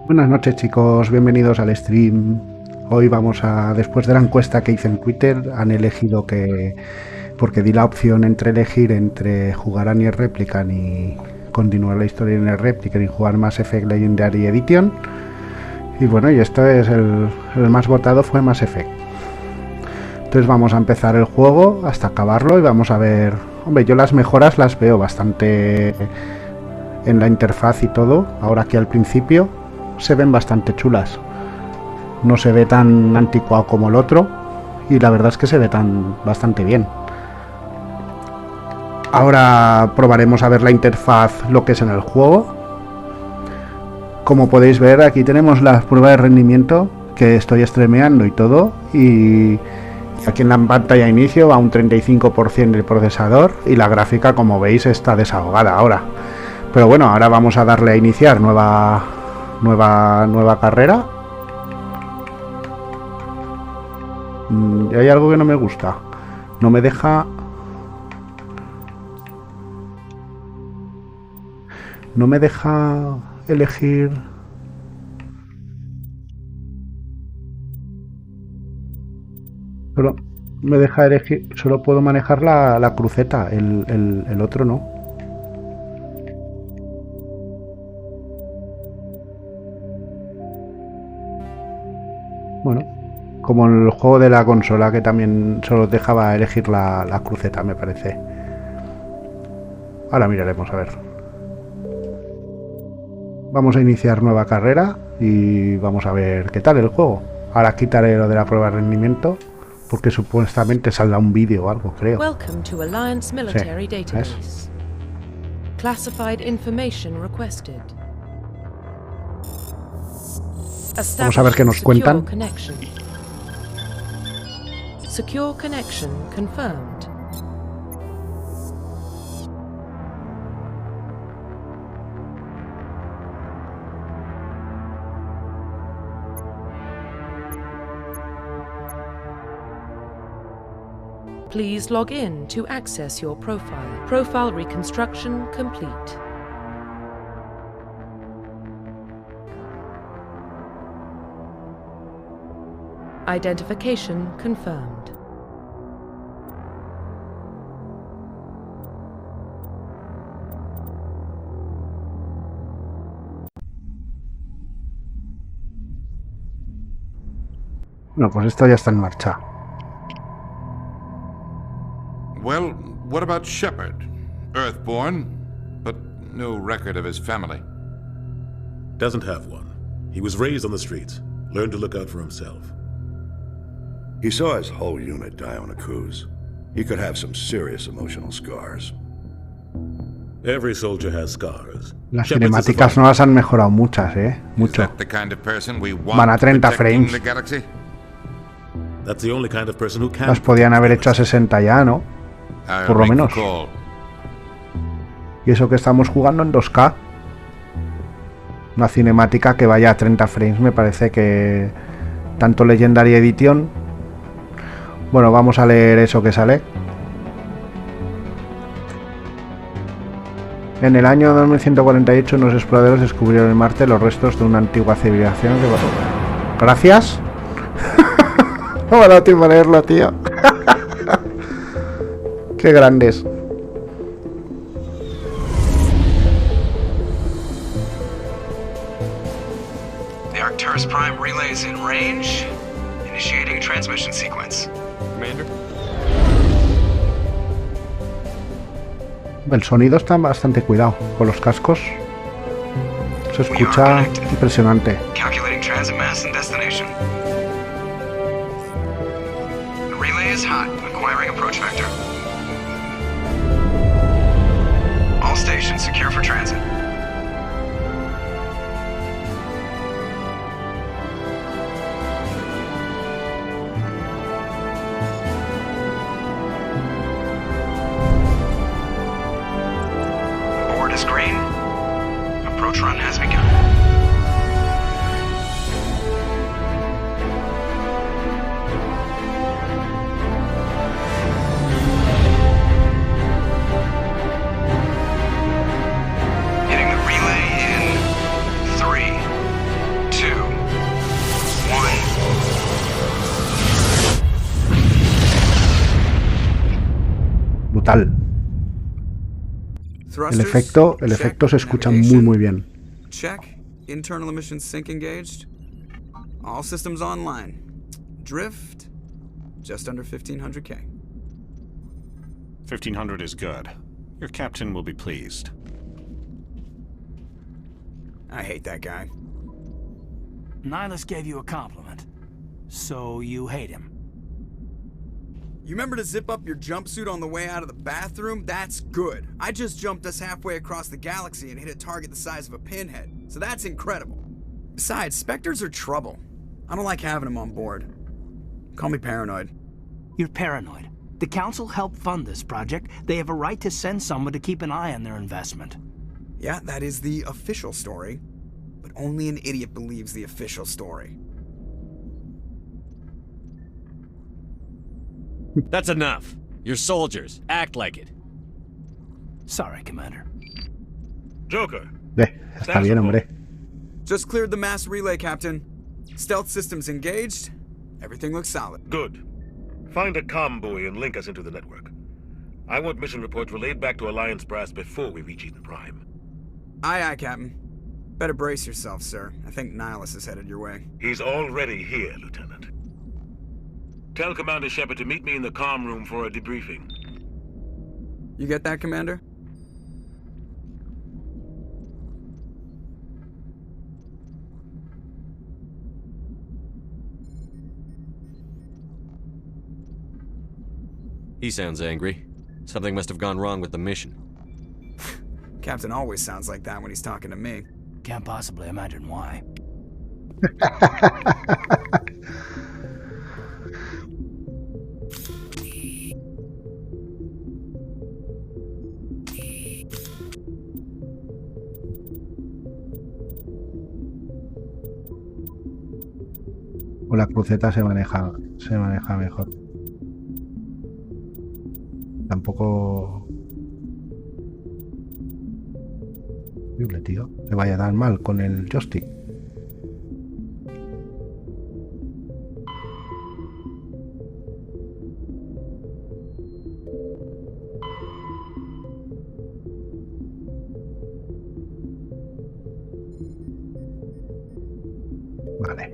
Buenas noches, chicos, bienvenidos al stream. Hoy después de la encuesta que hice en Twitter, han elegido porque di la opción entre elegir entre jugar a Nier Replicant y continuar la historia de Nier Replicant y jugar Mass Effect Legendary Edition. Y bueno, y esto es el más votado, fue Mass Effect. Entonces vamos a empezar el juego hasta acabarlo y vamos a ver. Hombre, yo las mejoras las veo bastante en la interfaz y todo. Ahora aquí al principio se ven bastante chulas. No se ve tan anticuado como el otro y la verdad es que se ve bastante bien. Ahora probaremos a ver la interfaz, lo que es en el juego. Como podéis ver, aquí tenemos las pruebas de rendimiento que estoy streameando y todo, y aquí en la pantalla de inicio va un 35% del procesador y la gráfica, como veis, está desahogada ahora. Pero bueno, ahora vamos a darle a iniciar nueva carrera. Y hay algo que no me gusta. No me deja elegir. Solo me deja elegir. Solo puedo manejar la cruceta. El otro no. Bueno, como en el juego de la consola, que también solo dejaba elegir la cruceta, me parece. Ahora miraremos, a ver. Vamos a iniciar nueva carrera y vamos a ver qué tal el juego. Ahora quitaré lo de la prueba de rendimiento porque supuestamente saldrá un vídeo o algo, creo. Sí, Classified information requested. Vamos a ver qué nos cuentan. Secure connection confirmed. Please log in to access your profile. Profile reconstruction complete. Identification confirmed. No, pues esto ya está en marcha. Well, what about Shepard? Earthborn, but no record of his family. Doesn't have one. He was raised on the streets. Learned to look out for himself. He saw his whole unit die on a cruise. He could have some serious emotional scars. Every soldier has scars. Las cinemáticas nuevas han mejorado muchas, mucho. Van a 30 frames. That's the only kind of person who can. Las podían haber hecho a 60 ya, ¿no? Por lo menos. Y eso que estamos jugando en 2K. Una cinemática que vaya a 30 frames me parece que... Tanto Legendary Edition. Bueno, vamos a leer eso que sale. En el año 2148 unos exploradores descubrieron en Marte los restos de una antigua civilización de... Gracias. No me ha dado tiempo a leerlo, tío. Qué grandes. The Arcturus Prime relay is in range. Initiating transmission sequence. Commander. El sonido está bastante cuidado con los cascos. Se escucha impresionante. Calculating transit mass and destination. The relay is hot. Acquiring approach vector. All stations secure for transit. Board is green. Approach run has begun. brutal. El efecto se escucha muy bien. Check. Internal emissions sync engaged. All systems online. Drift. Just under 1500K. 1500 is good. Your captain will be pleased. I hate that guy. Nihilus gave you a compliment. So you hate him. You remember to zip up your jumpsuit on the way out of the bathroom? That's good. I just jumped us halfway across the galaxy and hit a target the size of a pinhead. So that's incredible. Besides, Spectres are trouble. I don't like having them on board. Call me paranoid. You're paranoid. The Council helped fund this project. They have a right to send someone to keep an eye on their investment. Yeah, that is the official story. But only an idiot believes the official story. That's enough. You're soldiers. Act like it. Sorry, Commander. Joker. Está bien, hombre. Just cleared the mass relay, Captain. Stealth systems engaged. Everything looks solid. Good. Find a comm buoy and link us into the network. I want mission reports relayed back to Alliance brass before we reach Eden Prime. Aye, aye, Captain. Better brace yourself, sir. I think Nihilus is headed your way. He's already here, Lieutenant. Tell Commander Shepard to meet me in the comm room for a debriefing. You get that, Commander? He sounds angry. Something must have gone wrong with the mission. Captain always sounds like that when he's talking to me. Can't possibly imagine why. O la cruceta se maneja mejor. Tampoco... Horrible, tío. Me vaya tan mal con el joystick. Vale.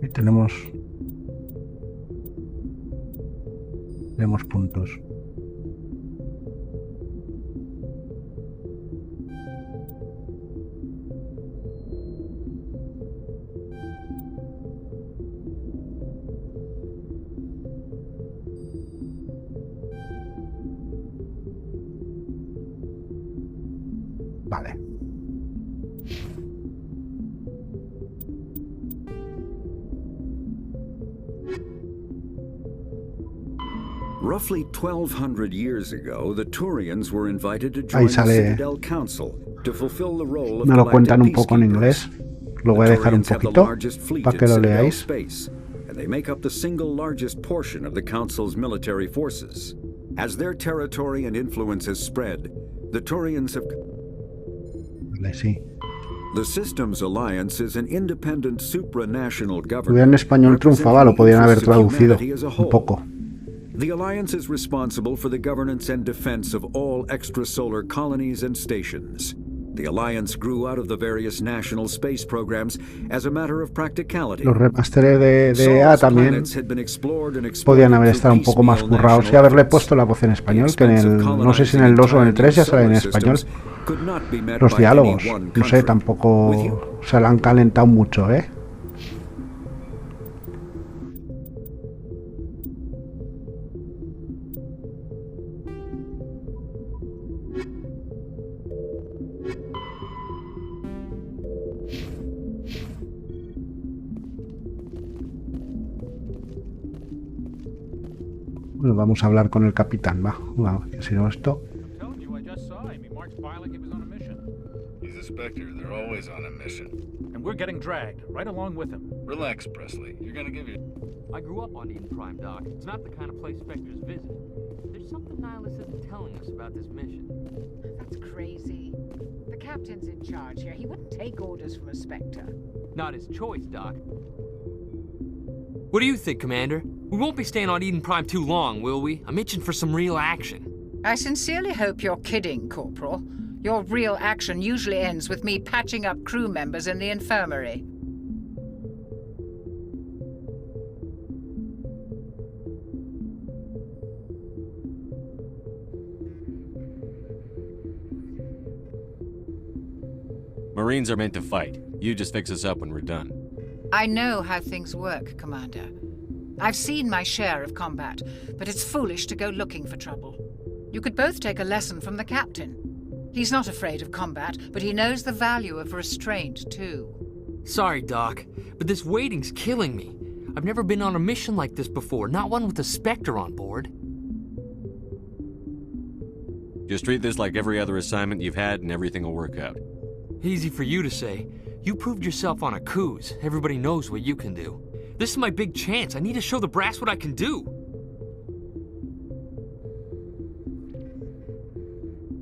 Y tenemos puntos. Vale. Roughly 1,200 years ago, the Turians were invited to join the Citadel Council to fulfill the role of me lo cuentan un poco en peacekeepers. inglés. Lo voy a dejar un poquito para que lo leáis. And they make up the single largest portion of the Council's military forces. As their territory and influence has spread, the Turians have... Vale, sí. The Systems Alliance is an independent supranational Si government. hubiera en español triunfaba, lo podrían haber traducido un poco. The Alliance is responsible for the governance and defense of all extrasolar colonies and stations. The Alliance grew out of the various national space programs as a matter of practicality. Los remasteres de EA también podían haber estado un poco más currados y haberle puesto la voz en español, que en el, no sé si en el 2 o en el 3 ya sale en español. Los diálogos, no sé, tampoco se la han calentado mucho, ¿eh? Bueno, vamos a hablar con el capitán, va, que si no esto... Spectre, they're always on a mission. And we're getting dragged, right along with them. Relax, Presley. You're gonna give your... I grew up on Eden Prime, Doc. It's not the kind of place Spectres visit. There's something Nihilus isn't telling us about this mission. That's crazy. The captain's in charge here. He wouldn't take orders from a Spectre. Not his choice, Doc. What do you think, Commander? We won't be staying on Eden Prime too long, will we? I'm itching for some real action. I sincerely hope you're kidding, Corporal. Your real action usually ends with me patching up crew members in the infirmary. Marines are meant to fight. You just fix us up when we're done. I know how things work, Commander. I've seen my share of combat, but it's foolish to go looking for trouble. You could both take a lesson from the captain. He's not afraid of combat, but he knows the value of restraint, too. Sorry, Doc, but this waiting's killing me. I've never been on a mission like this before, not one with a Spectre on board. Just treat this like every other assignment you've had and everything will work out. Easy for you to say. You proved yourself on a cruise. Everybody knows what you can do. This is my big chance. I need to show the brass what I can do.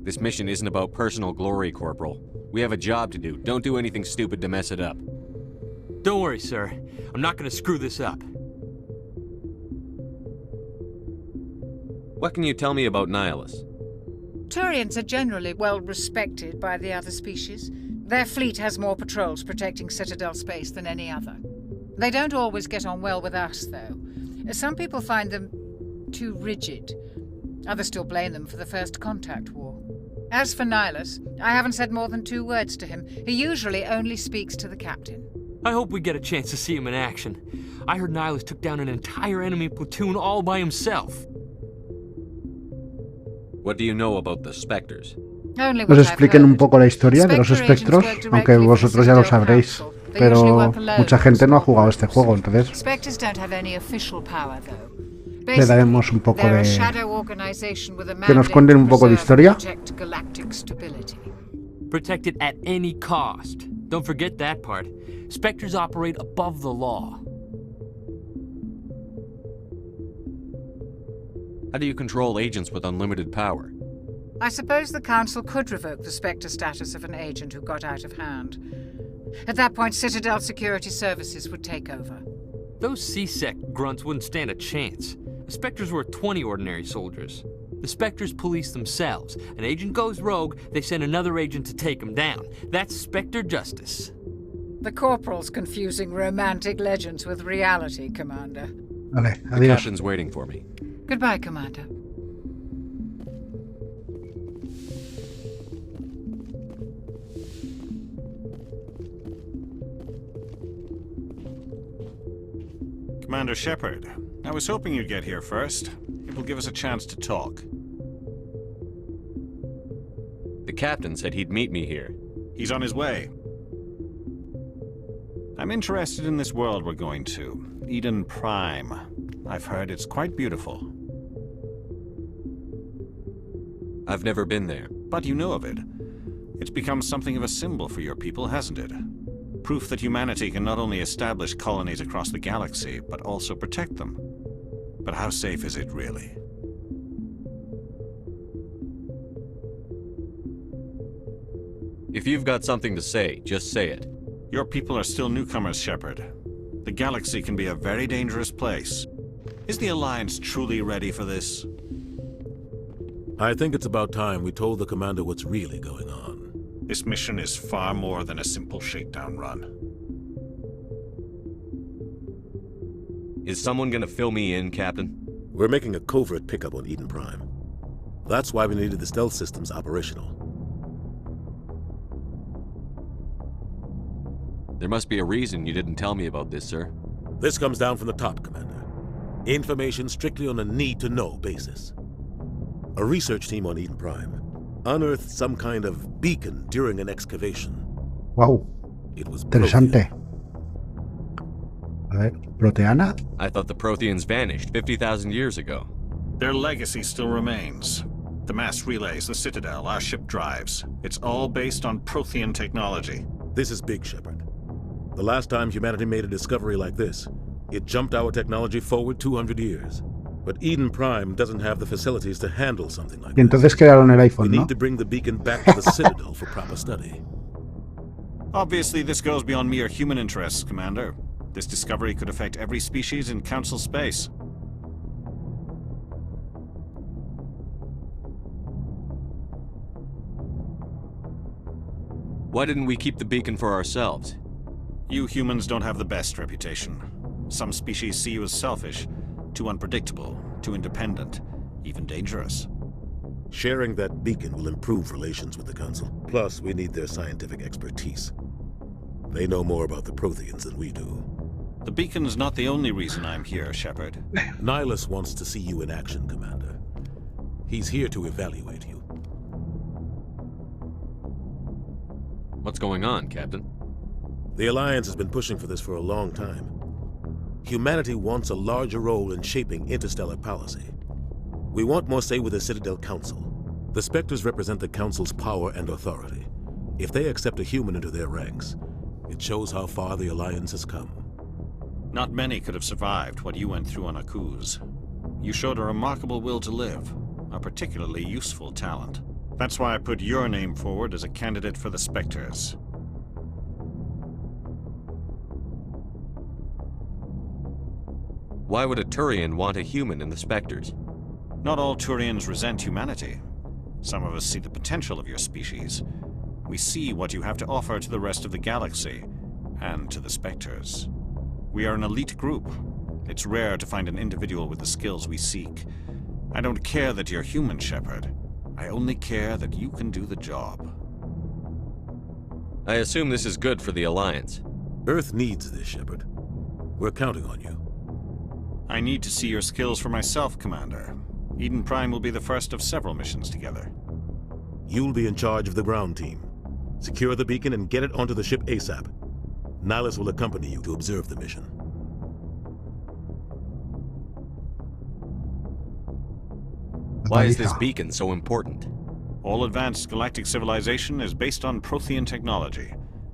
This mission isn't about personal glory, Corporal. We have a job to do. Don't do anything stupid to mess it up. Don't worry, sir. I'm not gonna screw this up. What can you tell me about Nihilus? Turians are generally well respected by the other species. Their fleet has more patrols protecting Citadel space than any other. They don't always get on well with us, though. Some people find them too rigid. Others still blame them for the First Contact War. As for Nihilus, I haven't said more than 2 words to him. He usually only speaks to the captain. I hope we get a chance to see him in action. I heard Nihilus took down an entire enemy platoon all by himself. What do you know about the Spectres? Nos expliquen un poco la historia de los espectros, aunque vosotros ya lo sabréis, pero mucha gente no ha jugado este juego, entonces le daremos un poco de... que nos cuenten un poco de historia. Protected at any cost. Don't forget that part. Spectres operate above the law. How do you control agents with unlimited power? I suppose the Council could revoke the Spectre status of an agent who got out of hand. At that point, Citadel Security Services would take over. Those C-Sec grunts wouldn't stand a chance. The Spectres were 20 ordinary soldiers. The Spectres police themselves. An agent goes rogue, they send another agent to take him down. That's Spectre justice. The Corporal's confusing romantic legends with reality, Commander. Vale, adiós. The captain's waiting for me. Goodbye, Commander. Commander Shepard, I was hoping you'd get here first. It will give us a chance to talk. The captain said he'd meet me here. He's on his way. I'm interested in this world we're going to, Eden Prime. I've heard it's quite beautiful. I've never been there. But you know of it. It's become something of a symbol for your people, hasn't it? Proof that humanity can not only establish colonies across the galaxy, but also protect them. But how safe is it, really? If you've got something to say, just say it. Your people are still newcomers, Shepard. The galaxy can be a very dangerous place. Is the Alliance truly ready for this? I think it's about time we told the Commander what's really going on. This mission is far more than a simple shakedown run. Is someone gonna fill me in, Captain? We're making a covert pickup on Eden Prime. That's why we needed the stealth systems operational. There must be a reason you didn't tell me about this, sir. This comes down from the top, Commander. Information strictly on a need-to-know basis. A research team on Eden Prime unearthed some kind of beacon during an excavation. Wow. It was interesante. A ver, ¿Proteana? I thought the Protheans vanished 50,000 years ago. Their legacy still remains. The mass relays, the Citadel, our ship drives. It's all based on Prothean technology. This is big, Shepard. The last time humanity made a discovery like this, it jumped our technology forward 200 years. But Eden Prime doesn't have the facilities to handle something like Y entonces crearon el this. iPhone, We ¿no? need to bring the beacon back to the Citadel for proper study. Obviously, this goes beyond mere human interests, Commander. This discovery could affect every species in Council space. Why didn't we keep the beacon for ourselves? You humans don't have the best reputation. Some species see you as selfish, too unpredictable, too independent, even dangerous. Sharing that beacon will improve relations with the Council. Plus, we need their scientific expertise. They know more about the Protheans than we do. The beacon's not the only reason I'm here, Shepard. Nihilus wants to see you in action, Commander. He's here to evaluate you. What's going on, Captain? The Alliance has been pushing for this for a long time. Humanity wants a larger role in shaping interstellar policy. We want more say with the Citadel Council. The Spectres represent the Council's power and authority. If they accept a human into their ranks, it shows how far the Alliance has come. Not many could have survived what you went through on Akuz. You showed a remarkable will to live, a particularly useful talent. That's why I put your name forward as a candidate for the Spectres. Why would a Turian want a human in the Spectres? Not all Turians resent humanity. Some of us see the potential of your species. We see what you have to offer to the rest of the galaxy, and to the Spectres. We are an elite group. It's rare to find an individual with the skills we seek. I don't care that you're human, Shepard. I only care that you can do the job. I assume this is good for the Alliance. Earth needs this, Shepard. We're counting on you. I need to see your skills for myself, Commander. Eden Prime will be the first of several missions together. You'll be in charge of the ground team. Secure the beacon and get it onto the ship ASAP. Nihilus will accompany you to observe the mission. Why is this beacon so important? All advanced galactic civilization is based on Prothean technology,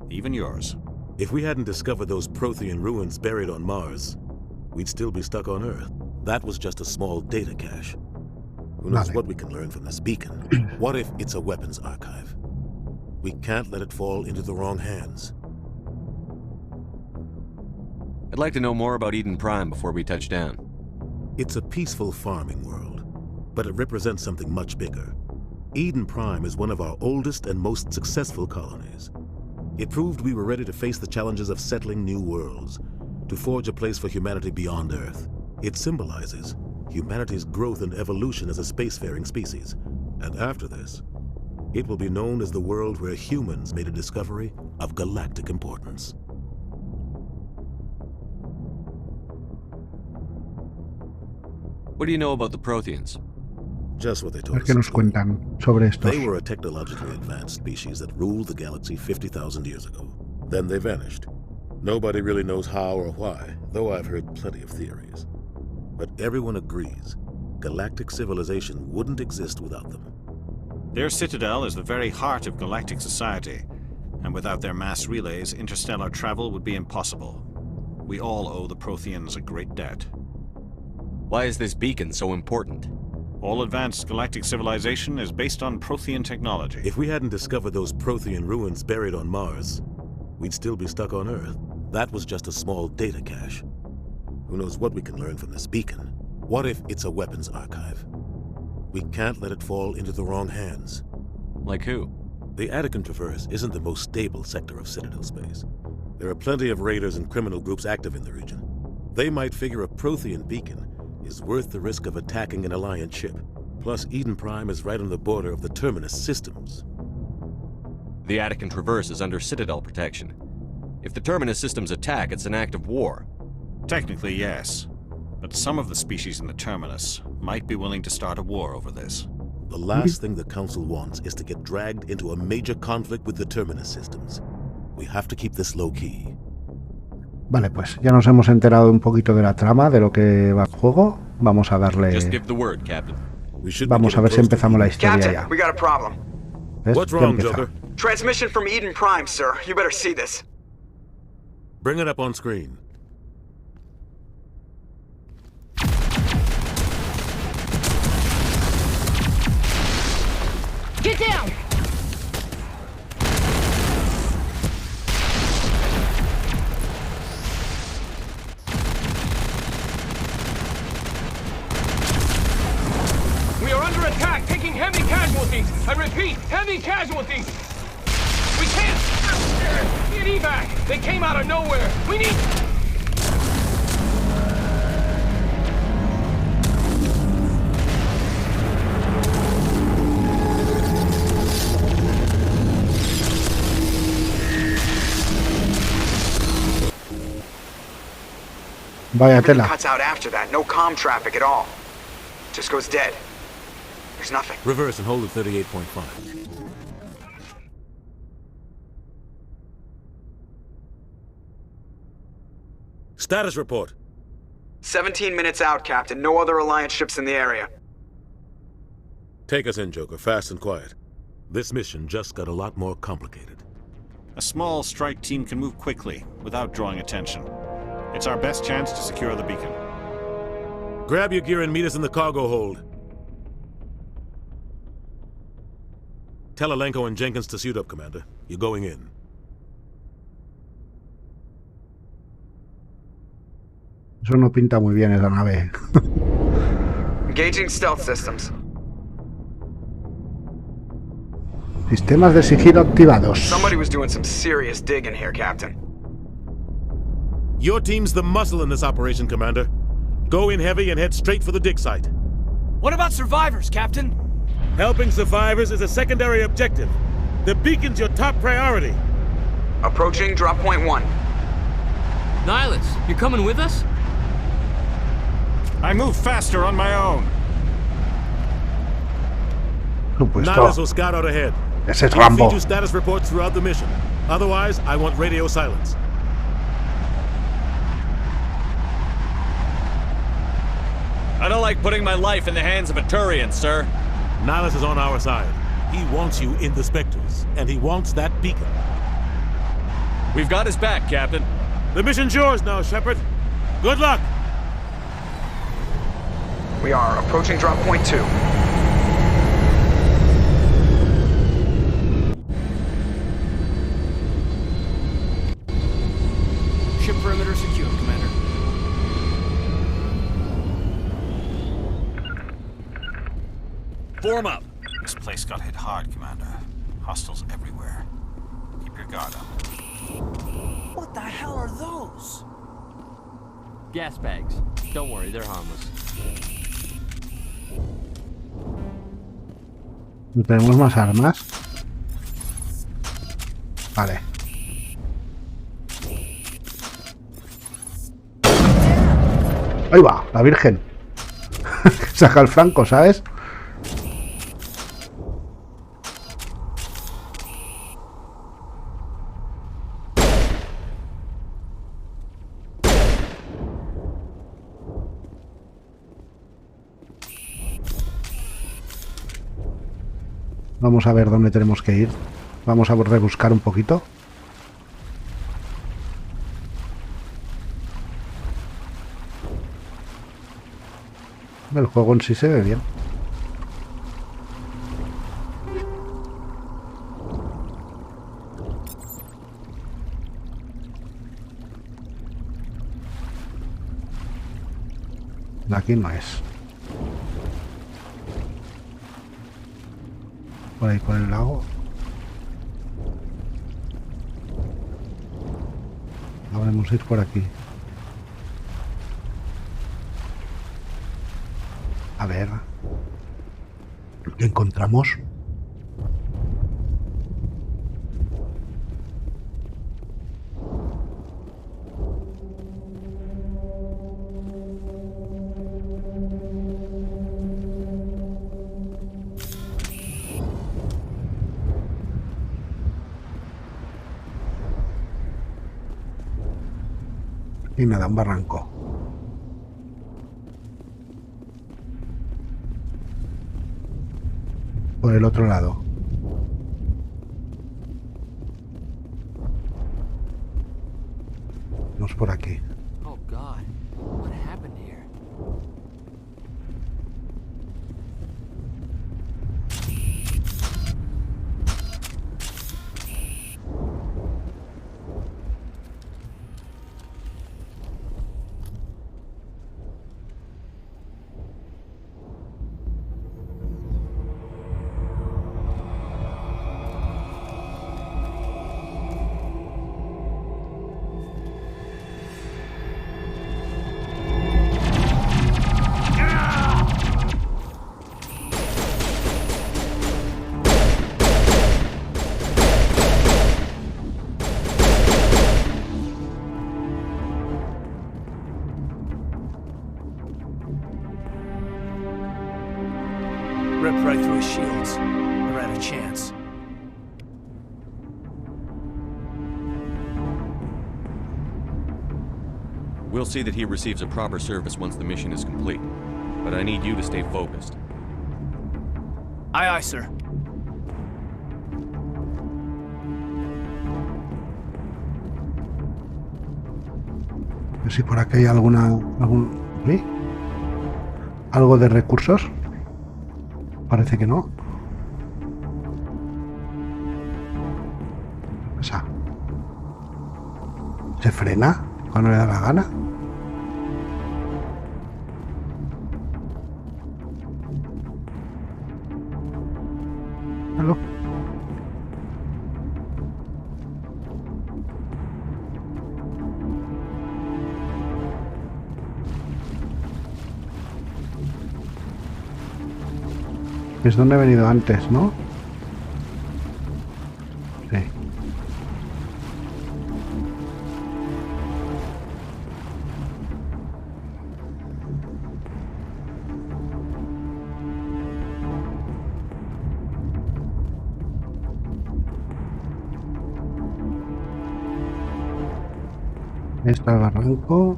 even yours. If we hadn't discovered those Prothean ruins buried on Mars, we'd still be stuck on Earth. That was just a small data cache. Who knows what we can learn from this beacon? What if it's a weapons archive? We can't let it fall into the wrong hands. I'd like to know more about Eden Prime before we touch down. It's a peaceful farming world, but it represents something much bigger. Eden Prime is one of our oldest and most successful colonies. It proved we were ready to face the challenges of settling new worlds, to forge a place for humanity beyond Earth. It symbolizes humanity's growth and evolution as a spacefaring species. And after this, it will be known as the world where humans made a discovery of galactic importance. What do you know about the Protheans? Just what they told us. ¿Qué nos cuentan sobre estos? They were a technologically advanced species that ruled the galaxy 50,000 years ago. Then they vanished. Nobody really knows how or why, though I've heard plenty of theories. But everyone agrees, galactic civilization wouldn't exist without them. Their citadel is the very heart of galactic society, and without their mass relays, interstellar travel would be impossible. We all owe the Protheans a great debt. Why is this beacon so important? All advanced galactic civilization is based on Prothean technology. If we hadn't discovered those Prothean ruins buried on Mars, we'd still be stuck on Earth. That was just a small data cache. Who knows what we can learn from this beacon? What if it's a weapons archive? We can't let it fall into the wrong hands. Like who? The Attican Traverse isn't the most stable sector of Citadel space. There are plenty of raiders and criminal groups active in the region. They might figure a Prothean beacon is worth the risk of attacking an Alliance ship. Plus, Eden Prime is right on the border of the Terminus systems. The Attican Traverse is under Citadel protection. If the Terminus systems attack, it's an act of war. Technically, yes. But some of the species in the Terminus might be willing to start a war over this. The last thing the Council wants is to get dragged into a major conflict with the Terminus systems. We have to keep this low-key. Vale, pues ya nos hemos enterado un poquito de la trama, de lo que va el juego. Vamos a darle... Just give the word, Captain. Vamos a ver si empezamos la historia Captain, ya. we got a problem. ¿Ves? What's Ya wrong, empieza. Joker? Transmission from Eden Prime, sir. You better see this. Bring it up on screen. Get down! We are under attack, taking heavy casualties. I repeat, heavy casualties. We can't get evac. They came out of nowhere. We need... Vaya Everything tela. cuts out after that. No comm traffic at all. Just goes dead. There's nothing. Reverse and hold at 38.5. Status report. 17 minutes out, Captain. No other Alliance ships in the area. Take us in, Joker, fast and quiet. This mission just got a lot more complicated. A small strike team can move quickly, without drawing attention. It's our best chance to secure the beacon. Grab your gear and meet us in the cargo hold. Tell Alenko and Jenkins to suit up, Commander. You're going in. Eso no pinta muy bien esa nave. Engaging stealth systems. Sistemas de sigilo activados. Somebody was doing some serious digging here, Captain. Your team's the muscle in this operation, Commander. Go in heavy and head straight for the dig site. What about survivors, Captain? Helping survivors is a secondary objective. The beacon's your top priority. Approaching drop point 1. Nihilus, you're coming with us? I move faster on my own. Nihilus will scout out ahead. Ese es We'll Rambo. feed you status reports throughout the mission. Otherwise, I want radio silence. I don't like putting my life in the hands of a Turian, sir. Nihilus is on our side. He wants you in the Spectres, and he wants that beacon. We've got his back, Captain. The mission's yours now, Shepard. Good luck! We are approaching drop point 2. Ship perimeter secure, Commander. Form up. This place got hit hard, Commander. Hostiles everywhere. Keep your guard up. What the hell are those? Gas bags. Don't worry, they're harmless. ¿Tenemos más armas? Vale. Ahí va, la Virgen. Saca el franco, ¿sabes? Vamos a ver dónde tenemos que ir. Vamos a rebuscar un poquito. El juego en sí se ve bien. Aquí no es. Por ahí, por el lago. Habremos ir por aquí. A ver. ¿Qué encontramos? Y nada, un barranco. por el otro lado. Vamos por aquí. Oh God, what happened here? Ripped right through his shields. Never had a chance. We'll see that he receives a proper service once the mission is complete. But I need you to stay focused. Aye, aye, sir. A ver si por aquí hay ¿sí? ¿Algo de recursos? Parece que no. ¿Qué pasa? ¿Se frena cuando le da la gana? ¿Aló? Es donde he venido antes, ¿no? Sí. Está el barranco.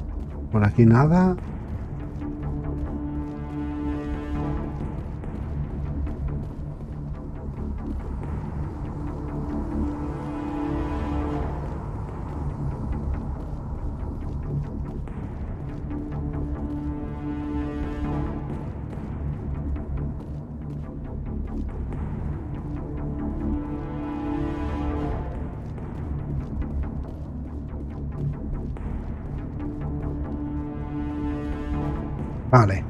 Por aquí nada. Vale.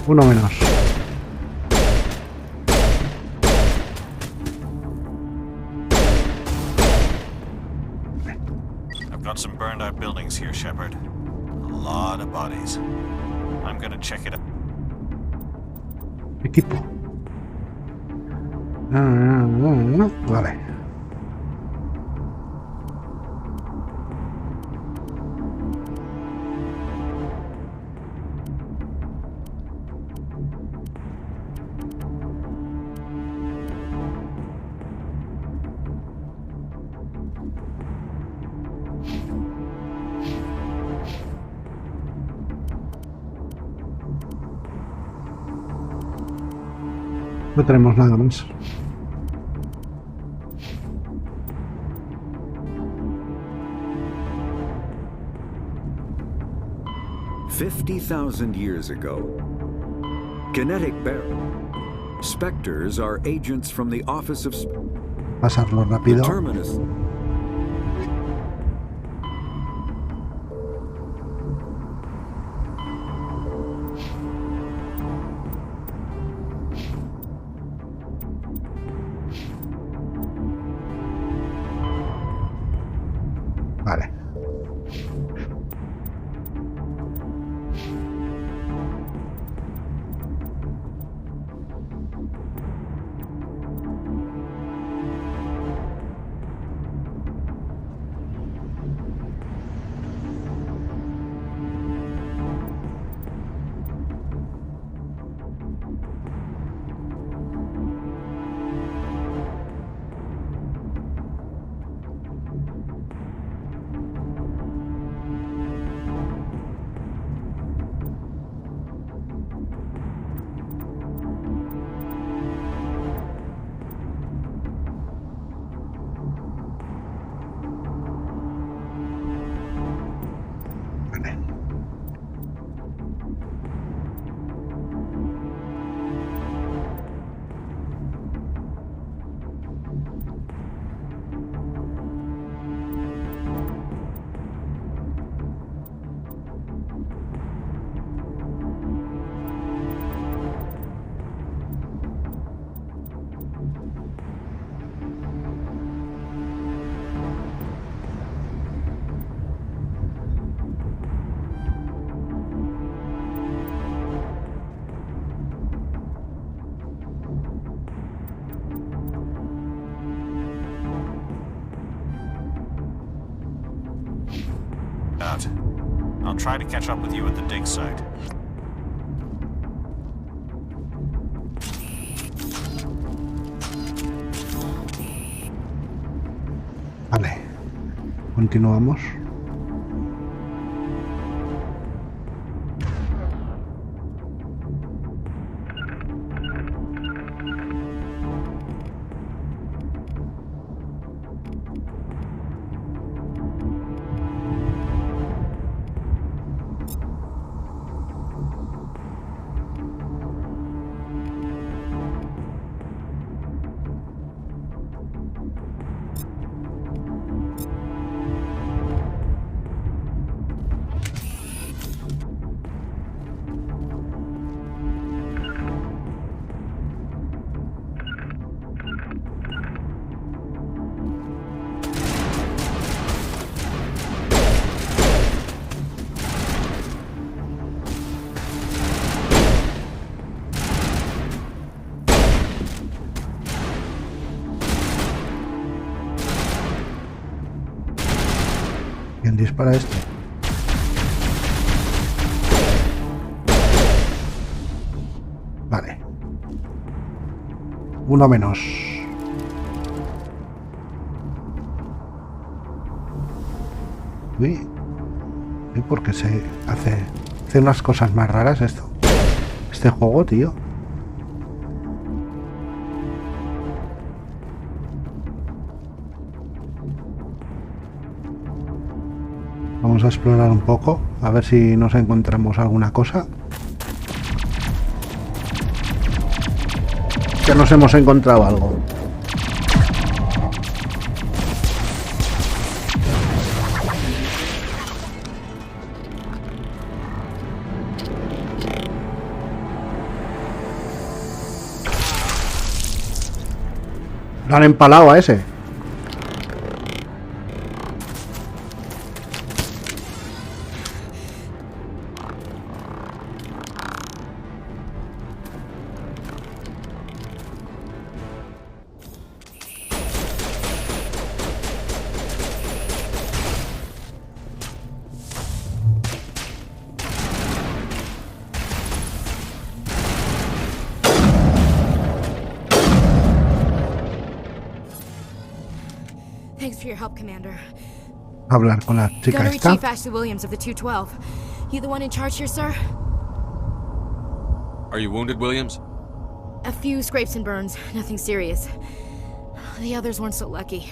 Uno menos. I've got some burned out buildings here, Shepard. A lot of bodies. I'm gonna check it out. Equipo. Vale. No tenemos nada más. $50,000 years ago, kinetic barrel. Spectres are agents from the office of Pasarlo rápido. Terminus. Vale. I'll try to catch up with you at the dig site. Vale, continuamos. ¿Quién dispara esto? Vale. Uno menos. Uy. ¿Y por qué se hace unas cosas más raras esto? Este juego, tío. Vamos a explorar un poco, a ver si nos encontramos alguna cosa. Que nos hemos encontrado algo. Lo han empalado a ese. Thanks for your help, Commander. Hablar con la chica Gunnery esta. Chief Ashley Williams of the 212. You the one in charge here, sir? Are you wounded, Williams? A few scrapes and burns, nothing serious. The others weren't so lucky.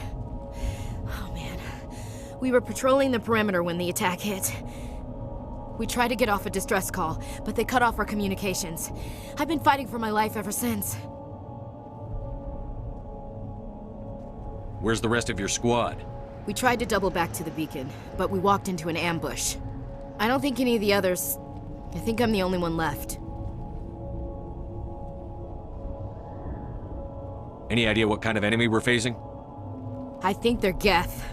Oh man. We were patrolling the perimeter when the attack hit. We tried to get off a distress call, but they cut off our communications. I've been fighting for my life ever since. Where's the rest of your squad? We tried to double back to the beacon, but we walked into an ambush. I don't think any of the others... I think I'm the only one left. Any idea what kind of enemy we're facing? I think they're Geth.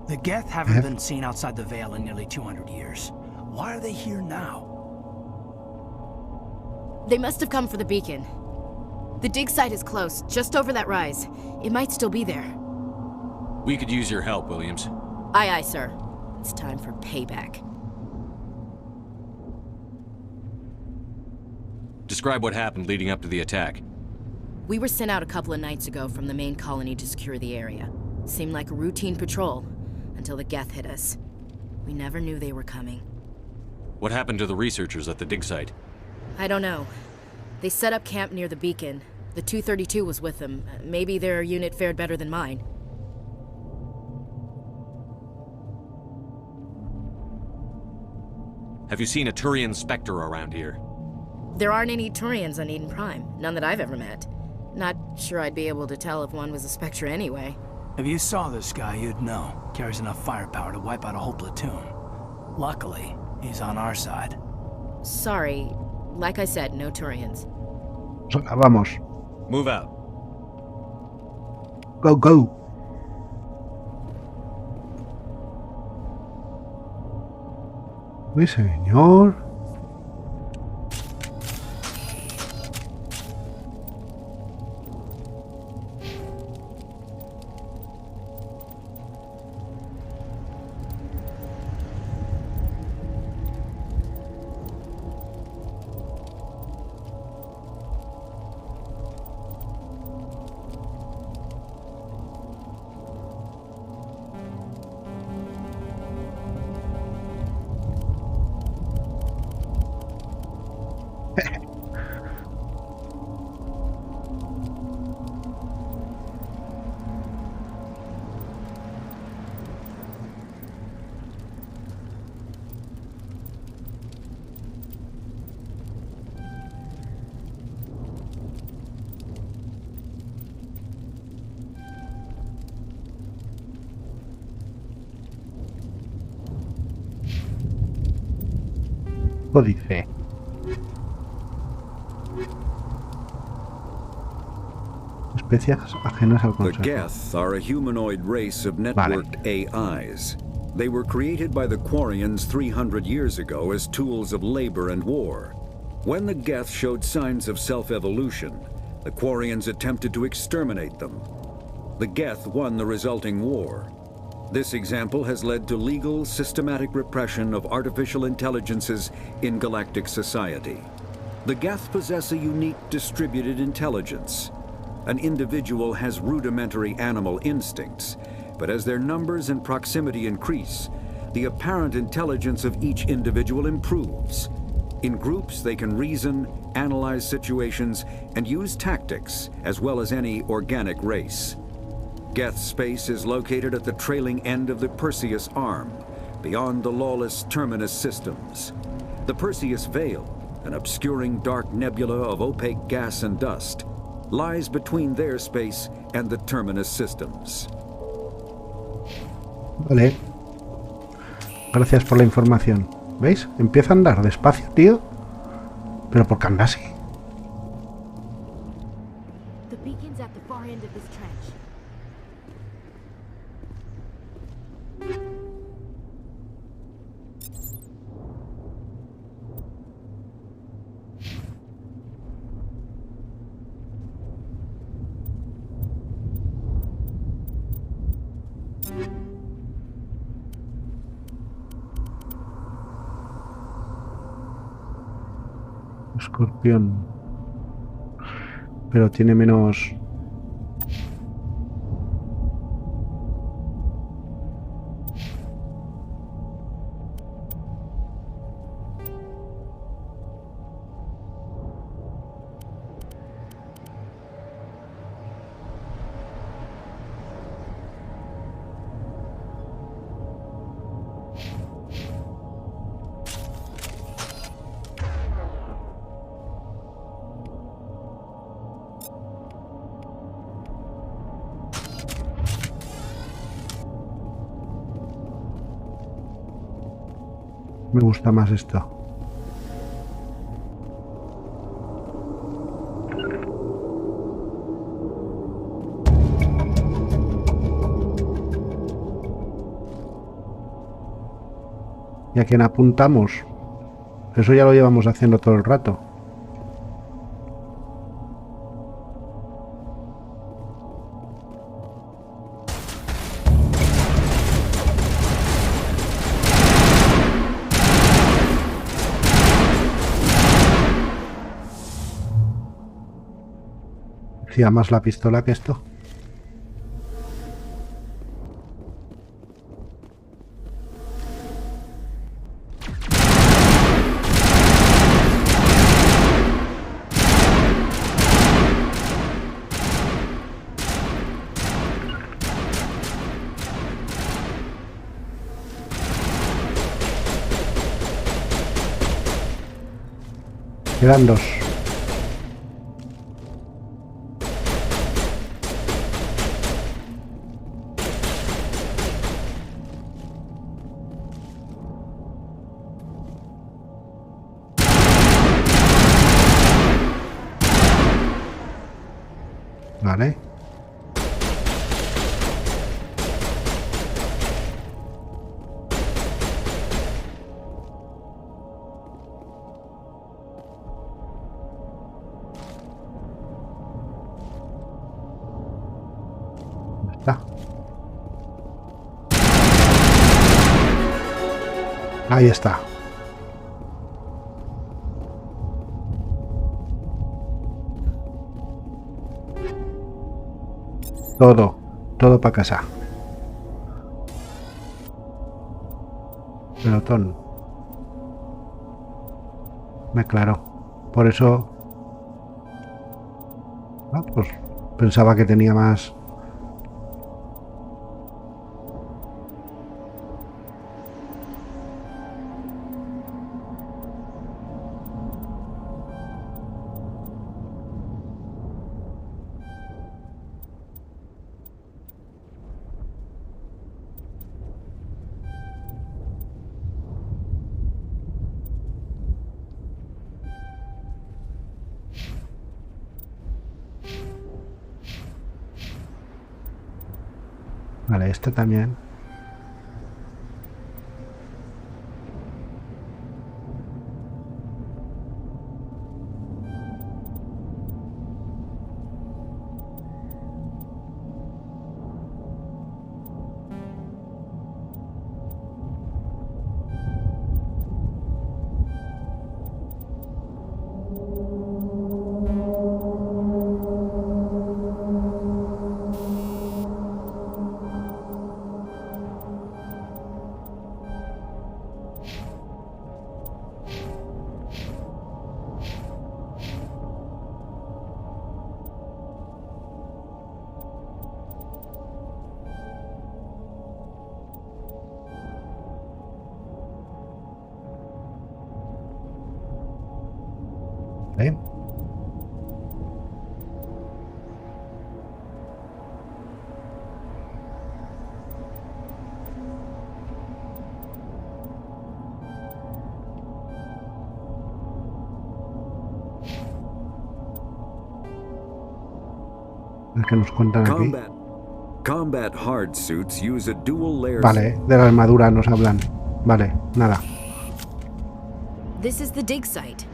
The Geth haven't been seen outside the Veil in nearly 200 years. Why are they here now? They must have come for the beacon. The dig site is close, just over that rise. It might still be there. We could use your help, Williams. Aye, aye, sir. It's time for payback. Describe what happened leading up to the attack. We were sent out a couple of nights ago from the main colony to secure the area. Seemed like a routine patrol, until the Geth hit us. We never knew they were coming. What happened to the researchers at the dig site? I don't know. They set up camp near the beacon. The 232 was with them. Maybe their unit fared better than mine. Have you seen a Turian Spectre around here? There aren't any Turians on Eden Prime. None that I've ever met. Not sure I'd be able to tell if one was a Spectre anyway. If you saw this guy, you'd know. Carries enough firepower to wipe out a whole platoon. Luckily, he's on our side. Sorry. Like I said, no Turians. Vamos. Move out. Go, go. Uy, señor. grupo dice... Especies ajenas al The consejo. Geth are a humanoid race of networked AIs. They were created by the Quarians 300 years ago as tools of labor and war. When the Geth showed signs of self-evolution, the Quarians attempted to exterminate them. The Geth won the resulting war. This example has led to legal, systematic repression of artificial intelligences in galactic society. The Geth possess a unique distributed intelligence. An individual has rudimentary animal instincts, but as their numbers and proximity increase, the apparent intelligence of each individual improves. In groups, they can reason, analyze situations, and use tactics, as well as any organic race. Geth space is located at the trailing end of the Perseus Arm, beyond the lawless Terminus systems. The Perseus Veil, an obscuring dark nebula of opaque gas and dust, lies between their space and the Terminus systems. Vale. Gracias por la información. ¿Veis? Empieza a andar despacio, tío. Pero ¿por qué anda así? The beacon's at the far end of this trench. Escorpión. Pero tiene menos... Me gusta más esto. ¿Y a quién apuntamos? Eso ya lo llevamos haciendo todo el rato. Hacía más la pistola que esto. Quedan dos. Vale. Está. Ahí está. Todo para casa. Pelotón. Me claro. Por eso... Ah, pues pensaba que tenía más... Vale, este también. ¿Eh? ¿Qué nos cuentan aquí? Combat hard suits use a dual layer. Vale, de la armadura nos hablan. Vale, nada. This is the dig site.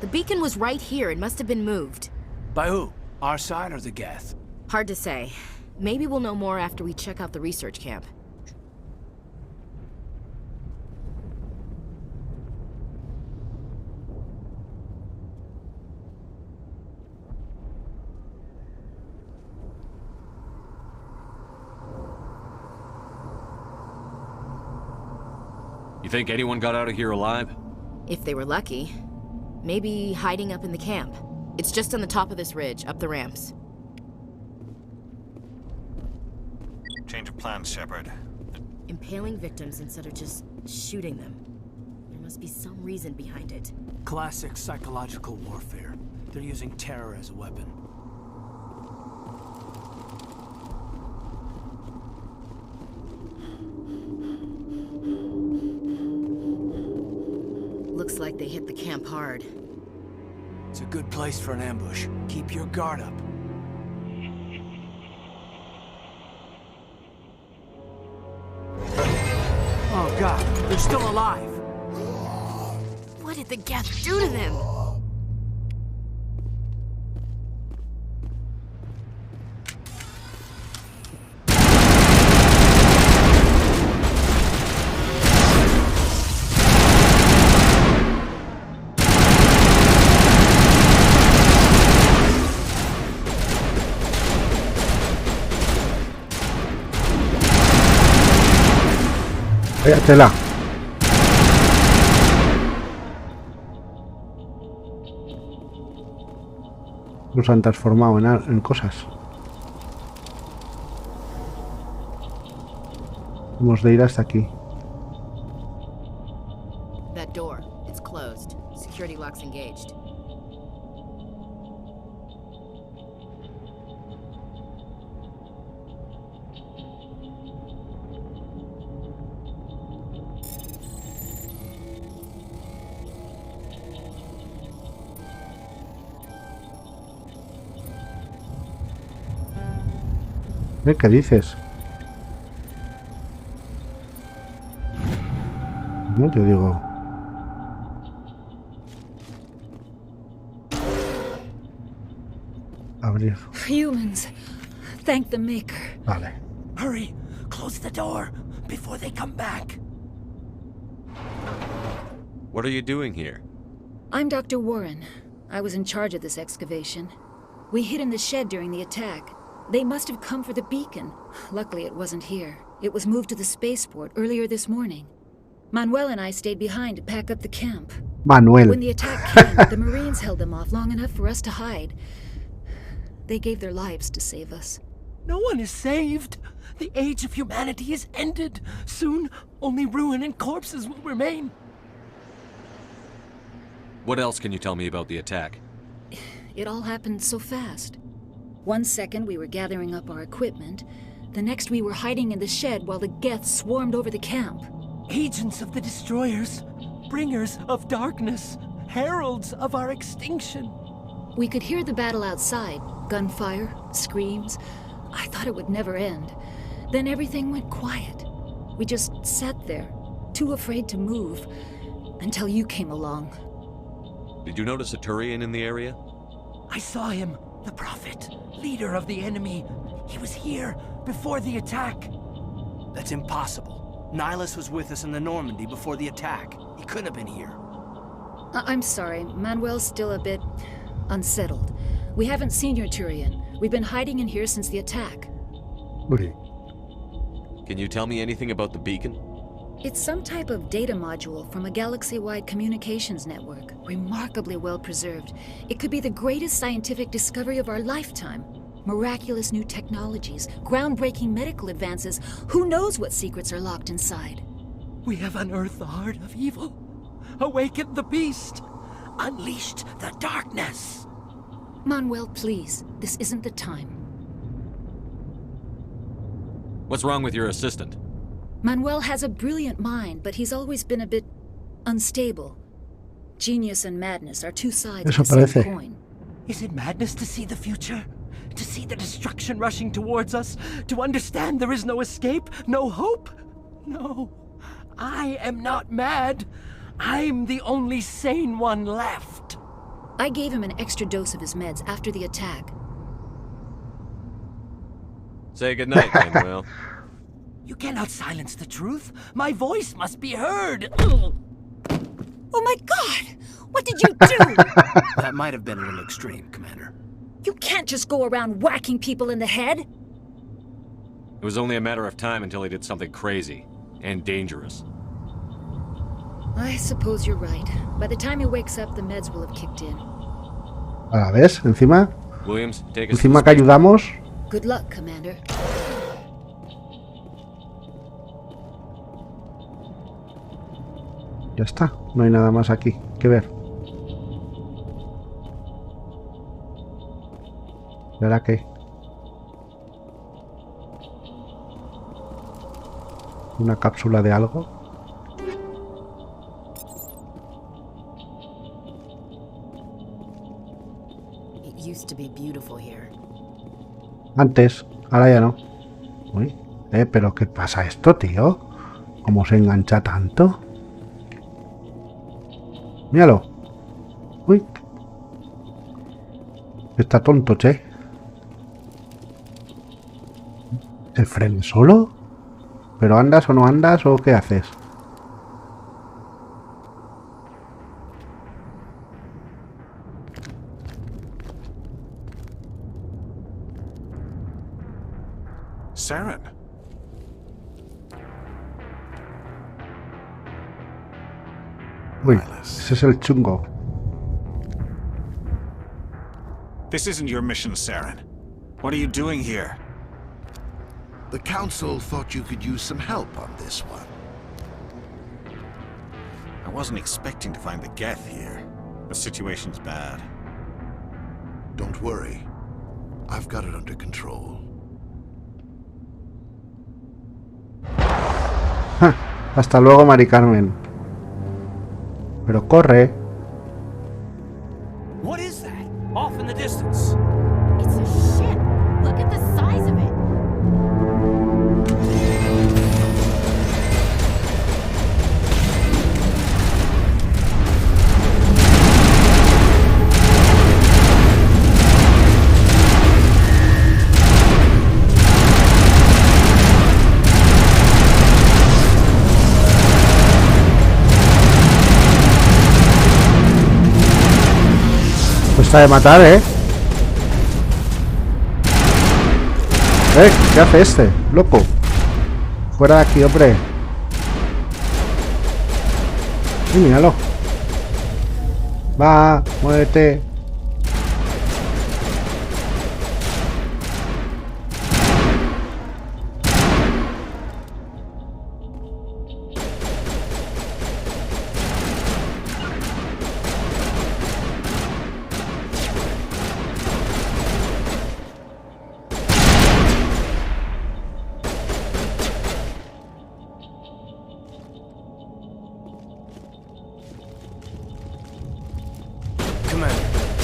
The beacon was right here. It must have been moved. By who? Our side or the Geth? Hard to say. Maybe we'll know more after we check out the research camp. You think anyone got out of here alive? If they were lucky. Maybe hiding up in the camp. It's just on the top of this ridge, up the ramps. Change of plans, Shepard. Impaling victims instead of just shooting them. There must be some reason behind it. Classic psychological warfare. They're using terror as a weapon. Looks like they hit the camp hard. It's a good place for an ambush. Keep your guard up. Oh god, they're still alive! What did the Geth do to them? Tela. Nos han transformado en cosas. Hemos de ir hasta aquí. That door, it's closed. Security lock's engaged. ¿Qué dices? No te digo. Abrir. Humans. Thank the Maker. Vale. Hurry! Close the door before they come back. What are you doing here? I'm Dr. Warren. I was in charge of this excavation. We hid in the shed during the attack. They must have come for the beacon. Luckily, it wasn't here. It was moved to the spaceport earlier this morning. Manuel and I stayed behind to pack up the camp. Manuel. When the attack came, the Marines held them off long enough for us to hide. They gave their lives to save us. No one is saved. The age of humanity is ended. Soon, only ruin and corpses will remain. What else can you tell me about the attack? It all happened so fast. 1 second we were gathering up our equipment. The next we were hiding in the shed while the Geth swarmed over the camp. Agents of the destroyers, bringers of darkness, heralds of our extinction. We could hear the battle outside. Gunfire, screams. I thought it would never end. Then everything went quiet. We just sat there, too afraid to move, until you came along. Did you notice a Turian in the area? I saw him, the Prophet, leader of the enemy. He was here before the attack. That's impossible. Nihilus was with us in the Normandy before the attack. He couldn't have been here. I'm sorry, Manuel's still a bit unsettled. We haven't seen your Turian. We've been hiding in here since the attack. Can you tell me anything about the beacon? It's some type of data module from a galaxy-wide communications network. Remarkably well preserved. It could be the greatest scientific discovery of our lifetime. Miraculous new technologies, groundbreaking medical advances. Who knows what secrets are locked inside? We have unearthed the heart of evil, awakened the beast, unleashed the darkness. Manuel, please. This isn't the time. What's wrong with your assistant? Manuel has a brilliant mind, but he's always been a bit unstable. Genius and madness are two sides of the same coin. Is it madness to see the future? To see the destruction rushing towards us? To understand there is no escape? No hope? No. I am not mad. I'm the only sane one left. I gave him an extra dose of his meds after the attack. Say goodnight, Manuel. You cannot silence the truth. My voice must be heard. Oh my God! What did you do? That might have been a little extreme, Commander. You can't just go around whacking people in the head. It was only a matter of time until he did something crazy and dangerous. I suppose you're right. By the time he wakes up, the meds will have kicked in. Ahora, ¿ves? Encima... Williams, take us Encima que ayudamos... Good luck, Commander. Ya está, no hay nada más aquí que ver. ¿Y ahora qué? ¿Una cápsula de algo? It used to be beautiful here. Antes, ahora ya no. Uy, pero ¿qué pasa esto, tío? ¿Cómo se engancha tanto? Míralo. Uy. Está tonto, che. ¿Se frena solo? ¿Pero andas o no andas o qué haces? Saren. Uy, ese es el chungo. This isn't your mission, Saren. What are you doing here? The Council thought you could use some help on this one. I wasn't expecting to find the Geth here. The situation's bad. Don't worry. I've got it under control. Hasta luego, Mari Carmen. Pero corre. What is that? Off in the distance. It's a ship. Look at the size of it. Cuesta de matar, ¿qué hace este? Loco. Fuera de aquí, hombre. Sí, míralo. Va, muévete. Commander,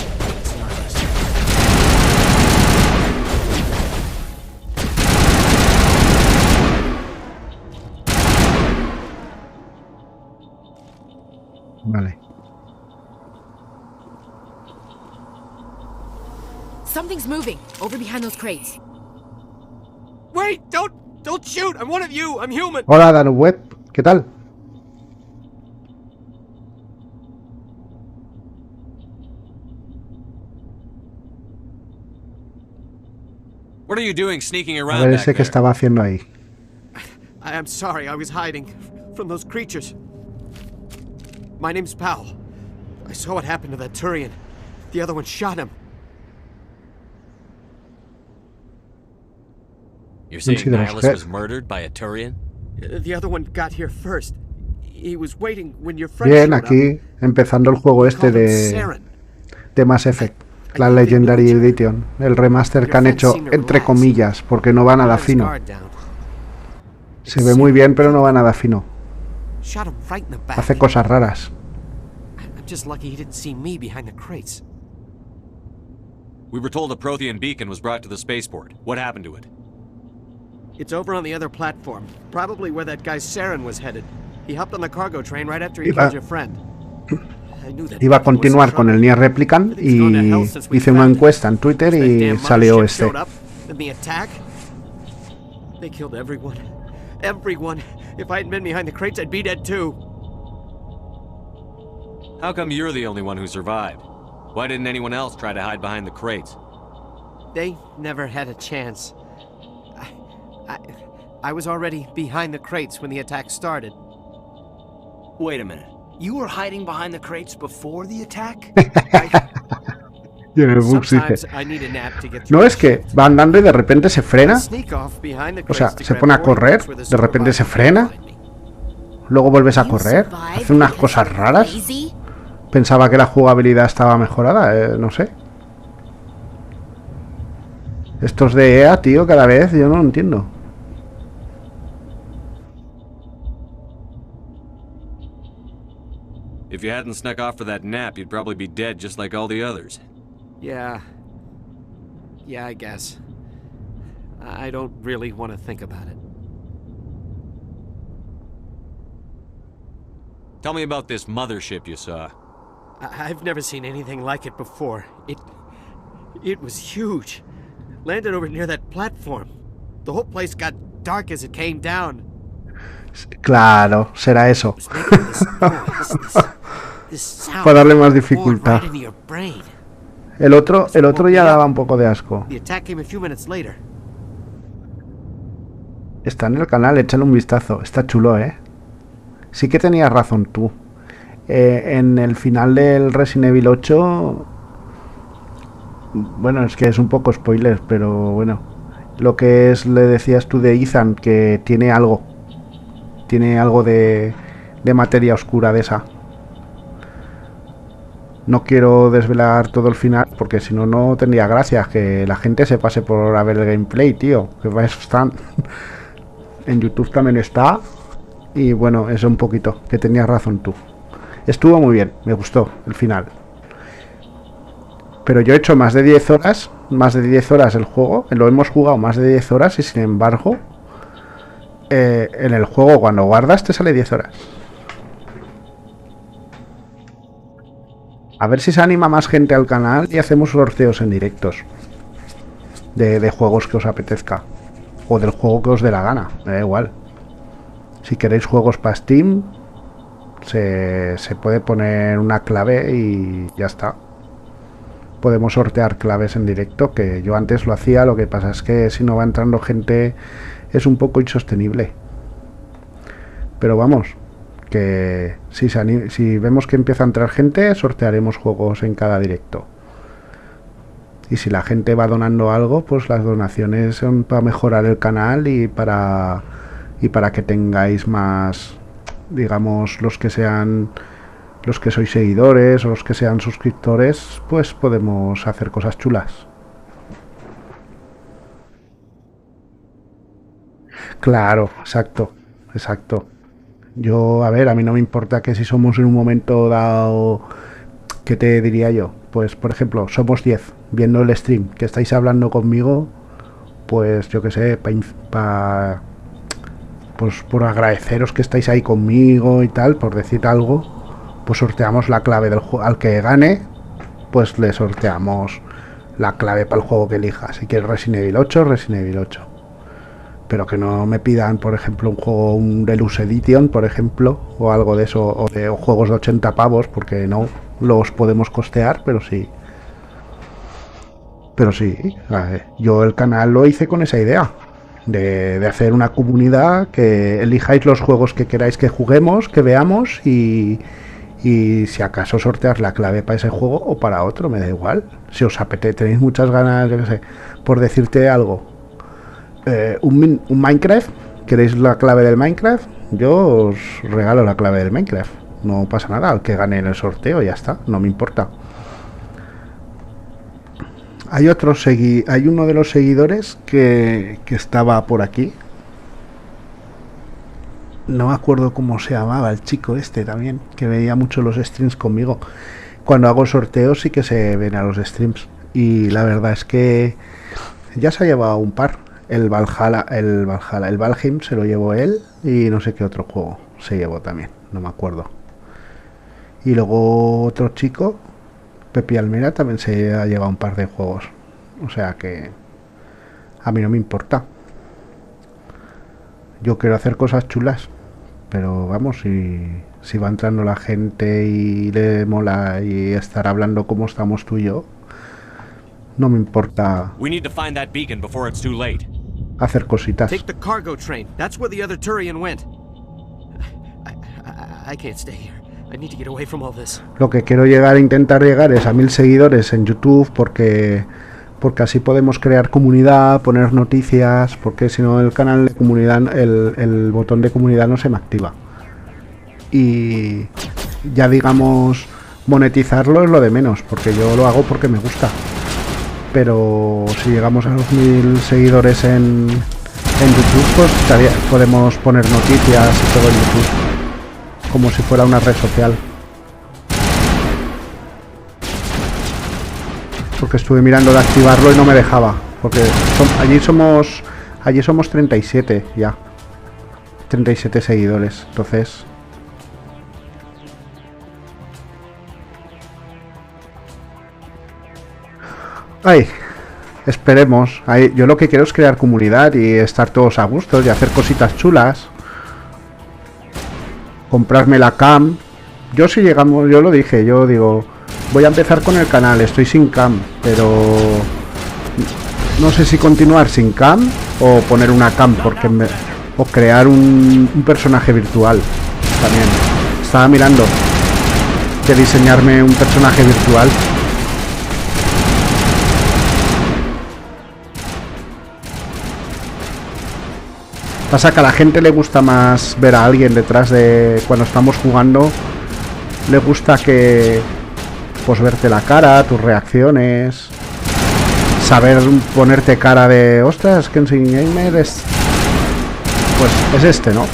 Vale. Something's moving over behind those crates. Wait! Don't shoot! I'm one of you! I'm human! Hola, Dan Web. ¿Qué tal? What are you doing sneaking A around ver back ese que there? estaba haciendo ahí. I'm sorry, I was hiding from those creatures. My name's Powell. I saw what happened to that Turian. The other one shot him. You're saying Sí, de los Nihilus que- was murdered by a Turian? The other one got here first. He was waiting when your friend Bien, showed up. aquí empezando el juego este de Mass Effect, la Legendary Edition, el remaster que han hecho entre comillas, porque no va nada fino. Se ve muy bien, pero no va nada fino. Shot him right in the back. Hace cosas raras. I'm just lucky he didn't see me behind the crates. We were told a Prothean beacon was brought to the spaceport. What happened to it? It's over on the other platform, probably where that guy Saren was headed. He hopped on the cargo train right after he Iba- killed your friend. I knew that Iba a Bucky was in continuar con trouble. el Nier Replicant y hice una encuesta en Twitter That y damn salió mothership este. showed up in the attack. They killed everyone. Everyone. If I hadn't been behind the crates, I'd be dead too. How come you're the only one who survived? Why didn't anyone else try to hide behind the crates? They never had a chance. I was already behind the crates when the attack started. Wait a minute. You were hiding behind the crates before the attack? Y en el bus dice, Sometimes I need a nap to get through. no es que va andando y de repente se frena, Sneak off behind the o sea, crates to se grab pone a more correr, units where the de repente se supervisor frena, luego vuelves a correr, hace unas cosas raras. Pensaba que la jugabilidad estaba mejorada, no sé. Estos de EA, tío, cada vez yo no lo entiendo. If you hadn't snuck off for that nap, you'd probably be dead just like all the others. Yeah. Yeah, I guess. I don't really want to think about it. Tell me about this mothership you saw. I've never seen anything like it before. It was huge. Landed over near that platform. The whole place got dark as it came down. Claro, será eso. This sound Para darle más poured dificultad. right into your brain. El otro ya daba un poco de asco. The attack came a few minutes later. Está en el canal, échale un vistazo. Está chulo, ¿eh? Sí que tenías razón tú. En el final del Resident Evil 8... Bueno, es que es un poco spoiler, pero bueno. Lo que es, le decías tú de Ethan, que tiene algo. Tiene algo de materia oscura de esa. No quiero desvelar todo el final, porque si no, no tendría gracia que la gente se pase por a ver el gameplay, tío. Que va a estar... En YouTube también está. Y bueno, eso un poquito, que tenías razón tú. Estuvo muy bien, me gustó el final. Pero yo he hecho más de 10 horas el juego. Lo hemos jugado más de 10 horas y sin embargo... en el juego cuando guardas te sale 10 horas. A ver si se anima más gente al canal y hacemos sorteos en directos. De juegos que os apetezca. O del juego que os dé la gana, me da igual. Si queréis juegos para Steam, se puede poner una clave y ya está. Podemos sortear claves en directo, que yo antes lo hacía, lo que pasa es que si no va entrando gente es un poco insostenible. Pero vamos, que si vemos que empieza a entrar gente, sortearemos juegos en cada directo. Y si la gente va donando algo, pues las donaciones son para mejorar el canal y para que tengáis más, digamos, los que sois seguidores o los que sean suscriptores, pues podemos hacer cosas chulas. Claro, exacto. Yo, a mí no me importa que si somos en un momento dado, ¿qué te diría yo? Pues, por ejemplo, somos 10 viendo el stream, que estáis hablando conmigo, pues yo que sé, pues por agradeceros que estáis ahí conmigo y tal, por decir algo, pues sorteamos la clave del juego. Al que gane, pues le sorteamos la clave para el juego que elija. Si quieres Resident Evil 8, Resident Evil 8. Pero que no me pidan, por ejemplo, un juego, un Deluxe Edition, por ejemplo, o algo de eso, o juegos de 80 pavos, porque no los podemos costear, pero sí. Pero sí, yo el canal lo hice con esa idea, de hacer una comunidad, que elijáis los juegos que queráis que juguemos, que veamos, y si acaso sortear la clave para ese juego o para otro, me da igual. Si os apetece, tenéis muchas ganas, yo qué sé, por decirte algo. Un Minecraft, ¿queréis la clave del Minecraft? Yo os regalo la clave del Minecraft, no pasa nada, al que gane en el sorteo ya está, no me importa. Hay uno de los seguidores que estaba por aquí, no me acuerdo cómo se llamaba el chico este también, que veía mucho los streams conmigo. Cuando hago sorteos sí que se ven a los streams, y la verdad es que ya se ha llevado un par. El Valheim se lo llevó él, y no sé qué otro juego se llevó también, no me acuerdo. Y luego otro chico, Pepi Almera, también se ha llevado un par de juegos. O sea que a mí no me importa. Yo quiero hacer cosas chulas, pero vamos, si va entrando la gente y le mola y estar hablando como estamos tú y yo, no me importa hacer cositas. Take the cargo train. That's where the other Turian went. I can't stay here. I need to get away from all this. Lo que quiero intentar llegar es a 1000 seguidores en YouTube, porque así podemos crear comunidad, poner noticias, porque si no el canal de comunidad, el botón de comunidad no se me activa. Y ya digamos, monetizarlo es lo de menos, porque yo lo hago porque me gusta. Pero si llegamos a los 1000 seguidores en YouTube, pues podemos poner noticias y todo en YouTube, como si fuera una red social. Porque estuve mirando de activarlo y no me dejaba, porque allí somos 37 ya, 37 seguidores, entonces esperemos. Yo lo que quiero es crear comunidad y estar todos a gusto y hacer cositas chulas, comprarme la cam. Yo si llegamos, yo lo dije, yo digo, voy a empezar con el canal, estoy sin cam, pero no sé si continuar sin cam o poner una cam, o crear un personaje virtual también. Estaba mirando de diseñarme un personaje virtual. Pasa que a la gente le gusta más ver a alguien detrás de cuando estamos jugando. Le gusta que pues verte la cara, tus reacciones, saber ponerte cara de ostras, Kenshyngamer es, pues es este, ¿no?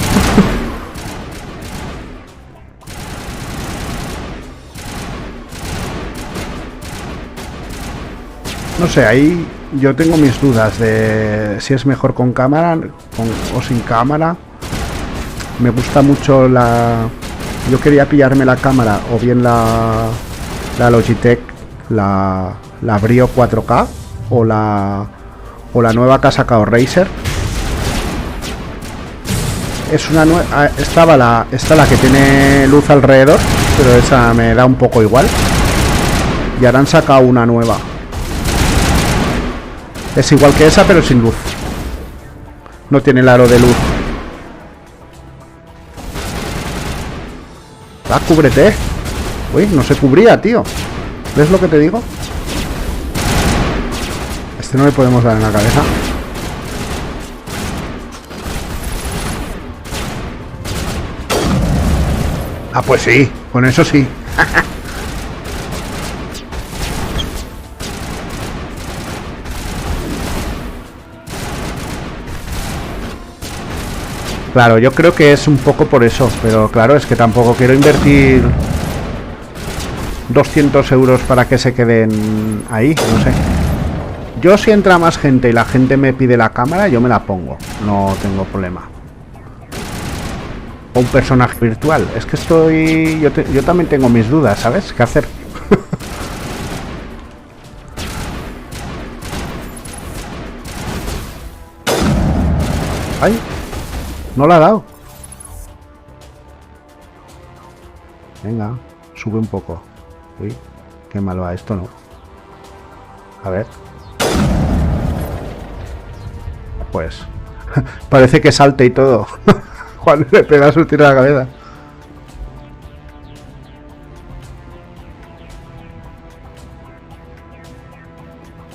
No sé, ahí yo tengo mis dudas de si es mejor con cámara o sin cámara. Me gusta mucho yo quería pillarme la cámara, o bien la Logitech, la Brio 4K, o la nueva que ha sacado Razer. Es una nueva. Está la que tiene luz alrededor, pero esa me da un poco igual. Y ahora han sacado una nueva. Es igual que esa, pero sin luz. No tiene el aro de luz. Ah, cúbrete. Uy, no se cubría, tío. ¿Ves lo que te digo? Este no le podemos dar en la cabeza. Ah, pues sí. Con eso sí. Claro, yo creo que es un poco por eso, pero claro, es que tampoco quiero invertir 200 euros para que se queden ahí, no sé. Yo si entra más gente y la gente me pide la cámara, yo me la pongo, no tengo problema. O un personaje virtual. Es que estoy... Yo también tengo mis dudas, ¿sabes? ¿Qué hacer? ¡Ay! No la ha dado. Venga, sube un poco. Uy, qué mal va esto, ¿no? A ver. Pues... parece que salte y todo. Cuando le pega su tiro a la cabeza.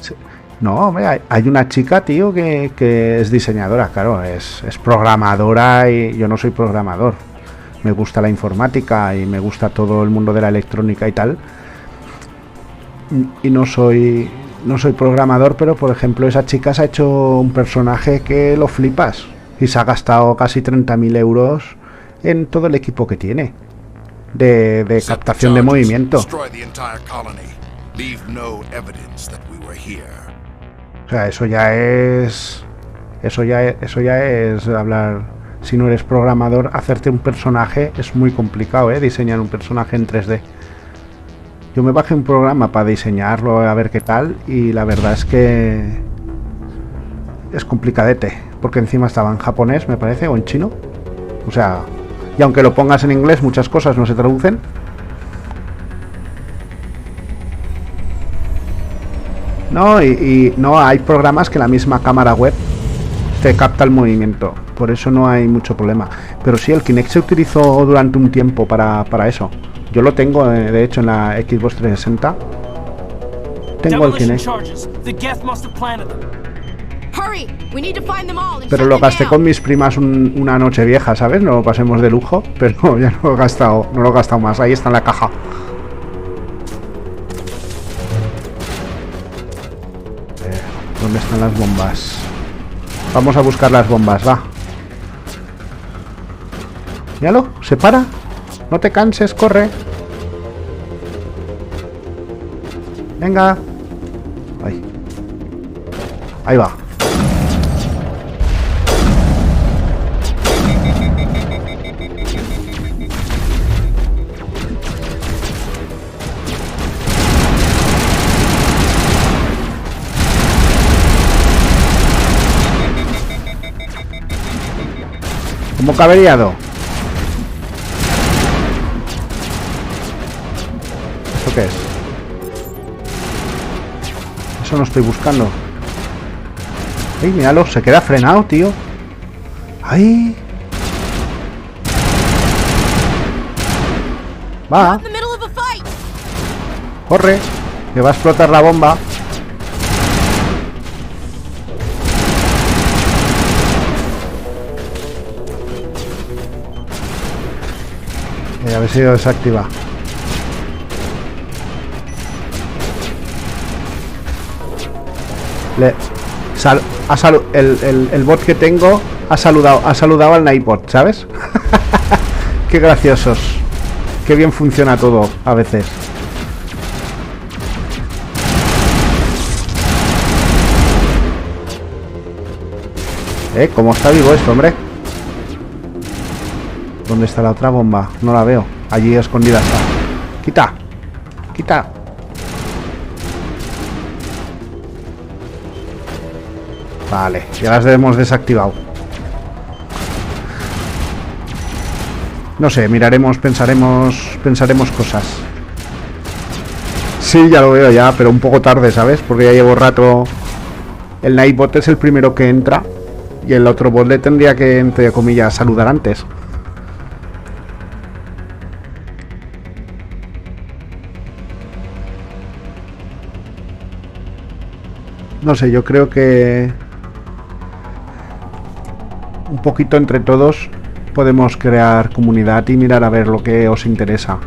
Sí. No, hombre, hay una chica, tío, que es diseñadora, claro, es programadora y yo no soy programador. Me gusta la informática y me gusta todo el mundo de la electrónica y tal. Y no soy programador, pero por ejemplo esa chica se ha hecho un personaje que lo flipas. Y se ha gastado casi 30.000 euros en todo el equipo que tiene. De captación de movimiento. O sea, eso ya es hablar. Si no eres programador, hacerte un personaje es muy complicado, diseñar un personaje en 3D. Yo me bajé un programa para diseñarlo, a ver qué tal, y la verdad es que es complicadete, porque encima estaba en japonés, me parece, o en chino. O sea, y aunque lo pongas en inglés, muchas cosas no se traducen. No, y no, hay programas que la misma cámara web te capta el movimiento, por eso no hay mucho problema. Pero sí, el Kinect se utilizó durante un tiempo para eso. Yo lo tengo, de hecho, en la Xbox 360. Tengo el Kinect. Pero lo gasté con mis primas una noche vieja, ¿sabes? No lo pasemos de lujo, pero ya no lo he gastado más. Ahí está en la caja. ¿Dónde están las bombas? Vamos a buscar las bombas, va. Míralo, se para. No te canses, corre. Venga. Ahí va. ¿Cómo que averiado? ¿Esto qué es? Eso no estoy buscando. ¡Ay, míralo! Se queda frenado, tío. ¡Ay! Va. Corre, que va a explotar la bomba. A ver si lo desactiva. El bot que tengo ha saludado al Nightbot, ¿sabes? Qué graciosos. Qué bien funciona todo a veces. ¿Cómo está vivo esto, hombre? ¿Dónde está la otra bomba? No la veo. Allí escondida está. ¡Quita! ¡Quita! Vale, ya las hemos desactivado. No sé, miraremos, pensaremos cosas. Sí, ya lo veo ya, pero un poco tarde, ¿sabes? Porque ya llevo rato. El Nightbot es el primero que entra y el otro bot le tendría que, entre comillas, saludar antes. No sé, yo creo que un poquito entre todos podemos crear comunidad y mirar a ver lo que os interesa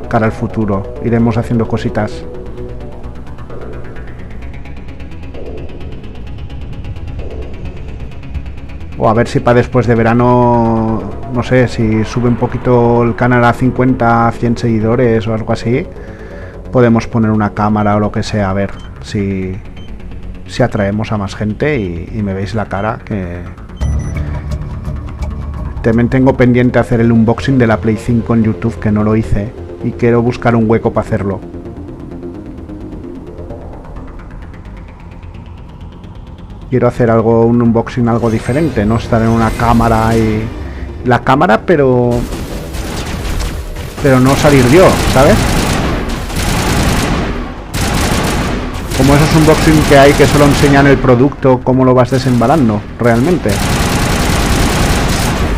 cara al futuro. Iremos haciendo cositas. O a ver si para después de verano, no sé, si sube un poquito el canal a 50, 100 seguidores o algo así, podemos poner una cámara o lo que sea, a ver si atraemos a más gente y me veis la cara, que También tengo pendiente hacer el unboxing de la Play 5 en YouTube, que no lo hice, y quiero buscar un hueco para hacerlo. Quiero hacer un unboxing algo diferente, no estar en una cámara y... La cámara, pero no salir yo, ¿sabes? Como esos unboxing que hay que solo enseñan el producto, cómo lo vas desembalando realmente.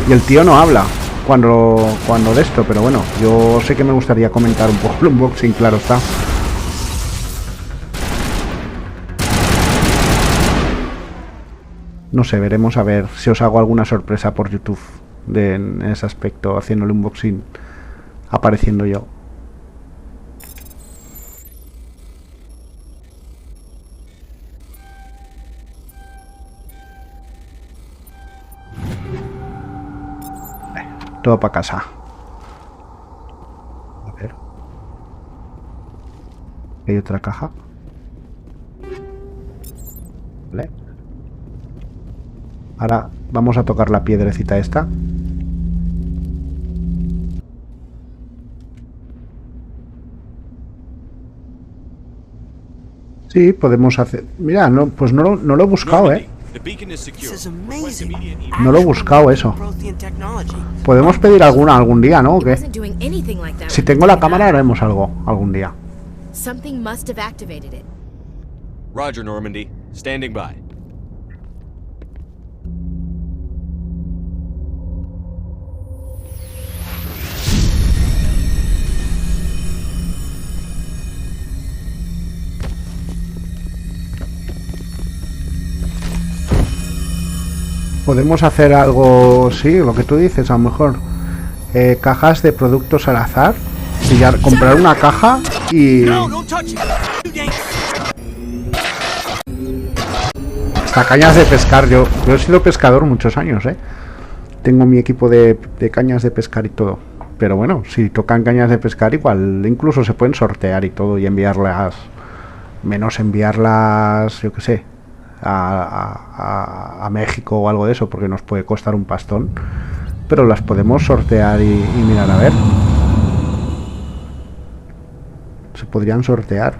Y el tío no habla cuando de esto, pero bueno, yo sé que me gustaría comentar un poco el unboxing, claro está. No sé, veremos a ver si os hago alguna sorpresa por YouTube en ese aspecto, haciendo el unboxing, apareciendo yo. Todo para casa. A ver. Hay otra caja. Vale. Ahora vamos a tocar la piedrecita esta. Sí, podemos hacer... Mira, no, pues no lo he buscado, ¿eh? No lo he buscado eso. Podemos pedir alguna algún día, ¿no? ¿O qué? Si tengo la cámara haremos algo algún día. Roger, Normandy. Standing by. Podemos hacer algo, sí, lo que tú dices, a lo mejor cajas de productos al azar, comprar una caja y hasta cañas de pescar. Yo he sido pescador muchos años, tengo mi equipo de cañas de pescar y todo, pero bueno, si tocan cañas de pescar igual incluso se pueden sortear y todo y enviarlas, menos enviarlas, yo qué sé, a México o algo de eso, porque nos puede costar un pastón, pero las podemos sortear y mirar a ver. Se podrían sortear,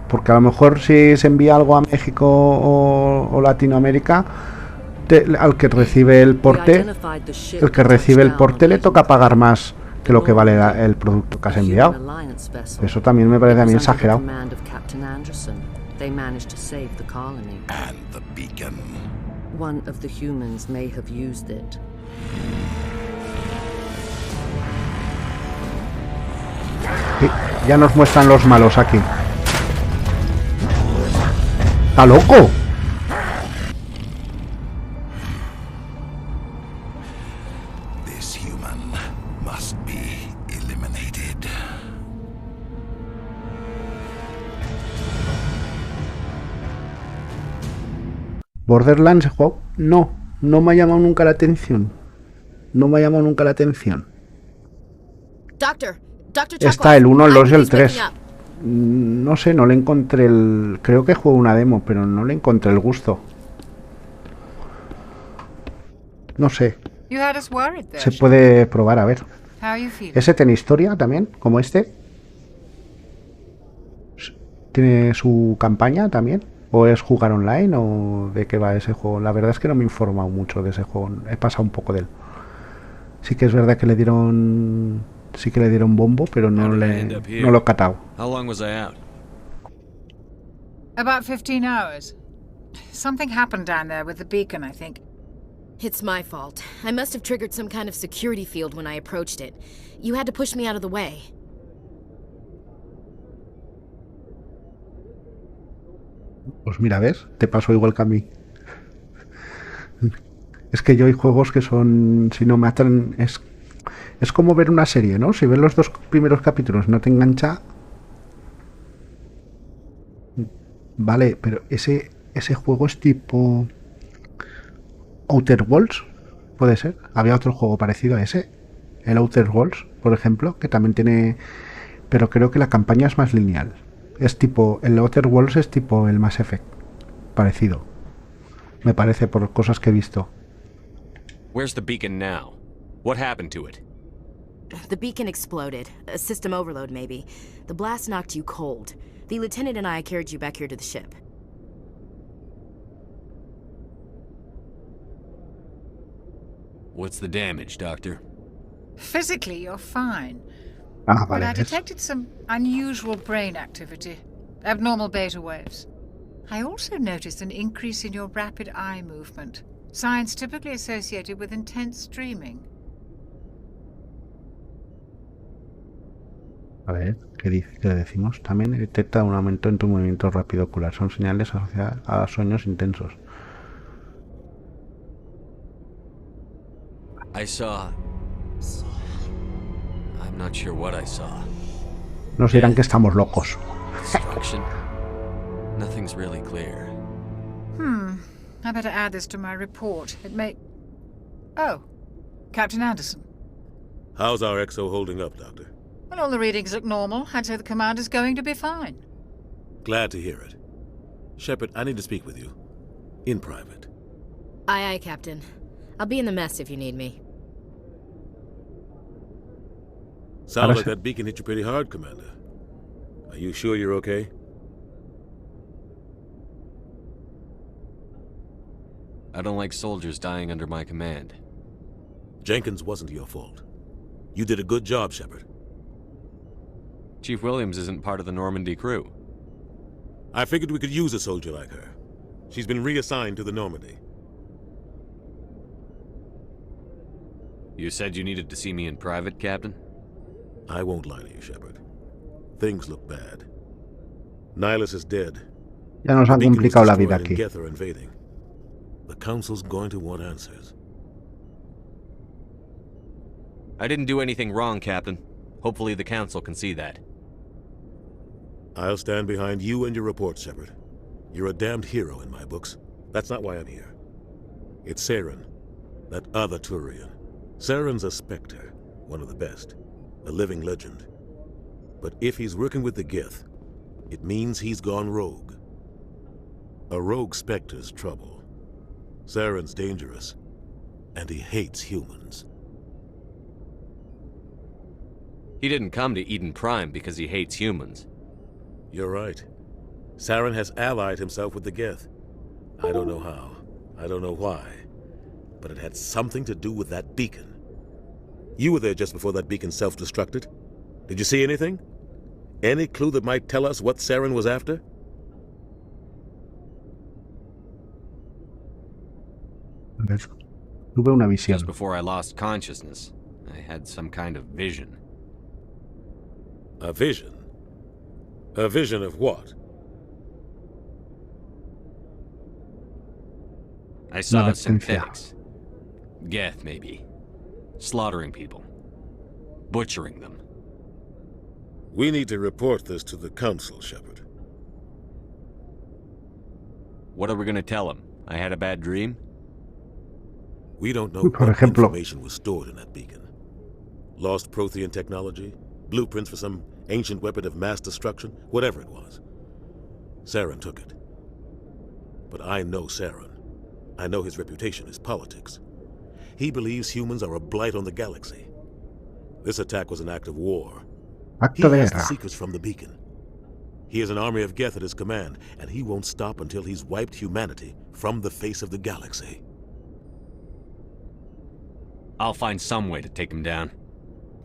porque a lo mejor si se envía algo a México o Latinoamérica, al que recibe el porte, le toca pagar más que lo que vale el producto que has enviado. Eso también me parece a mí exagerado. They managed to save the colony. And the beacon. One of the humans may have used it. Sí, ya nos muestran los malos aquí. ¡Está loco! This human must be eliminated. Borderlands, juego, no me ha llamado nunca la atención. No me ha llamado nunca la atención. Está el 1, el 2 y el 3. No sé, no le encontré el... Creo que juego una demo, pero no le encontré el gusto. No sé. Se puede probar, a ver. ¿Ese tiene historia también, como este? ¿Tiene su campaña también? ¿O es jugar online o de qué va ese juego? La verdad es que no me he informado mucho de ese juego. He pasado un poco de él. Sí que es verdad que le dieron... Sí que le dieron bombo, pero no lo he catado. How long was I out? About 15 hours. Something happened down there with the beacon, I think. It's my fault. I must have triggered some kind of security field when I approached it. You had to push me out of the way. Pues mira, ¿ves? Te pasó igual que a mí. Es que yo hay juegos que son... Si no me atan... Es como ver una serie, ¿no? Si ves los 2 primeros capítulos no te engancha... Vale, pero ese juego es tipo... Outer Worlds, puede ser. Había otro juego parecido a ese. El Outer Worlds, por ejemplo, que también tiene... Pero creo que la campaña es más lineal. Es tipo... El Outer Worlds es tipo el Mass Effect. Parecido. Me parece por cosas que he visto. Where's the beacon now? What happened to it? The beacon exploded. A system overload, maybe. The blast knocked you cold. The lieutenant and I carried you back here to the ship. What's the damage, Doctor? Physically, you're fine. Vale, But I detected some unusual brain activity. Abnormal beta waves. I also noticed an increase in your rapid eye movement. Signs typically associated with intense dreaming. A ver, ¿qué decimos? También detecta un aumento en tu movimiento rápido ocular. Son señales asociadas a sueños intensos. I saw... I'm not sure what I saw. Nos dirán que estamos locos. Destruction. Nothing's really clear. I better add this to my report. It may... Oh, Captain Anderson. How's our XO holding up, Doctor? Well, all the readings look normal. I'd say the commander's going to be fine. Glad to hear it. Shepard, I need to speak with you. In private. Aye, aye, Captain. I'll be in the mess if you need me. Sounds like that beacon hit you pretty hard, Commander. Are you sure you're okay? I don't like soldiers dying under my command. Jenkins wasn't your fault. You did a good job, Shepard. Chief Williams isn't part of the Normandy crew. I figured we could use a soldier like her. She's been reassigned to the Normandy. You said you needed to see me in private, Captain? I won't lie to you, Shepard. Things look bad. Nihilus is dead. Ya nos han complicado la vida aquí. Geth are invading. The Council's going to want answers. I didn't do anything wrong, Captain. Hopefully the Council can see that. I'll stand behind you and your report, Shepard. You're a damned hero in my books. That's not why I'm here. It's Saren, that other Turian. Saren's a Spectre, one of the best. A living legend. But if he's working with the Geth, it means he's gone rogue. A rogue Spectre's trouble. Saren's dangerous, and he hates humans. He didn't come to Eden Prime because he hates humans. You're right. Saren has allied himself with the Geth. I don't know how. I don't know why. But it had something to do with that beacon. You were there just before that beacon self-destructed. Did you see anything? Any clue that might tell us what Saren was after? Tuve una visión. Just before I lost consciousness, I had some kind of vision. A vision? A vision of what? I saw synthetics. Geth, maybe. Slaughtering people. Butchering them. We need to report this to the Council, Shepard. What are we gonna tell him? I had a bad dream? We don't know what information was stored in that beacon. Lost Prothean technology? Blueprints for some ancient weapon of mass destruction? Whatever it was. Saren took it. But I know Saren. I know his reputation is politics. He believes humans are a blight on the galaxy. This attack was an act of war. He has the secrets from the beacon. He has an army of Geth at his command, and he won't stop until he's wiped humanity from the face of the galaxy. I'll find some way to take him down.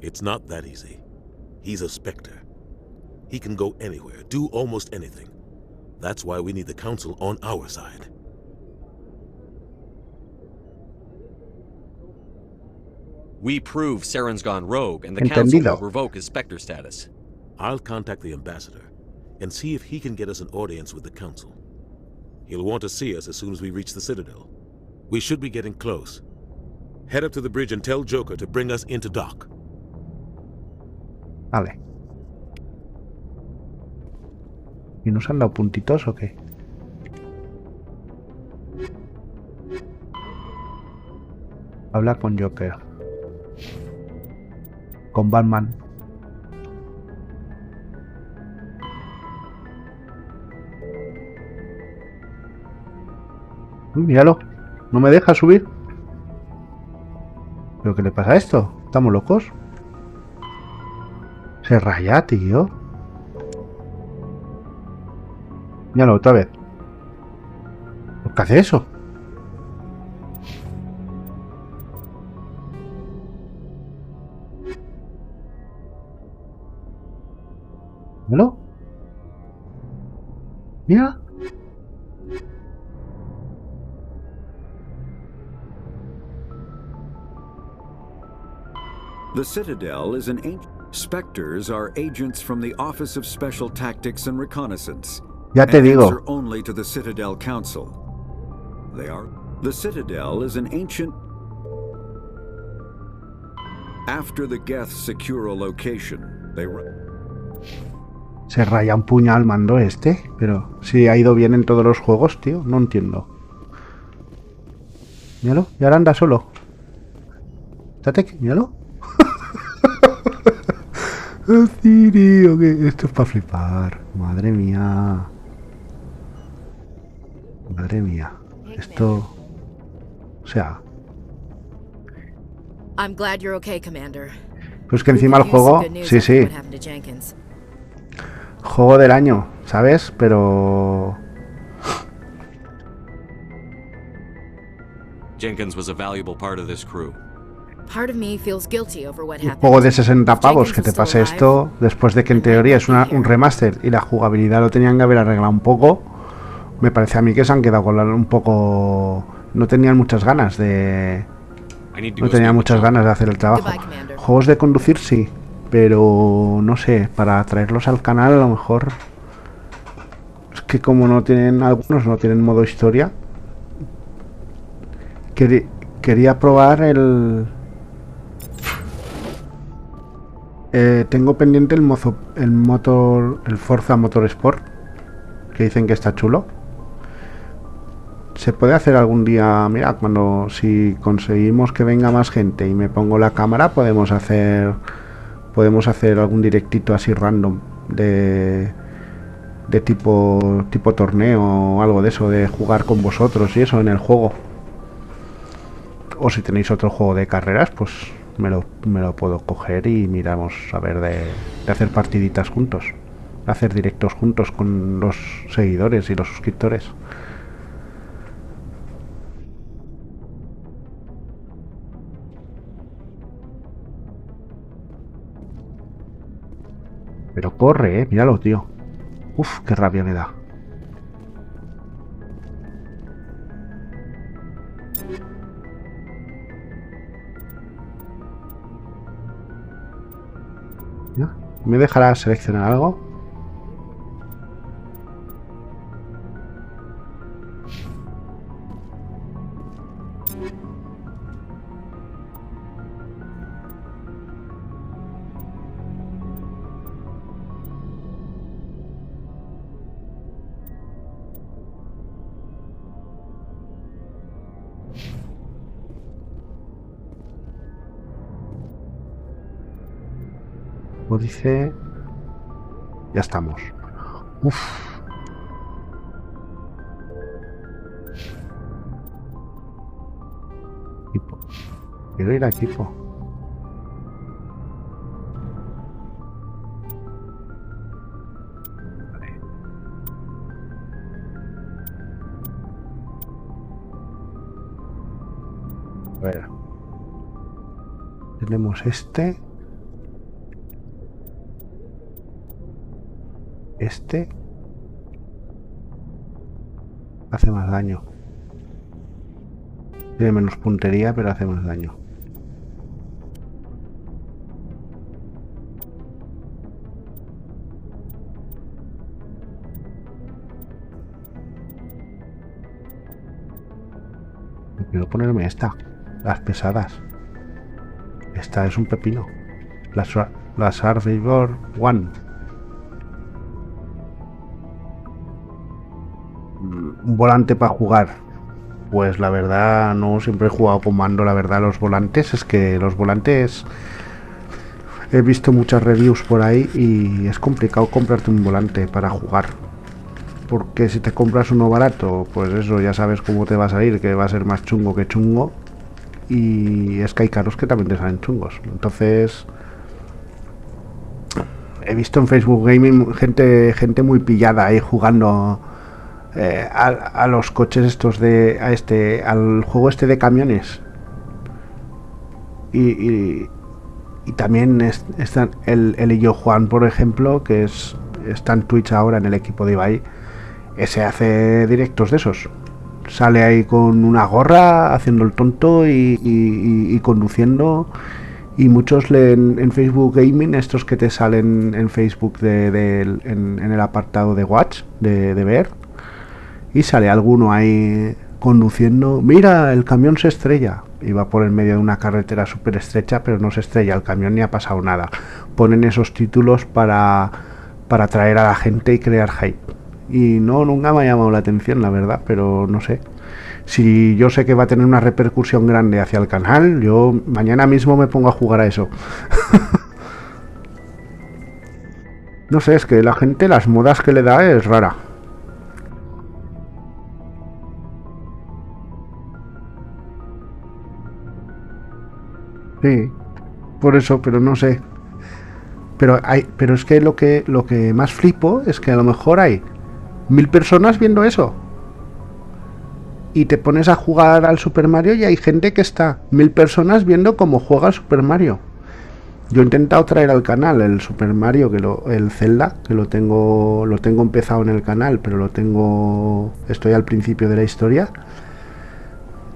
It's not that easy. He's a Spectre. He can go anywhere, do almost anything. That's why we need the Council on our side. We prove Saren's gone rogue, and the Council will revoke his Spectre status. I'll contact the Ambassador and see if he can get us an audience with the Council. He'll want to see us as soon as we reach the Citadel. We should be getting close. Head up to the bridge and tell Joker to bring us into dock. Vale. ¿Y nos han dado puntitos o qué? Habla con Joker. Con Batman. Uy, míralo. No me deja subir. ¿Pero qué le pasa a esto? ¿Estamos locos? Se raya, tío. Míralo, otra vez. ¿Por qué hace eso? ¿Míralo? Mira. The Citadel is an ancient... Spectres are agents from the Office of Special Tactics and Reconnaissance. Ya te digo. Answer only to the Citadel Council. They are... The Citadel is an ancient... After the Geth secure a location, they... Se raya un puñal mando este, pero si ha ido bien en todos los juegos, tío, no entiendo. Míralo, y ahora anda solo. Estate, míralo. Así, tío, que esto es para flipar. Madre mía. Madre mía. Esto... O sea... I'm glad you're okay, Commander. Pues que encima el juego... Sí, sí. Juego del año, ¿sabes? Pero... Jenkins was a valuable part of this crew. Un juego de 60 pavos que te pase esto después de que en teoría es un remaster y la jugabilidad lo tenían que haber arreglado un poco. Me parece a mí que se han quedado con un poco... No tenían muchas ganas de... No tenían muchas ganas de hacer el trabajo. Juegos de conducir sí, pero no sé, para traerlos al canal a lo mejor... Es que como no tienen... Algunos no tienen modo historia. Quería probar el tengo pendiente el Forza Motorsport, que dicen que está chulo. Se puede hacer algún día, mira, si conseguimos que venga más gente y me pongo la cámara, podemos hacer algún directito así random de tipo torneo o algo de eso, de jugar con vosotros y eso en el juego. O si tenéis otro juego de carreras, pues me lo puedo coger y miramos a ver de hacer partiditas juntos, hacer directos juntos con los seguidores y los suscriptores. Pero corre, míralo, tío. Uf, qué rabia me da. ¿Ya? ¿Me dejará seleccionar algo? Dice, ya estamos. Uf. Equipo. Quiero ir a equipo. Vale. A ver. Tenemos este. Este hace más daño. Tiene menos puntería, pero hace más daño. Quiero ponerme esta, las pesadas. Esta es un pepino. La Survivor One. Un volante para jugar, pues la verdad no siempre he jugado con mando. La verdad, los volantes, es que los volantes he visto muchas reviews por ahí y es complicado comprarte un volante para jugar, porque si te compras uno barato, pues eso ya sabes cómo te va a salir, que va a ser más chungo que chungo, y es que hay carros que también te salen chungos. Entonces he visto en Facebook Gaming gente muy pillada ahí jugando a los coches estos al juego este de camiones. Y también están él y yo Juan, por ejemplo, que está en Twitch ahora en el equipo de Ibai. Ese hace directos de esos. Sale ahí con una gorra haciendo el tonto y conduciendo. Y muchos leen en Facebook Gaming, estos que te salen en Facebook en el apartado de Watch, de ver. Y sale alguno ahí conduciendo. Mira, el camión se estrella. Iba por el medio de una carretera súper estrecha, pero no se estrella el camión ni ha pasado nada. Ponen esos títulos para atraer a la gente y crear hype. Y nunca me ha llamado la atención, la verdad, pero no sé. Si yo sé que va a tener una repercusión grande hacia el canal, yo mañana mismo me pongo a jugar a eso. No sé, es que la gente, las modas que le da es rara. Sí, por eso, pero no sé. Pero es que lo que más flipo es que a lo mejor hay 1000 personas viendo eso. Y te pones a jugar al Super Mario y hay gente que está 1000 personas viendo cómo juega al Super Mario. Yo he intentado traer al canal el Super Mario, el Zelda, que lo tengo empezado en el canal, pero estoy al principio de la historia.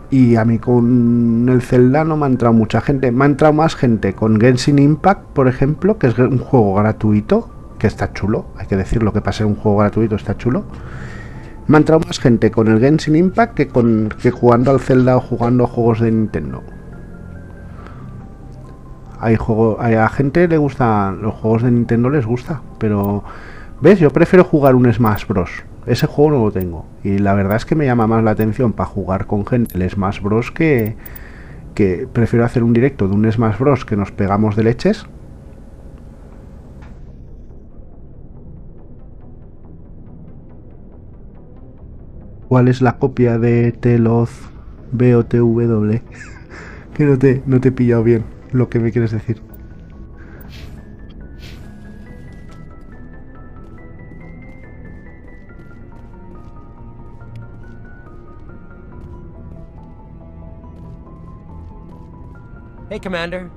Y a mí con el Zelda no me ha entrado mucha gente. Me ha entrado más gente con Genshin Impact, por ejemplo, que es un juego gratuito, que está chulo, hay que decirlo, que para ser un juego gratuito está chulo. Me ha entrado más gente con el Genshin Impact que jugando al Zelda o jugando a juegos de Nintendo. A la gente le gustan los juegos de Nintendo, les gusta, pero ¿ves? Yo prefiero jugar un Smash Bros. Ese juego no lo tengo y la verdad es que me llama más la atención para jugar con gente el Smash Bros. Que prefiero hacer un directo de un Smash Bros. Que nos pegamos de leches. ¿Cuál es la copia de Teloz BOTW? Que no te he pillado bien lo que me quieres decir. Hey, Commander.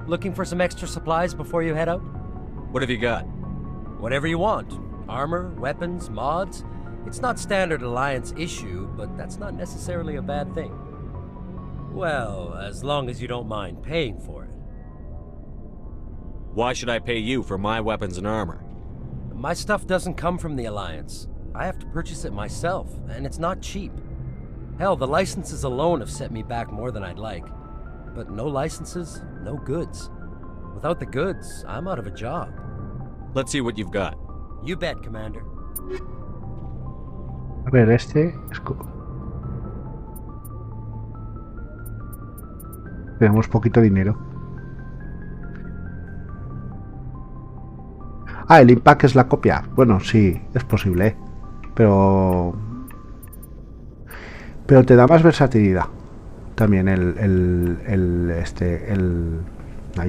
Looking for some extra supplies before you head out? What have you got? Whatever you want. Armor, weapons, mods. It's not standard Alliance issue, but that's not necessarily a bad thing. Well, as long as you don't mind paying for it. Why should I pay you for my weapons and armor? My stuff doesn't come from the Alliance. I have to purchase it myself, and it's not cheap. Hell, the licenses alone have set me back more than I'd like. But no licenses, no goods. Without the goods, I'm out of a job. Let's see what you've got. You bet, Commander. A ver, tenemos poquito dinero. Ah, el Impact es la copia. Bueno, sí, es posible, pero te da más versatilidad. También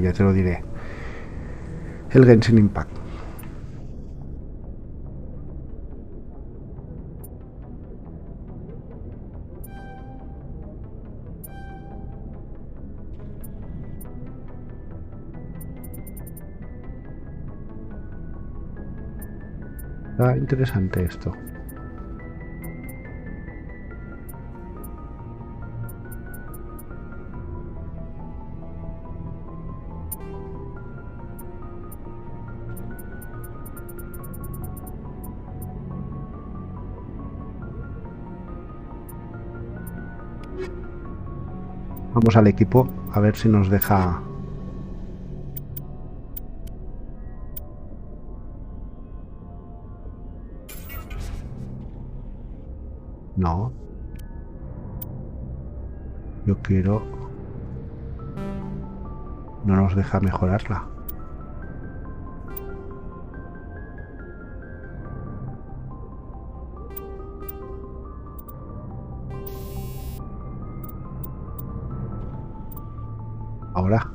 ya te lo diré. El Genshin Impact. Está interesante esto. Vamos al equipo a ver si nos deja. No. Yo quiero. No nos deja mejorarla. Ahora.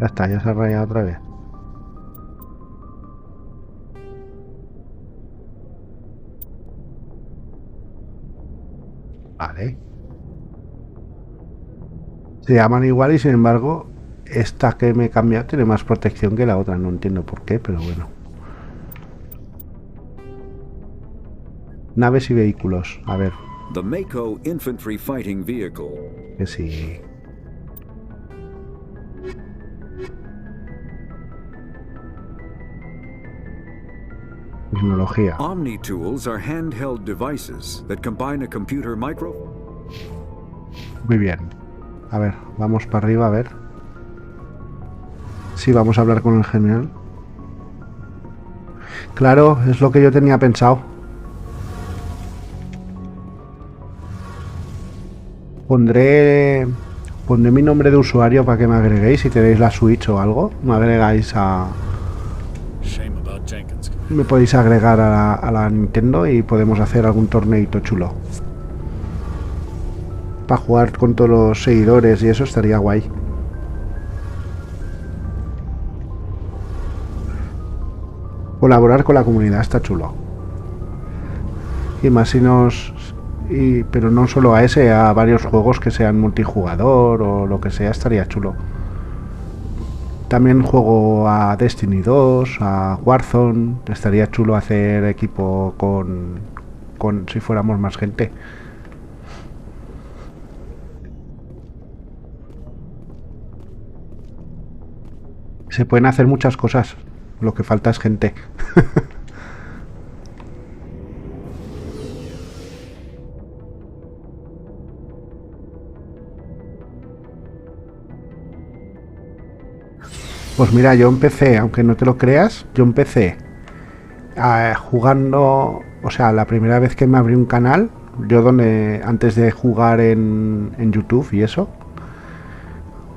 Ya está, ya se ha rayado otra vez. Vale. Se llaman igual y sin embargo esta que me he cambiado tiene más protección que la otra. No entiendo por qué, pero bueno. Naves y vehículos. A ver. The Mako Infantry Fighting Vehicle. Que sí. Tecnología. Omni tools are handheld devices that combine a computer micro. Muy bien. A ver, vamos para arriba a ver. Sí, vamos a hablar con el general. Claro, es lo que yo tenía pensado. Pondré mi nombre de usuario para que me agreguéis si tenéis la Switch o algo. Me agregáis a... Me podéis agregar a la Nintendo y podemos hacer algún torneito chulo. Para jugar con todos los seguidores y eso estaría guay. Colaborar con la comunidad está chulo. Y más si nos... pero no solo a ese, a varios juegos que sean multijugador o lo que sea, estaría chulo. También juego a Destiny 2, a Warzone. Estaría chulo hacer equipo con si fuéramos más gente. Se pueden hacer muchas cosas. Lo que falta es gente. Pues mira, yo empecé, aunque no te lo creas, yo empecé jugando, o sea, la primera vez que me abrí un canal, yo donde antes de jugar en YouTube y eso,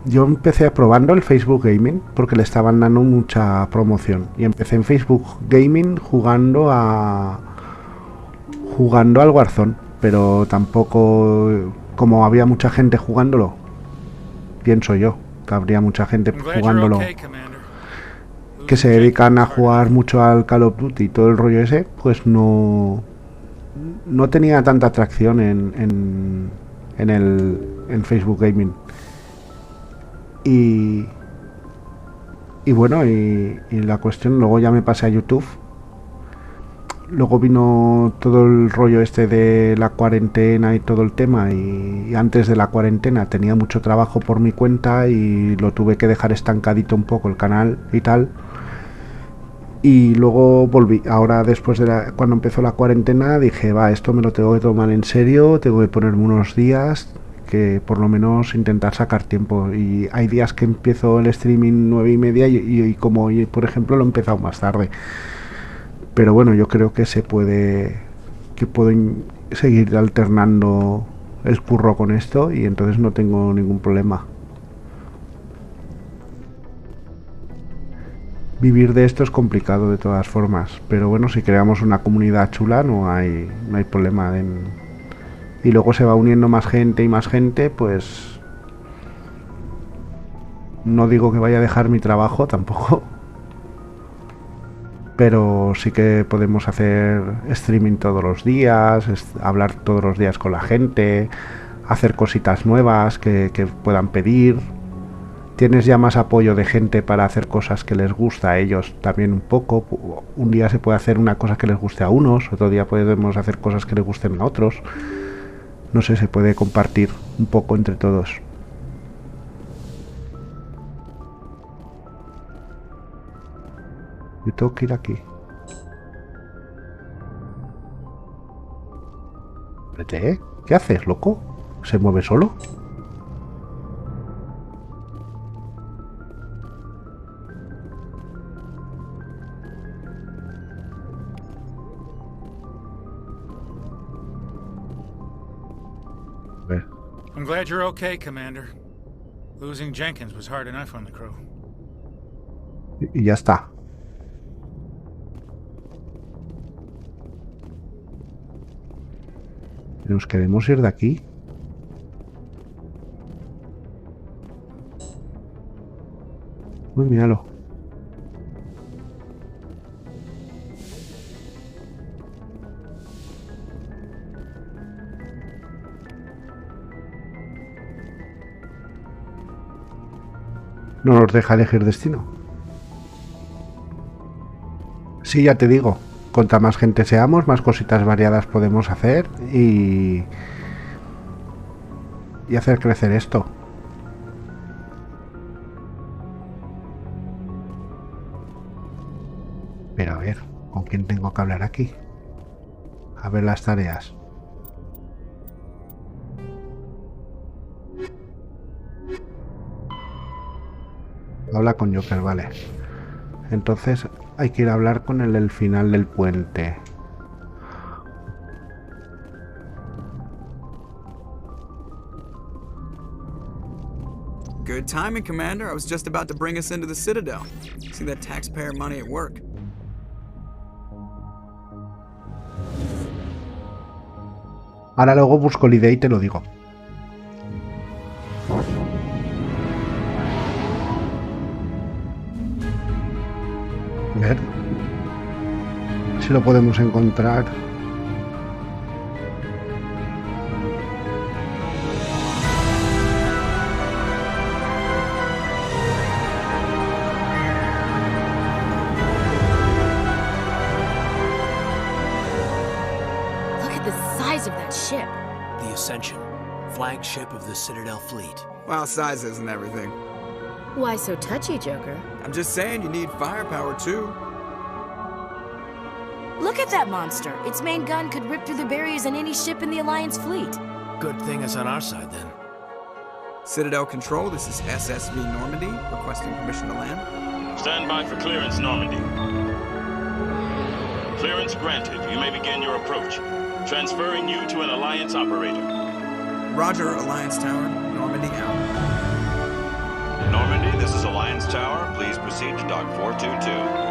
yo empecé probando el Facebook Gaming porque le estaban dando mucha promoción y empecé en Facebook Gaming jugando al Warzone, pero tampoco, como había mucha gente jugándolo, pienso yo que habría mucha gente jugándolo que se dedican a jugar mucho al Call of Duty y todo el rollo ese, pues no tenía tanta atracción en Facebook Gaming. Y bueno, y la cuestión, luego ya me pasé a YouTube. Luego vino todo el rollo este de la cuarentena y todo el tema, y antes de la cuarentena tenía mucho trabajo por mi cuenta y lo tuve que dejar estancadito un poco el canal y tal. Y luego volví, ahora después de cuando empezó la cuarentena dije, va, esto me lo tengo que tomar en serio, tengo que ponerme unos días, que por lo menos intentar sacar tiempo. Y hay días que empiezo el streaming 9:30 y como hoy, por ejemplo, lo he empezado más tarde. Pero bueno, yo creo que puedo seguir alternando el curro con esto y entonces no tengo ningún problema. Vivir de esto es complicado de todas formas, pero bueno, si creamos una comunidad chula no hay problema. Y luego se va uniendo más gente, pues no digo que vaya a dejar mi trabajo tampoco, pero sí que podemos hacer streaming todos los días, hablar todos los días con la gente, hacer cositas nuevas que puedan pedir. Tienes ya más apoyo de gente para hacer cosas que les gusta a ellos también un poco. Un día se puede hacer una cosa que les guste a unos, otro día podemos hacer cosas que les gusten a otros. No sé, se puede compartir un poco entre todos. Yo tengo que ir aquí. Espérate, ¿qué haces, loco? ¿Se mueve solo? I'm glad you're okay, Commander. Losing Jenkins was hard enough on the crew. Y ya está. Nos queremos ir de aquí. Uy, míralo. No nos deja elegir destino. Sí, ya te digo. Cuanta más gente seamos, más cositas variadas podemos hacer y hacer crecer esto. Pero a ver, ¿con quién tengo que hablar aquí? A ver las tareas. Habla con Joker, vale. Entonces hay que ir a hablar con el del final del puente. Good timing, Commander. I was just about to bring us into the Citadel. See that taxpayer money at work. Ahora luego busco la idea y te lo digo. A ver si lo podemos encontrar. Look at the size of that ship. The Ascension, flagship of the Citadel fleet. Well, size isn't everything. Why so touchy, Joker? I'm just saying you need firepower, too. Look at that monster. Its main gun could rip through the barriers in any ship in the Alliance fleet. Good thing it's on our side, then. Citadel Control, this is SSV Normandy, requesting permission to land. Stand by for clearance, Normandy. Clearance granted. You may begin your approach. Transferring you to an Alliance operator. Roger, Alliance Tower. Normandy out. Normandy, this is Alliance Tower. Please proceed to Dock 422.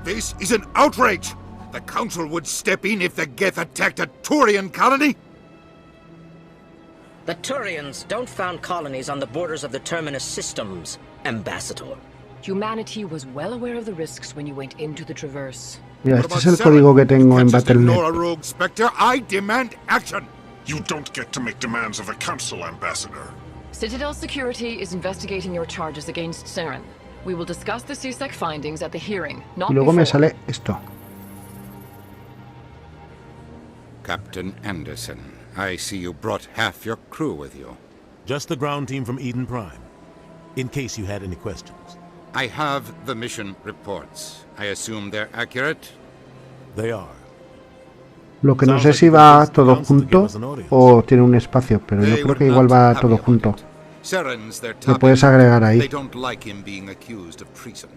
This is an outrage! The Council would step in if the Geth attacked a Turian colony? The Turians don't found colonies on the borders of the Terminus systems, Ambassador. Humanity was well aware of the risks when you went into the Traverse. Mira, este es el código que tengo en Battle.net. Rogue Spectre, I demand action! You don't get to make demands of the Council, Ambassador. Citadel Security is investigating your charges against Saren. We will discuss the CSEC findings at the hearing, not Y luego me before. sale esto. Captain Anderson, I see you brought half your crew with you. Just the ground team from Eden Prime, in case you had any questions. I have the mission reports. I assume they're accurate? They are. Lo que no sé si va todo junto o tiene un espacio, pero yo creo que igual va todo junto. Saren's their Lo top puedes enemy. agregar ahí. They don't like him being accused of treason.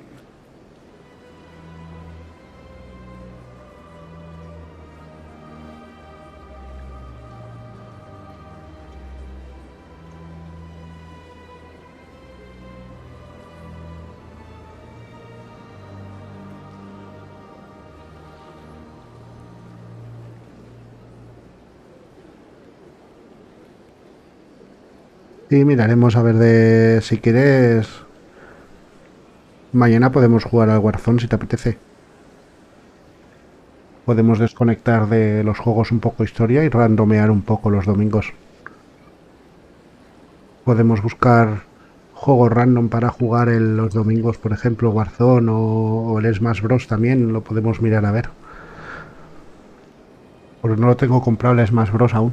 Y miraremos a ver de si quieres. Mañana podemos jugar al Warzone si te apetece. Podemos desconectar de los juegos un poco historia y randomear un poco los domingos. Podemos buscar juegos random para jugar los domingos, por ejemplo, Warzone o el Smash Bros. También lo podemos mirar a ver. Porque no lo tengo comprado el Smash Bros. Aún.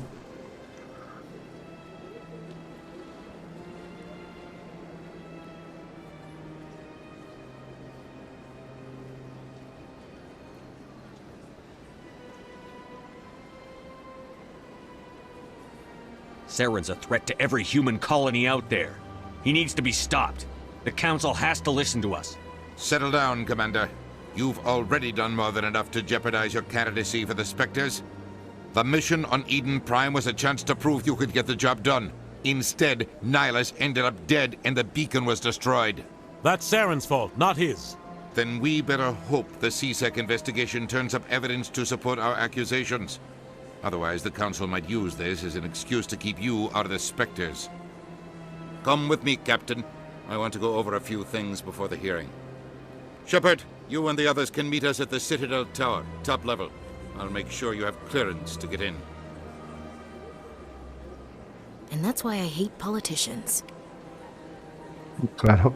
Saren's a threat to every human colony out there. He needs to be stopped. The Council has to listen to us. Settle down, Commander. You've already done more than enough to jeopardize your candidacy for the Spectres. The mission on Eden Prime was a chance to prove you could get the job done. Instead, Nihilus ended up dead and the beacon was destroyed. That's Saren's fault, not his. Then we better hope the CSEC investigation turns up evidence to support our accusations. Otherwise, the Council might use this as an excuse to keep you out of the Spectres. Come with me, Captain. I want to go over a few things before the hearing. Shepard, you and the others can meet us at the Citadel Tower, top level. I'll make sure you have clearance to get in. And that's why I hate politicians. Claro.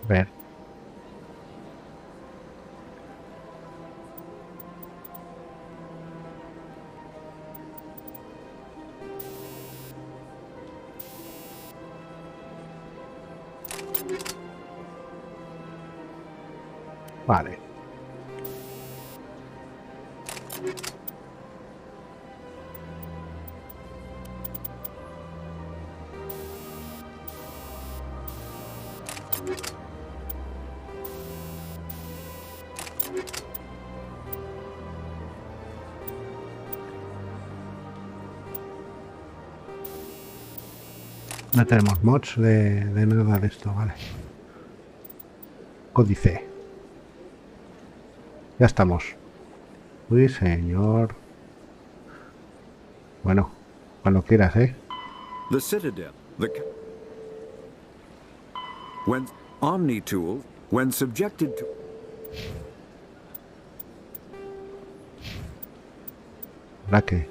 Ver. Vale. No tenemos mods de nada de esto, vale. Códice. Ya estamos. Uy, señor. Bueno, cuando quieras, ¿eh? The Citadel. When Omni-Tool, when subjected to... ¿Para qué?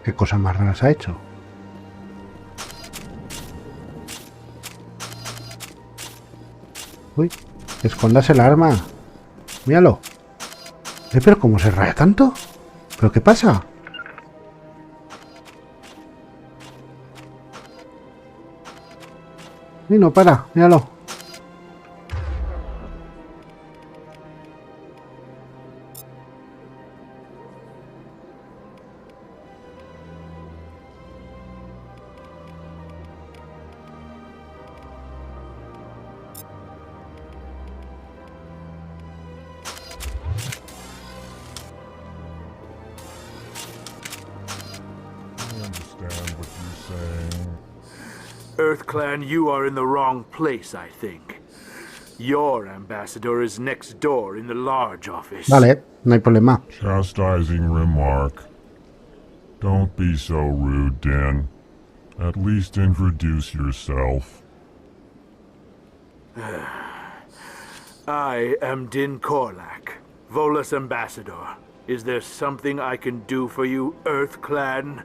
¿Qué cosas más raras ha hecho? Uy, escondas el arma. Míralo. Pero ¿cómo se raya tanto? ¿Pero qué pasa? Y no para, míralo. EarthClan, you are in the wrong place, I think. Your ambassador is next door in the large office. Vale, no hay problema. Chastising remark. Don't be so rude, Din. At least introduce yourself. I am Din Korlak, Volus ambassador. Is there something I can do for you, EarthClan?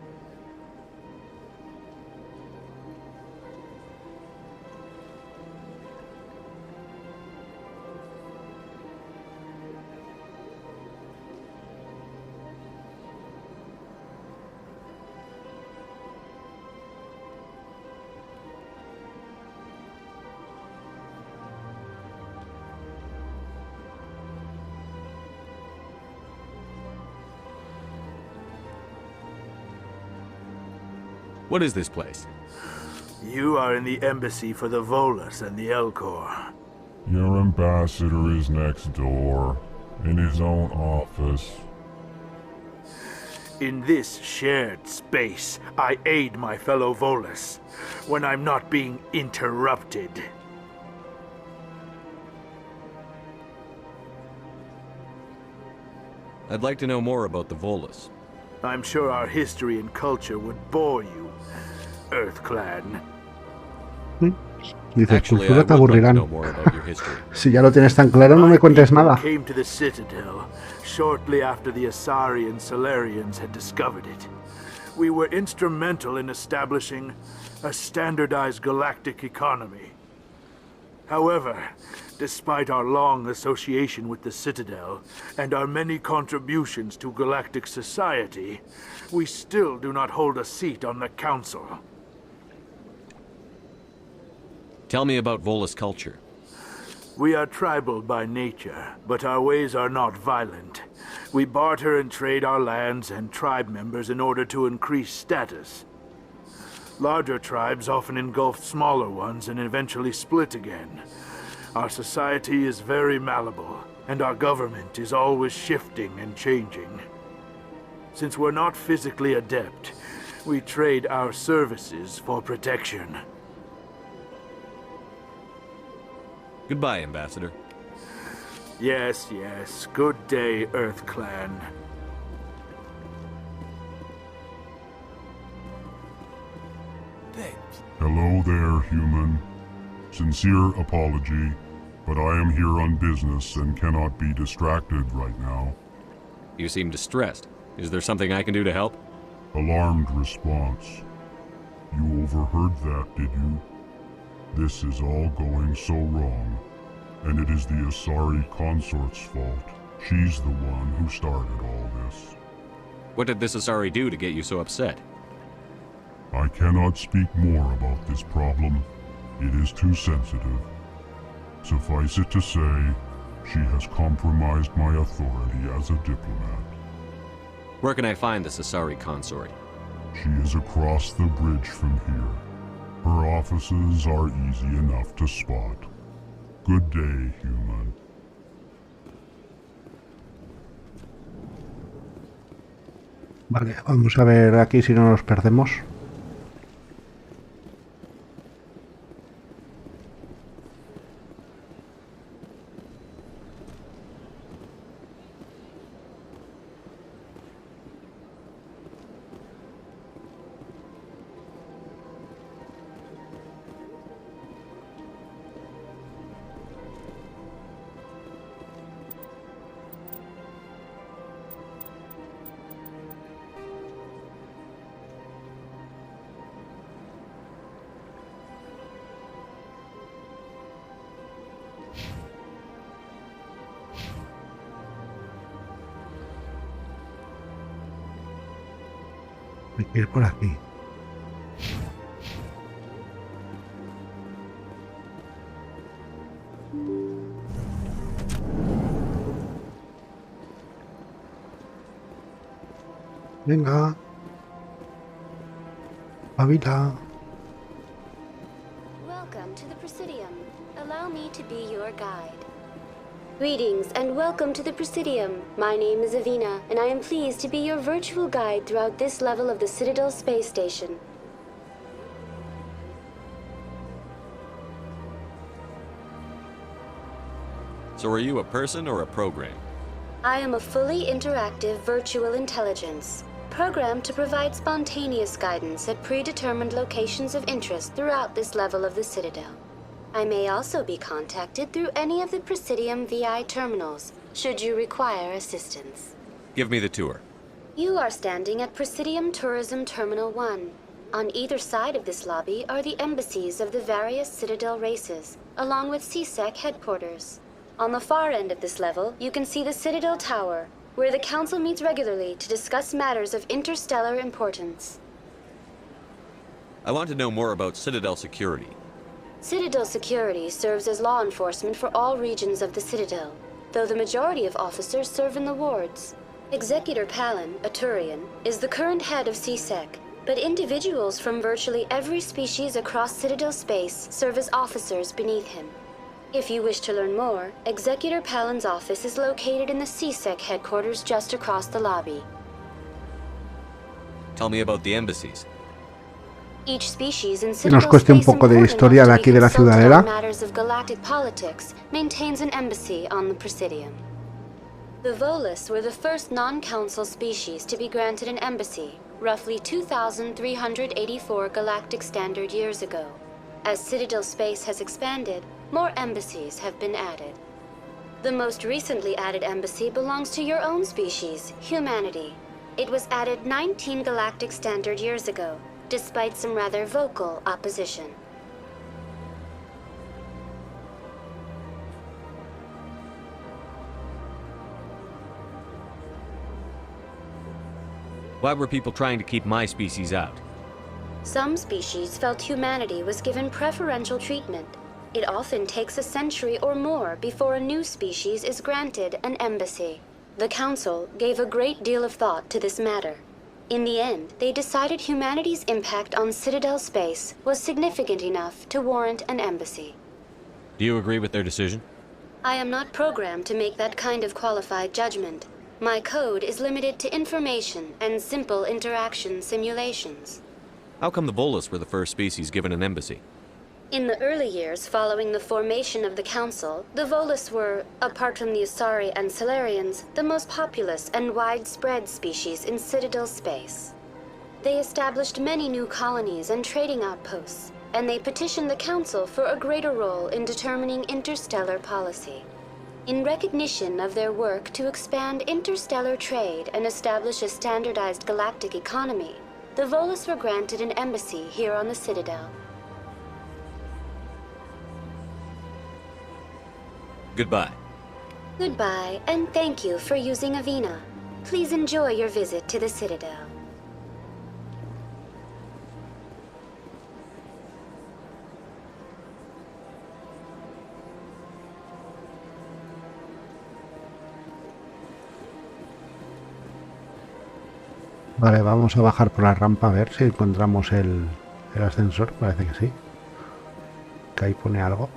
What is this place? You are in the embassy for the Volus and the Elcor. Your ambassador is next door, in his own office. In this shared space, I aid my fellow Volus when I'm not being interrupted. I'd like to know more about the Volus. I'm sure our history and culture would bore you, Earth Clan. Dice, cultura te aburrirán. Si ya lo tienes tan claro, no me cuentes nada. Came to the Citadel shortly after the Asari and Solarians had discovered it. We were instrumental in establishing a standardized galactic economy. However, despite our long association with the Citadel and our many contributions to galactic society, we still do not hold a seat on the Council. Tell me about Volus culture. We are tribal by nature, but our ways are not violent. We barter and trade our lands and tribe members in order to increase status. Larger tribes often engulf smaller ones and eventually split again. Our society is very malleable, and our government is always shifting and changing. Since we're not physically adept, we trade our services for protection. Goodbye, Ambassador. Yes, yes. Good day, Earth Clan. Hello there, human. Sincere apology, but I am here on business and cannot be distracted right now. You seem distressed. Is there something I can do to help? Alarmed response. You overheard that, did you? This is all going so wrong, and it is the Asari consort's fault. She's the one who started all this. What did this Asari do to get you so upset? I cannot speak more about this problem. It is too sensitive. Suffice it to say, she has compromised my authority as a diplomat. Where can I find this Asari consort? She is across the bridge from here. Her offices are easy enough to spot. Good day, human. Vale, vamos a ver aquí si no nos perdemos. Hay que ir por aquí. Venga. Pavila. Welcome to the Presidium. Allow me to be your guide. Greetings and welcome to the Presidium. My name is Avina, and I am pleased to be your virtual guide throughout this level of the Citadel space station. So are you a person or a program? I am a fully interactive virtual intelligence, programmed to provide spontaneous guidance at predetermined locations of interest throughout this level of the Citadel. I may also be contacted through any of the Presidium VI terminals, should you require assistance. Give me the tour. You are standing at Presidium Tourism Terminal 1. On either side of this lobby are the embassies of the various Citadel races, along with CSEC headquarters. On the far end of this level, you can see the Citadel Tower, where the Council meets regularly to discuss matters of interstellar importance. I want to know more about Citadel security. Citadel security serves as law enforcement for all regions of the Citadel, though the majority of officers serve in the wards. Executor Palin, a Turian, is the current head of CSEC, but individuals from virtually every species across Citadel space serve as officers beneath him. If you wish to learn more, Executor Palin's office is located in the CSEC headquarters just across the lobby. Tell me about the embassies. Each species in Que nos cueste un poco de historia de aquí de la ciudadela. matters of galactic politics maintains an embassy on the Presidium. The Volus were the first non-council species to be granted an embassy, roughly 2,384 galactic standard years ago. As Citadel space has expanded, more embassies have been added. The most recently added embassy belongs to your own species, humanity. It was added 19 galactic standard years ago, despite some rather vocal opposition. Why were people trying to keep my species out? Some species felt humanity was given preferential treatment. It often takes a century or more before a new species is granted an embassy. The Council gave a great deal of thought to this matter. In the end, they decided humanity's impact on Citadel space was significant enough to warrant an embassy. Do you agree with their decision? I am not programmed to make that kind of qualified judgment. My code is limited to information and simple interaction simulations. How come the Volus were the first species given an embassy? In the early years following the formation of the Council, the Volus were, apart from the Asari and Solarians, the most populous and widespread species in Citadel space. They established many new colonies and trading outposts, and they petitioned the Council for a greater role in determining interstellar policy. In recognition of their work to expand interstellar trade and establish a standardized galactic economy, the Volus were granted an embassy here on the Citadel. Goodbye. Goodbye, and thank you for using Avina. Please enjoy your visit to the Citadel. Vale, vamos a bajar por la rampa a ver si encontramos el ascensor. Parece que sí. Que ahí pone algo.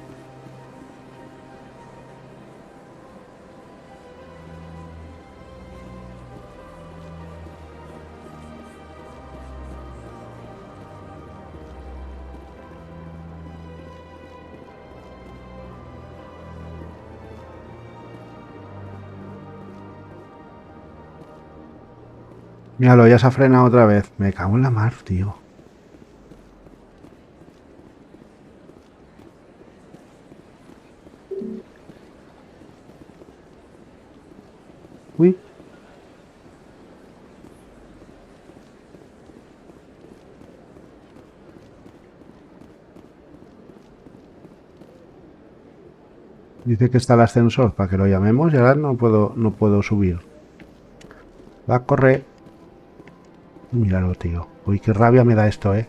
Míralo, ya se ha frenado otra vez. Me cago en la mar, tío. Uy. Dice que está el ascensor para que lo llamemos y ahora no puedo subir. Va a correr. Míralo, tío. Uy, qué rabia me da esto, ¿eh?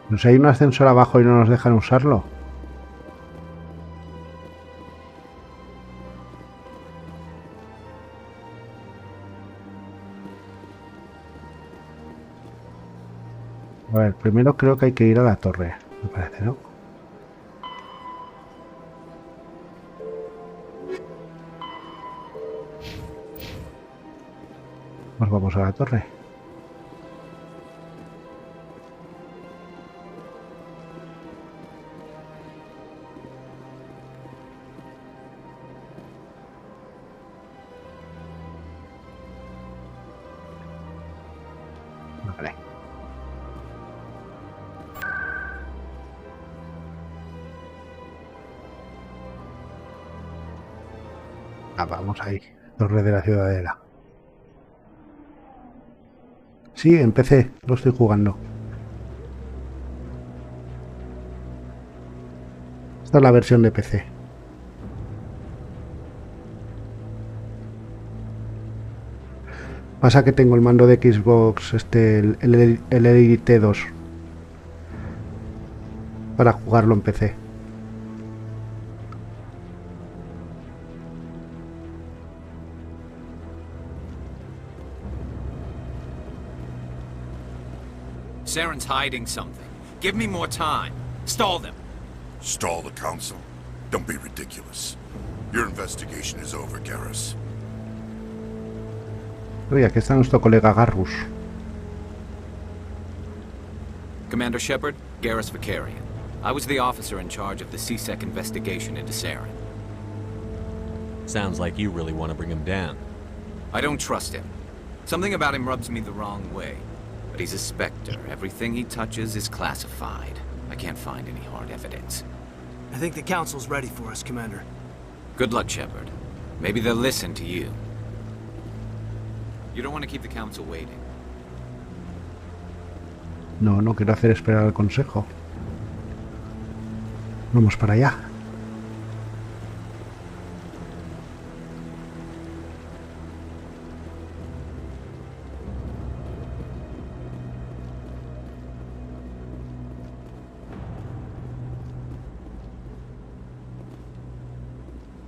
No sé, hay un ascensor abajo y no nos dejan usarlo. A ver, primero creo que hay que ir a la torre, me parece, ¿no? Pues vamos a la torre. Vale. Vamos ahí, torre de la ciudadela. Sí, empecé, lo estoy jugando. Esta es la versión de PC. Pasa que tengo el mando de Xbox, el Elite 2, Para jugarlo en PC. Saren's hiding something. Give me more time. Stall them. Stall the council? Don't be ridiculous. Your investigation is over, Garrus. Oye, aquí está nuestro colega Garrus. Commander Shepard, Garrus Vicarian. I was the officer in charge of the CSEC investigation into Saren. Sounds like you really want to bring him down. I don't trust him. Something about him rubs me the wrong way. But he's a Spectre. Everything he touches is classified. I can't find any hard evidence. I think the Council's ready for us, Commander. Good luck, Shepard. Maybe they'll listen to you. You don't want to keep the Council waiting. No, no quiero hacer esperar al Consejo. Vamos para allá.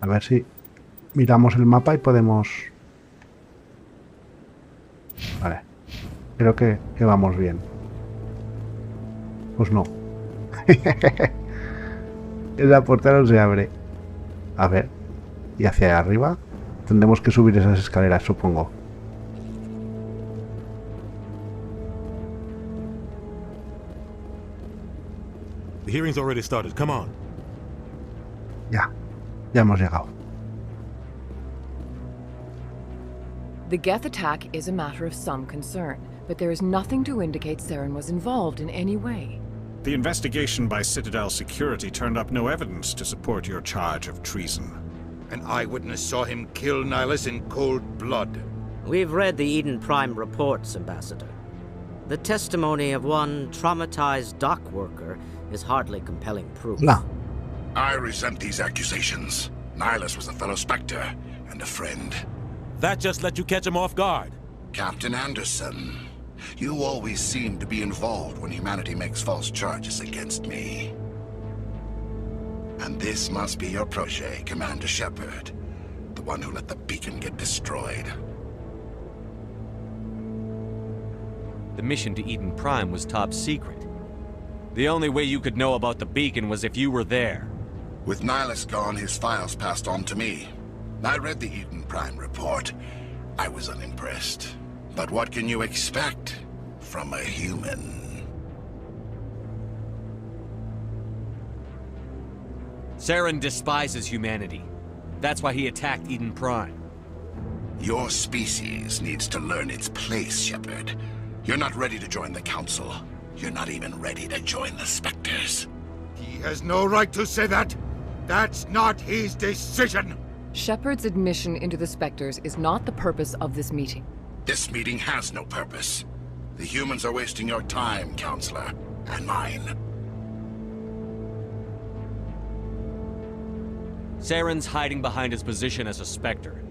A ver si miramos el mapa y podemos... Vale. Creo que vamos bien. Pues no. La puerta no se abre. A ver. Y hacia arriba tendremos que subir esas escaleras, supongo. The hearing's already started. Come on. Ya. Ya hemos llegado. The Geth attack is a matter of some concern, but there is nothing to indicate Saren was involved in any way. The investigation by Citadel Security turned up no evidence to support your charge of treason. An eyewitness saw him kill Nihilus in cold blood. We've read the Eden Prime reports, Ambassador. The testimony of one traumatized dock worker is hardly compelling proof. No. I resent these accusations. Nihilus was a fellow Spectre and a friend. That just let you catch him off guard. Captain Anderson, you always seem to be involved when humanity makes false charges against me. And this must be your protege, Commander Shepard, the one who let the beacon get destroyed. The mission to Eden Prime was top secret. The only way you could know about the beacon was if you were there. With Nihilus gone, his files passed on to me. I read the Eden Prime report. I was unimpressed. But what can you expect from a human? Saren despises humanity. That's why he attacked Eden Prime. Your species needs to learn its place, Shepard. You're not ready to join the Council. You're not even ready to join the Spectres. He has no right to say that. That's not his decision. Shepard's admission into the Spectres is not the purpose of this meeting. This meeting has no purpose. The humans are wasting your time, Counselor, and mine. Saren's hiding behind his position as a Spectre.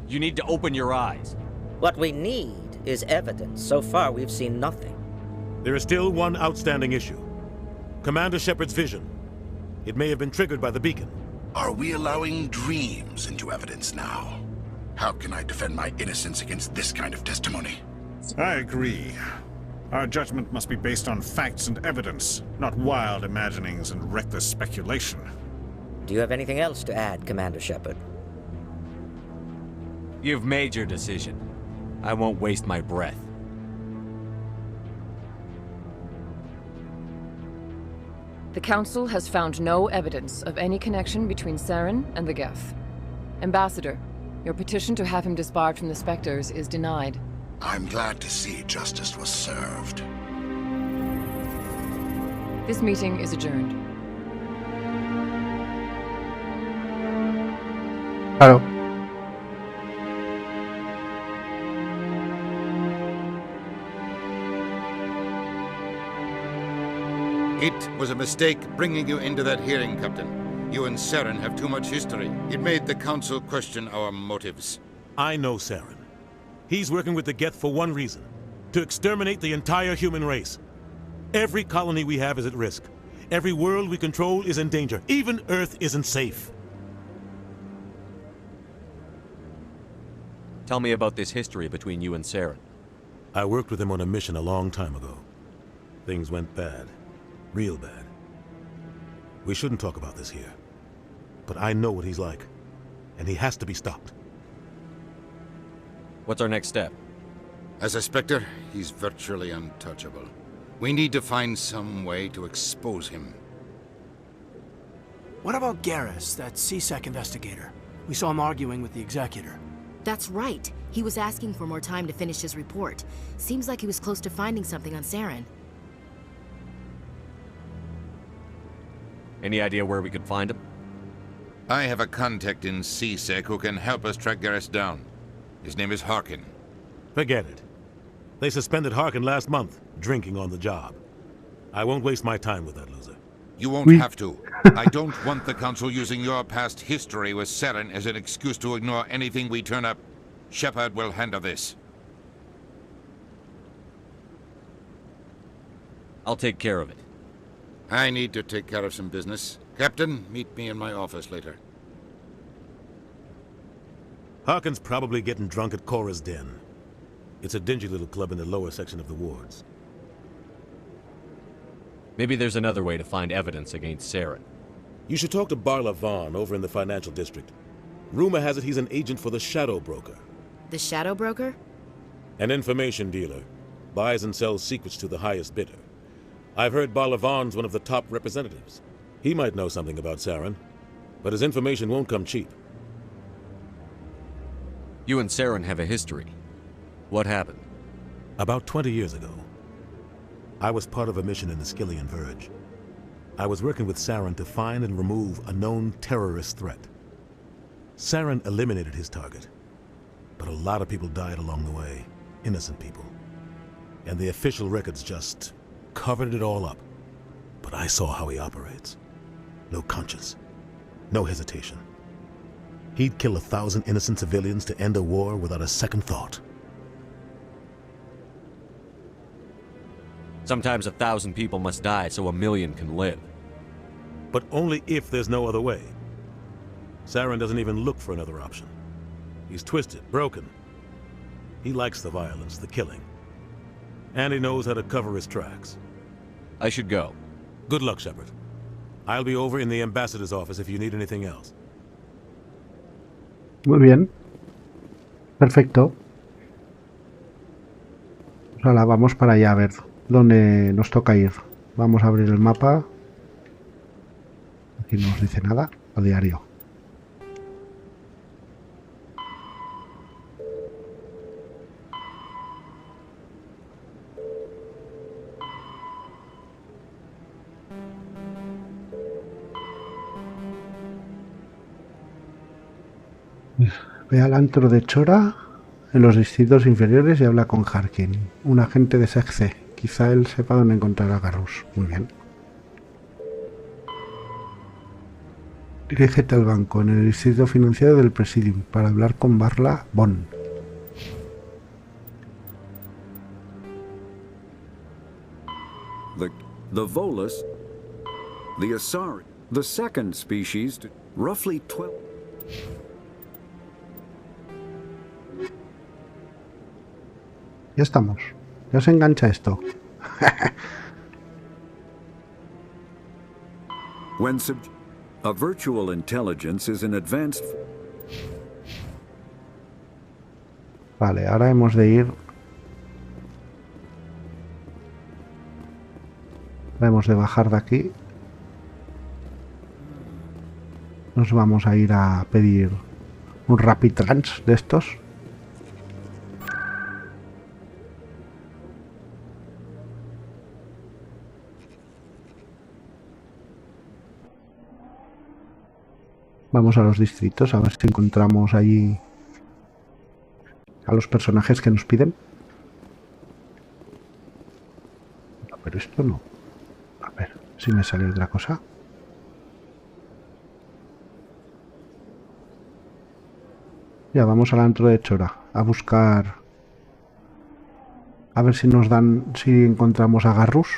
You need to open your eyes. What we need is evidence. So far, we've seen nothing. There is still one outstanding issue. Commander Shepard's vision. It may have been triggered by the beacon. Are we allowing dreams into evidence now? How can I defend my innocence against this kind of testimony? I agree. Our judgment must be based on facts and evidence, not wild imaginings and reckless speculation. Do you have anything else to add, Commander Shepard? You've made your decision. I won't waste my breath. The Council has found no evidence of any connection between Saren and the Geth. Ambassador, your petition to have him disbarred from the Spectres is denied. I'm glad to see justice was served. This meeting is adjourned. Claro. It was a mistake bringing you into that hearing, Captain. You and Saren have too much history. It made the Council question our motives. I know Saren. He's working with the Geth for one reason. To exterminate the entire human race. Every colony we have is at risk. Every world we control is in danger. Even Earth isn't safe. Tell me about this history between you and Saren. I worked with him on a mission a long time ago. Things went bad. Real bad. We shouldn't talk about this here. But I know what he's like. And he has to be stopped. What's our next step? As a Spectre, he's virtually untouchable. We need to find some way to expose him. What about Garrus, that CSEC investigator? We saw him arguing with the executor. That's right. He was asking for more time to finish his report. Seems like he was close to finding something on Saren. Any idea where we could find him? I have a contact in CSEC who can help us track Garrus down. His name is Harkin. Forget it. They suspended Harkin last month, drinking on the job. I won't waste my time with that loser. You won't have to. I don't want the Council using your past history with Saren as an excuse to ignore anything we turn up. Shepard will handle this. I'll take care of it. I need to take care of some business. Captain, meet me in my office later. Harkin's probably getting drunk at Cora's Den. It's a dingy little club in the lower section of the wards. Maybe there's another way to find evidence against Saren. You should talk to Barla Vaughn over in the financial district. Rumor has it he's an agent for the Shadow Broker. The Shadow Broker? An information dealer. Buys and sells secrets to the highest bidder. I've heard Barla Vaughn's one of the top representatives. He might know something about Saren, but his information won't come cheap. You and Saren have a history. What happened? About 20 years ago, I was part of a mission in the Skillian Verge. I was working with Saren to find and remove a known terrorist threat. Saren eliminated his target, but a lot of people died along the way, innocent people. And the official records just covered it all up. But I saw how he operates. No conscience, no hesitation. He'd kill 1,000 innocent civilians to end a war without a second thought. Sometimes 1,000 people must die so 1,000,000 can live. But only if there's no other way. Saren doesn't even look for another option. He's twisted, broken. He likes the violence, the killing. And he knows how to cover his tracks. I should go. Good luck, Shepard. I'll be over in the ambassador's office if you need anything else. Muy bien. Perfecto. Pues ahora vamos para allá a ver dónde nos toca ir. Vamos a abrir el mapa. Aquí no nos dice nada. A diario. Ve al antro de Chora en los distritos inferiores y habla con Harkin, un agente de SEC. Quizá él sepa dónde encontrar a Garrus. Muy bien. Dirígete al banco en el distrito financiero del Presidium para hablar con Barla Vaughn. The Volus, the Asari, the second species, roughly 12... Ya estamos. Ya se engancha esto. When a virtual intelligence is an advanced... Vale, ahora hemos de ir... Hemos de bajar de aquí. Nos vamos a ir a pedir un Rapid Trans de estos. Vamos a los distritos a ver si encontramos allí a los personajes que nos piden. No, pero esto no. A ver si me sale otra cosa. Ya vamos al antro de Chora a buscar. A ver si nos dan, si encontramos a Garrus.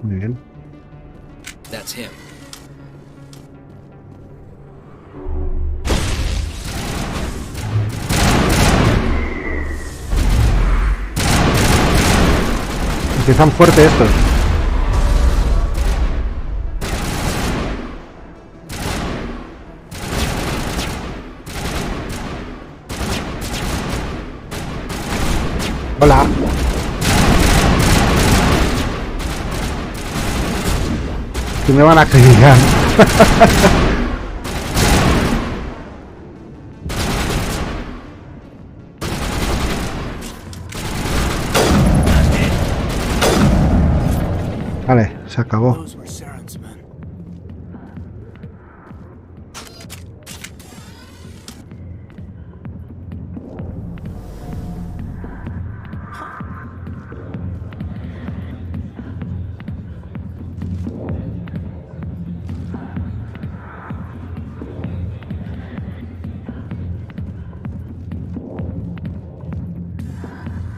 Muy bien. That's him. Empiezan fuerte estos. Hola. Que me van a acribillar. Vale, se acabó.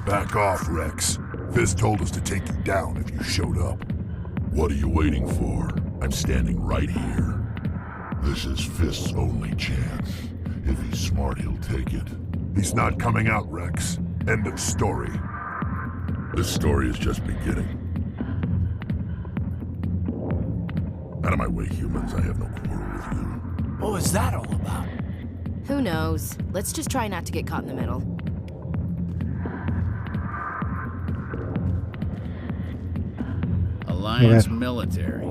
Back off, Rex. Fist told us to take you down if you showed up. What are you waiting for? I'm standing right here. This is Fist's only chance. If he's smart, he'll take it. He's not coming out, Rex. End of story. This story is just beginning. Out of my way, humans. I have no quarrel with you. What was that all about? Who knows? Let's just try not to get caught in the middle. Alliance military.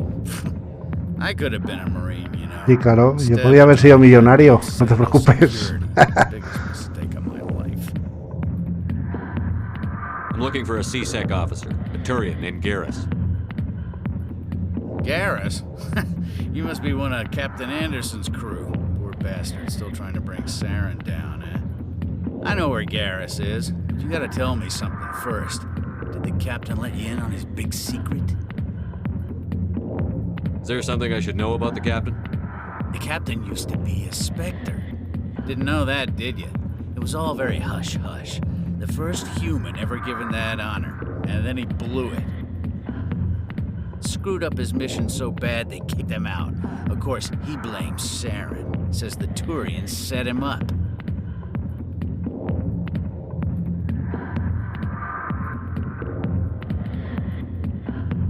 I could have been a Marine, you know. Sí, claro, yo podía haber sido millonario, no te preocupes. I'm looking for a CSEC officer, a Turian named Garrus. Garrus? You must be one of Captain Anderson's crew. Poor bastard, still trying to bring Saren down, eh? I know where Garrus is, but you gotta tell me something first. Did the captain let you in on his big secret? Is there something I should know about the captain? The captain used to be a Spectre. Didn't know that, did you? It was all very hush-hush. The first human ever given that honor, and then he blew it. Screwed up his mission so bad they kicked him out. Of course, he blames Saren. Says the Turians set him up.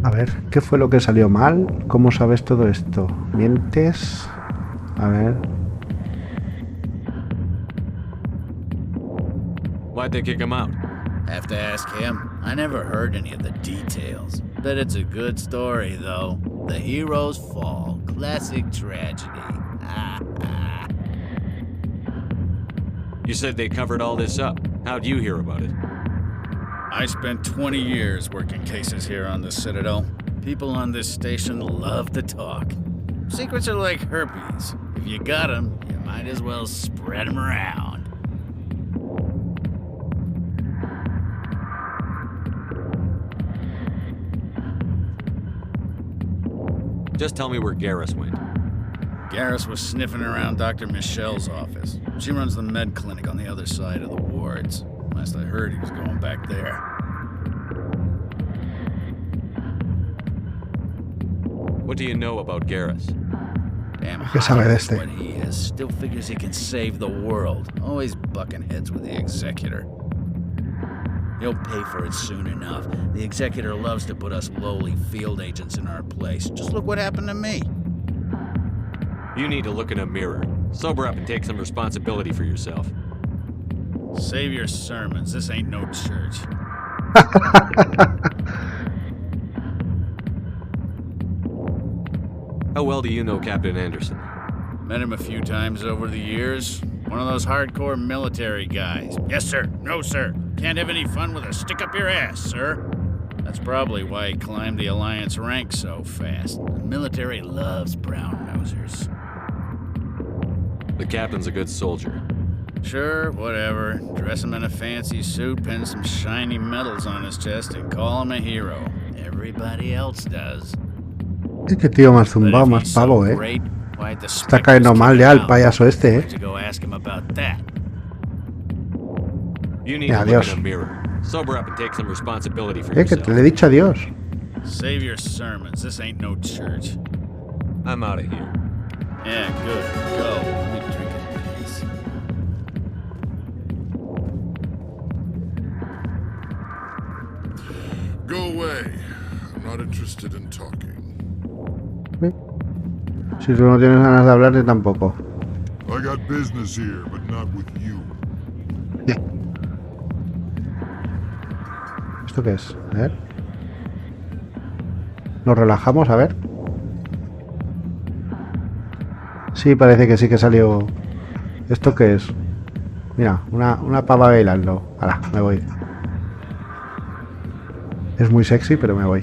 A ver, ¿qué fue lo que salió mal? ¿Cómo sabes todo esto? ¿Mientes? A ver. Why'd they kick him out? Have to ask him. I never heard any of the details. Bet it's a good story, though. The heroes fall. Classic tragedy. You said they covered all this up. How'd you hear about it? I spent 20 years working cases here on the Citadel. People on this station love to talk. Secrets are like herpes. If you got them, you might as well spread them around. Just tell me where Garrus went. Garrus was sniffing around Dr. Michelle's office. She runs the med clinic on the other side of the wards. Last I heard, he was going back there. What do you know about Garrus? Damn hot is what he is. Still figures he can save the world. Always bucking heads with the Executor. He'll pay for it soon enough. The Executor loves to put us lowly field agents in our place. Just look what happened to me. You need to look in a mirror. Sober up and take some responsibility for yourself. Save your sermons. This ain't no church. How well do you know Captain Anderson? Met him a few times over the years. One of those hardcore military guys. Yes, sir. No, sir. Can't have any fun with a stick up your ass, sir. That's probably why he climbed the Alliance ranks so fast. The military loves brown-nosers. The captain's a good soldier. Sure, whatever. Dress him in a fancy suit, pin some shiny medals on his chest, and call him a hero. Everybody else does. Este tío más zumbado, más pavo, Está cayendo mal ya el payaso este, You need to look in a mirror. Sober up and take some responsibility for que yourself. te le he dicho adiós. Save your sermons. This ain't no church. I'm out of here. Yeah, good. Go. Let me drink it, please. Go away. I'm not interested in talking. Si tú no tienes ganas de hablar, yo tampoco. I got business here, but not with you. ¿Esto qué es? A ver. Nos relajamos, a ver. Sí, parece que sí que salió. ¿Esto qué es? Mira, una pava bailando. Hala, me voy. Es muy sexy, pero me voy.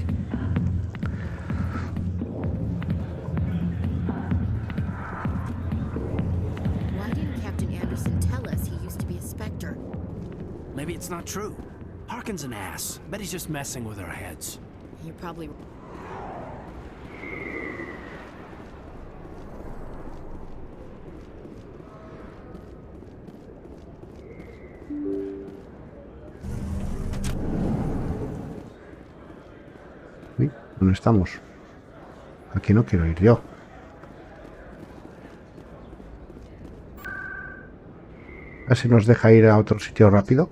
Why didn't Captain Anderson tell us he used to be a Spectre? Maybe it's not true. Harkin's an ass. Bet he's just messing with our heads. You're probably... Uy, ¿dónde estamos? Aquí no quiero ir yo. A ver si nos deja ir a otro sitio rápido.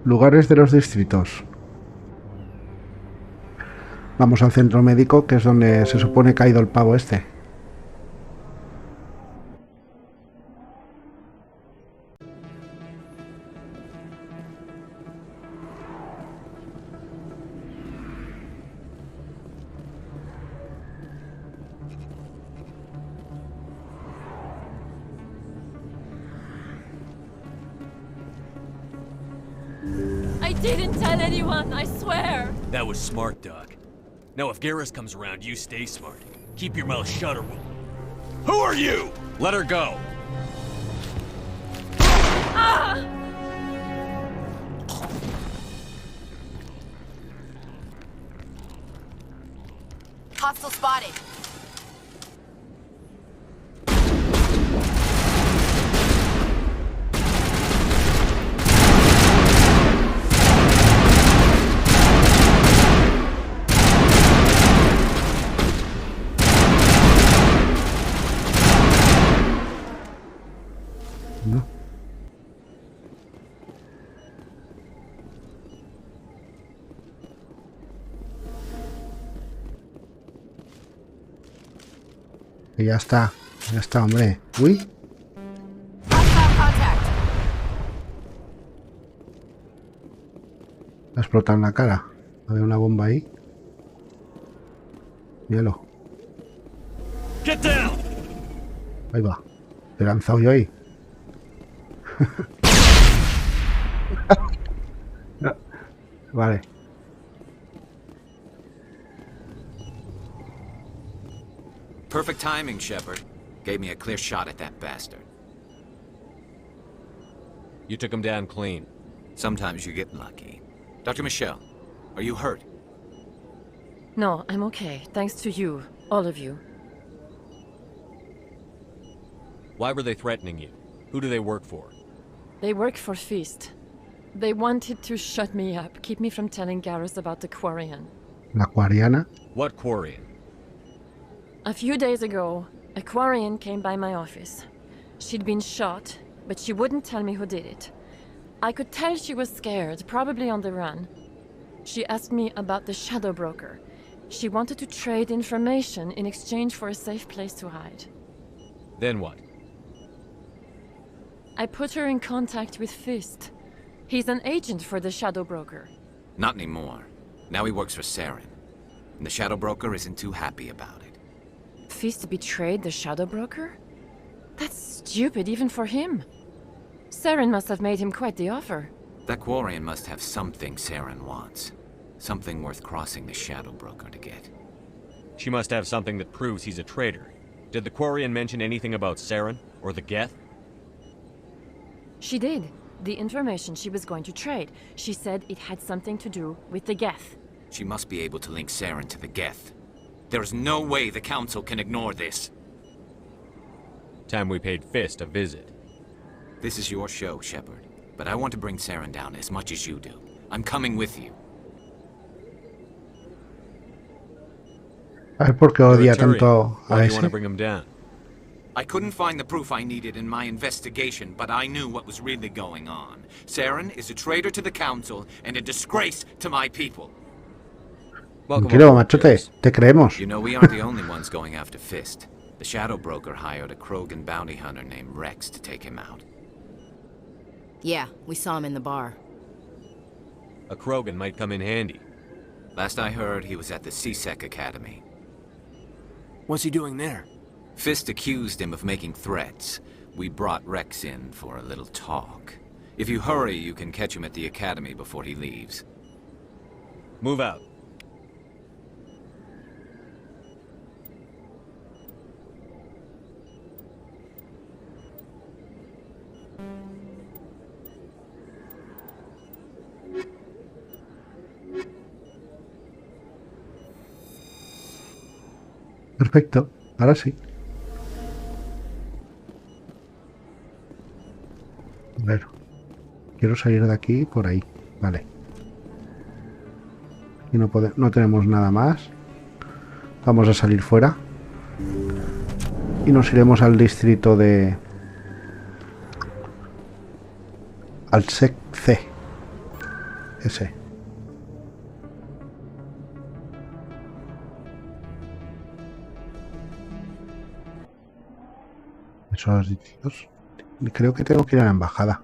Lugares de los distritos. Vamos al centro médico, que es donde se supone que ha ido el pavo este. I didn't tell anyone, I swear! That was smart, Doc. Now if Garrus comes around, you stay smart. Keep your mouth shut or we'll... Who are you? Let her go. Ah! Hostile spotted. No. Y ya está, hombre. Uy. Ha explotado en la cara. Había una bomba ahí. Míralo. Ahí va. Te he lanzado yo ahí. Vale. Perfect timing, Shepard. Gave me a clear shot at that bastard. You took him down clean. Sometimes you get lucky. Dr. Michelle, are you hurt? No, I'm okay. Thanks to you. All of you. Why were they threatening you? Who do they work for? They work for Feast. They wanted to shut me up, keep me from telling Garrus about the Quarian. La Quariana? What Quarian? A few days ago, a Quarian came by my office. She'd been shot, but she wouldn't tell me who did it. I could tell she was scared, probably on the run. She asked me about the Shadow Broker. She wanted to trade information in exchange for a safe place to hide. Then what? I put her in contact with Fist. He's an agent for the Shadow Broker. Not anymore. Now he works for Saren. And the Shadow Broker isn't too happy about it. Fist betrayed the Shadow Broker? That's stupid even for him. Saren must have made him quite the offer. That Quarian must have something Saren wants. Something worth crossing the Shadow Broker to get. She must have something that proves he's a traitor. Did the Quarian mention anything about Saren or the Geth? She did. The information she was going to trade. She said it had something to do with the Geth. She must be able to link Saren to the Geth. There's no way the Council can ignore this. Time we paid Fist a visit. This is your show, Shepard. But I want to bring Saren down as much as you do. I'm coming with you. A ver por qué odia tanto a ese. I couldn't find the proof I needed in my investigation, but I knew what was really going on. Saren is a traitor to the Council and a disgrace to my people. Tranquilo, machote, te creemos. You know, we aren't the only ones going after Fist. The Shadow Broker hired a Krogan bounty hunter named Rex to take him out. Yeah, we saw him in the bar. A Krogan might come in handy. Last I heard, he was at the CSEC Academy. What's he doing there? Fist accused him of making threats. We brought Rex in for a little talk. If you hurry, you can catch him at the Academy before he leaves. Move out. Perfecto, ahora sí. A ver, quiero salir de aquí por ahí, vale. Y no tenemos nada más. Vamos a salir fuera. Y nos iremos al distrito de... al SEC C. Ese. Esos distritos. Creo que tengo que ir a la embajada,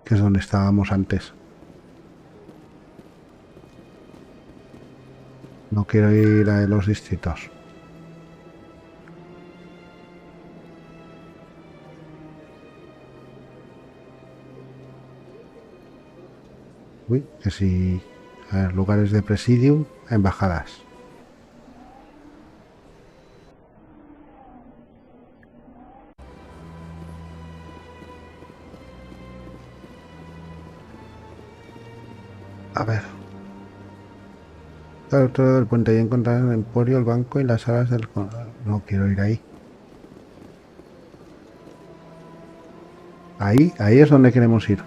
que es donde estábamos antes. No quiero ir a los distritos. Uy, que si... A ver, lugares de presidium, embajadas. A ver. Claro, todo el puente. Ahí encontrar el emporio, el banco y las salas del... No quiero ir ahí. Ahí es donde queremos ir.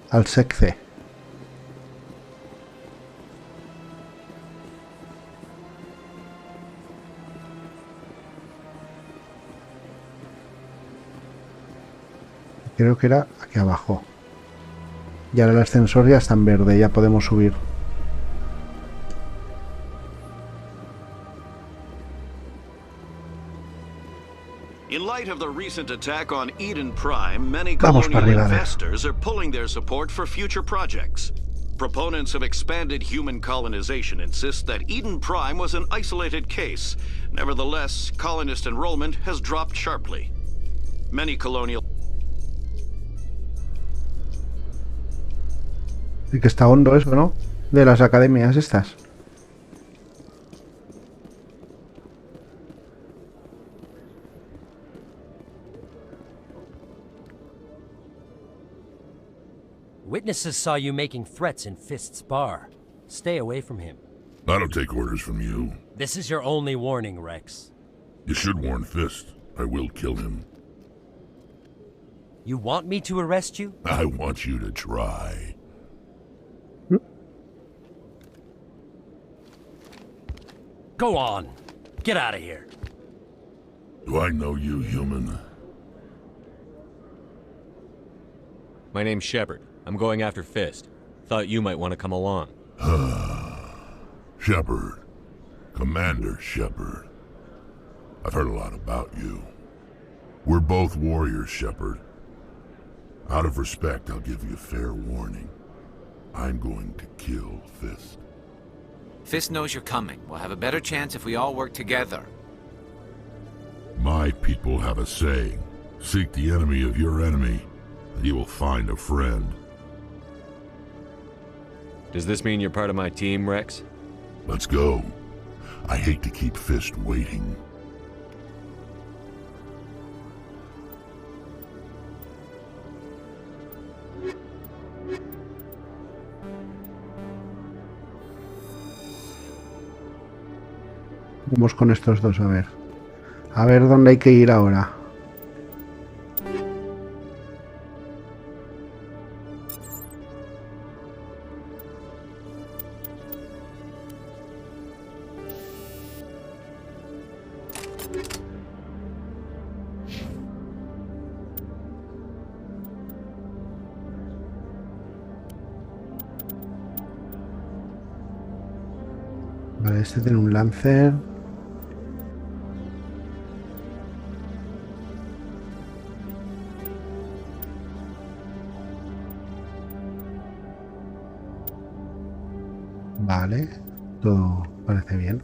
Al SEC C. Creo que era aquí abajo. Y ahora el ascensor ya está en verde, ya podemos subir. In light of the recent attack on Eden Prime, many colonial investors are pulling their support for future projects. Proponents of expanded human colonization insist that Eden Prime was an isolated case. Nevertheless, colonist enrollment has dropped sharply. Many colonial... Sí que está hondo eso, ¿no? De las academias estas. Witnesses saw you making threats in Fist's bar. Stay away from him. I don't take orders from you. This is your only warning, Rex. You should warn Fist. I will kill him. You want me to arrest you? I want you to try. Go on. Get out of here. Do I know you, human? My name's Shepard. I'm going after Fist. Thought you might want to come along. Shepard. Commander Shepard. I've heard a lot about you. We're both warriors, Shepard. Out of respect, I'll give you a fair warning. I'm going to kill Fist. Fist knows you're coming. We'll have a better chance if we all work together. My people have a saying. Seek the enemy of your enemy, and you will find a friend. Does this mean you're part of my team, Rex? Let's go. I hate to keep Fist waiting. Vamos con estos dos, a ver. A ver dónde hay que ir ahora. Vale, este tiene un Lancer. Vale, todo parece bien.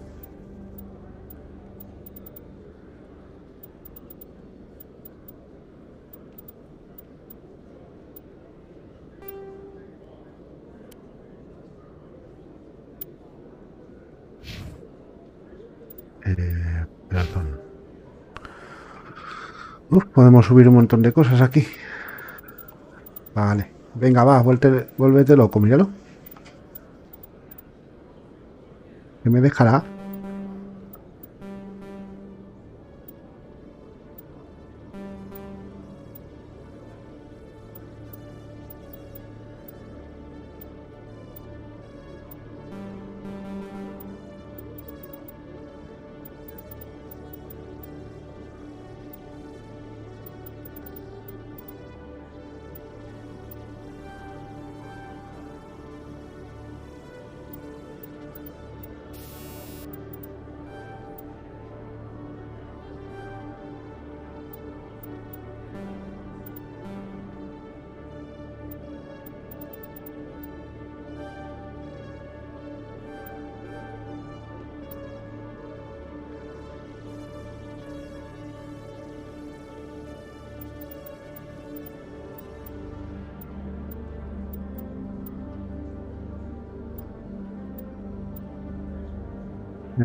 Perdón. Podemos subir un montón de cosas aquí. Vale, venga, va, vuélvete loco, míralo. ¿Qué me dejará?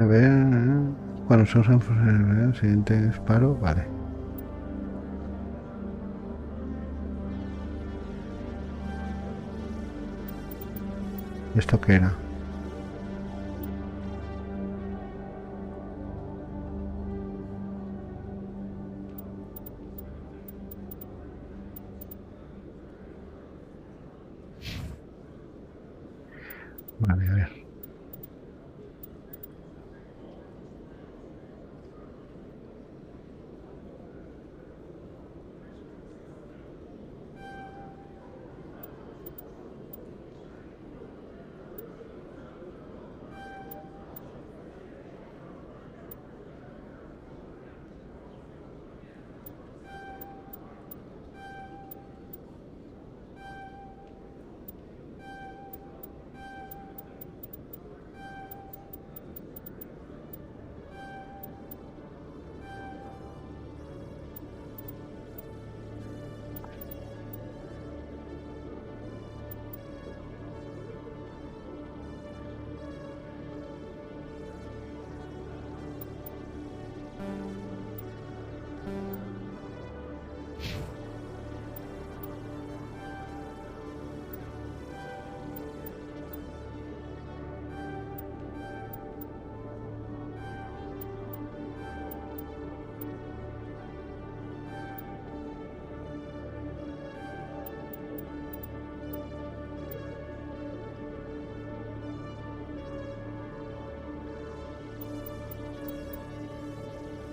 A ver, cuando se usan el siguiente disparo, vale. ¿Esto qué era? Vale, a ver.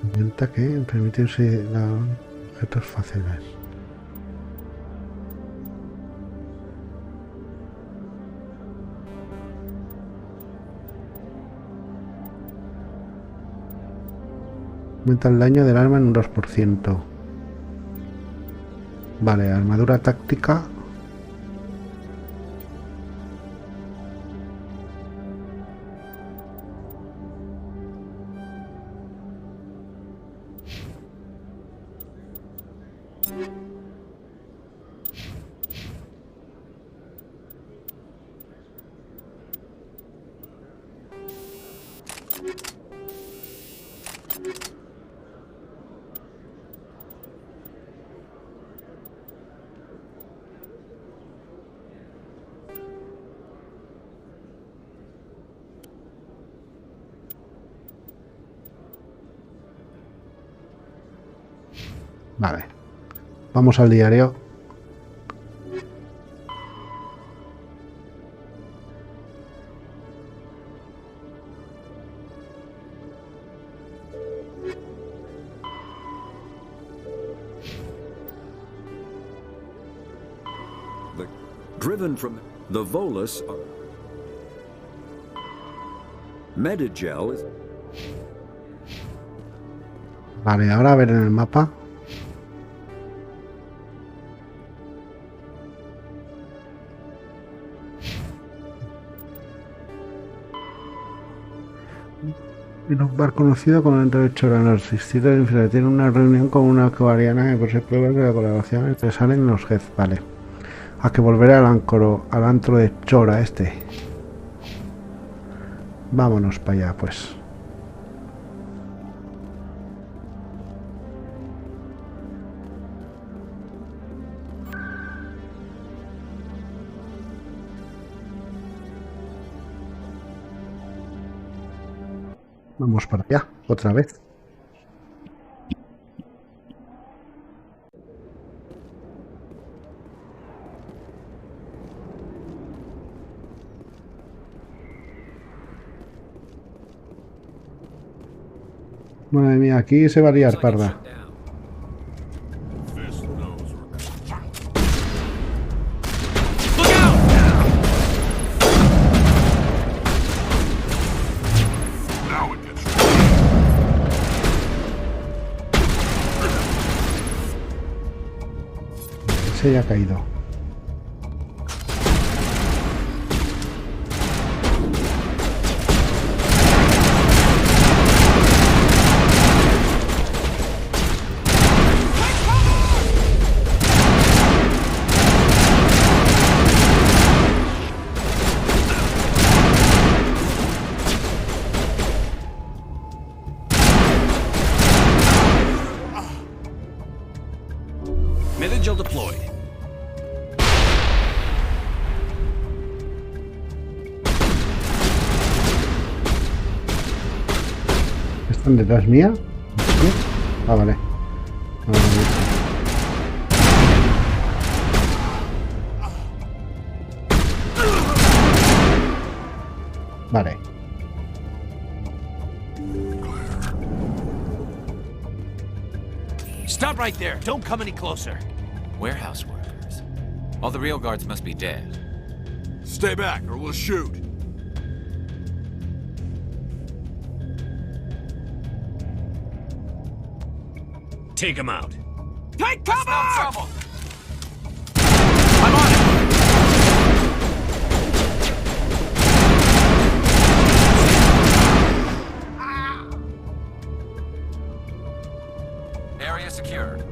Intenta que permitirse objetos fáciles. Aumenta el daño del arma en un 2%. Vale, armadura táctica. Vale. Vamos al diario. Driven from the Volus, Medigel is... Vale, ahora a ver en el mapa. En un bar conocido como dentro de Chora, en los distritos de inferior, tiene una reunión con una coariana que por ser prueba que la colaboración entre salen los jefes. Vale. Hay que volver al antro de Chora este. Vámonos para allá, pues. Vamos para allá, otra vez. Madre mía, aquí se va a liar parda. Se haya caído. Medigel deployed. ¿Están detrás mía? ¿Sí? Ah, vale. Vale. Stop right there. Don't come any closer. Warehouse workers. All the real guards must be dead. Stay back or we'll shoot. Take him out. Take cover! No trouble. I'm on it. Area secured.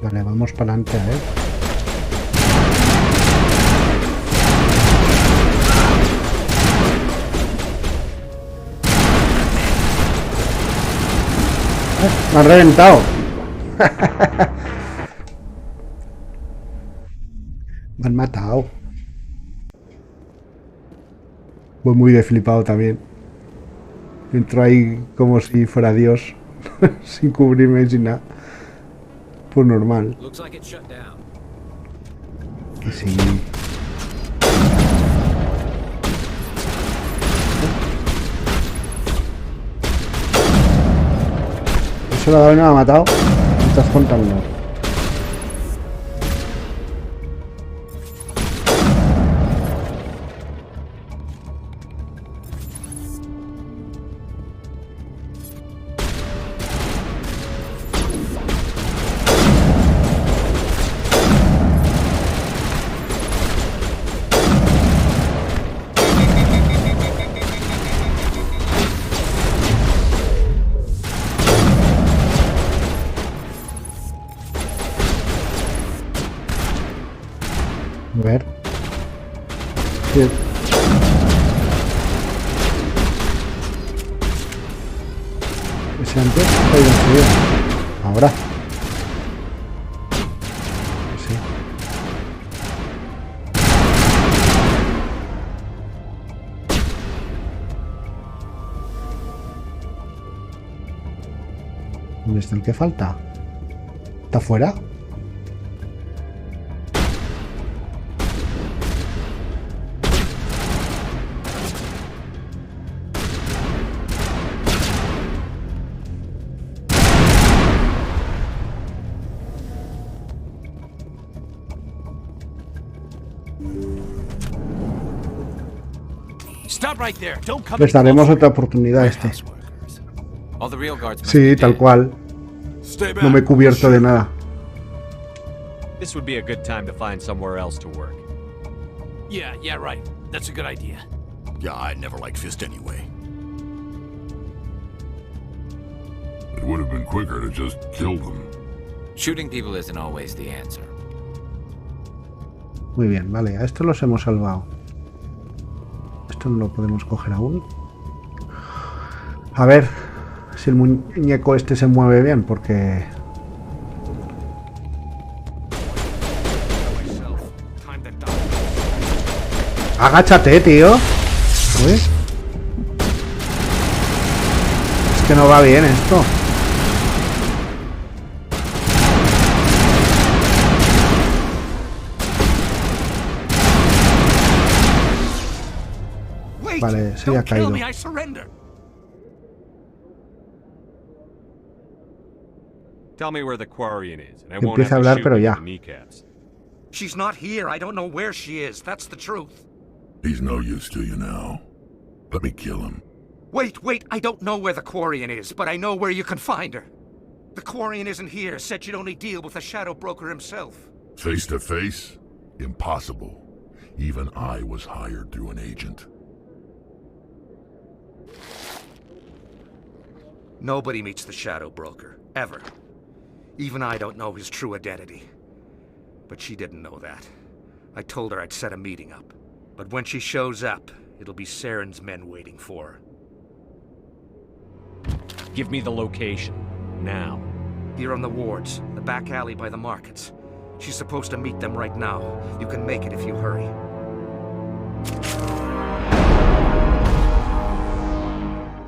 Vale, vamos para adelante, a ver. Me han reventado. Me han matado. Voy muy de flipado también. Entro ahí como si fuera Dios. Sin cubrirme y sin nada. Pues normal. Que sí. Eso la me ha matado. ¿Qué estás contando? A ver. Sí. Ese antes ha ido enseguida. Ahora. Sí. ¿Dónde está el que falta? ¿Está fuera? Les daremos otra oportunidad a este. Sí, tal cual. No me he cubierto de nada. This would be a good time to find somewhere else to work. Yeah, right. That's a good idea. Yeah, I never liked Fist anyway. It would have been quicker to just kill them. Shooting people isn't always the answer. Muy bien, vale, a esto los hemos salvado. Esto no lo podemos coger aún. A ver si el muñeco este se mueve bien, porque... Agáchate, tío. Uy. Es que no va bien esto. Vale, se ha caído. Tell me where the Quarian is, and I won't Empieza a have to hablar, shoot pero you in ya. the kneecaps. She's not here. I don't know where she is. That's the truth. He's no use to you now. Let me kill him. Wait. I don't know where the Quarian is, but I know where you can find her. The Quarian isn't here. Said you'd only deal with the Shadow Broker himself. Face to face? Impossible. Even I was hired through an agent. Nobody meets the Shadow Broker, ever. Even I don't know his true identity. But she didn't know that. I told her I'd set a meeting up. But when she shows up, it'll be Saren's men waiting for her. Give me the location, now. Here on the wards, the back alley by the markets. She's supposed to meet them right now. You can make it if you hurry.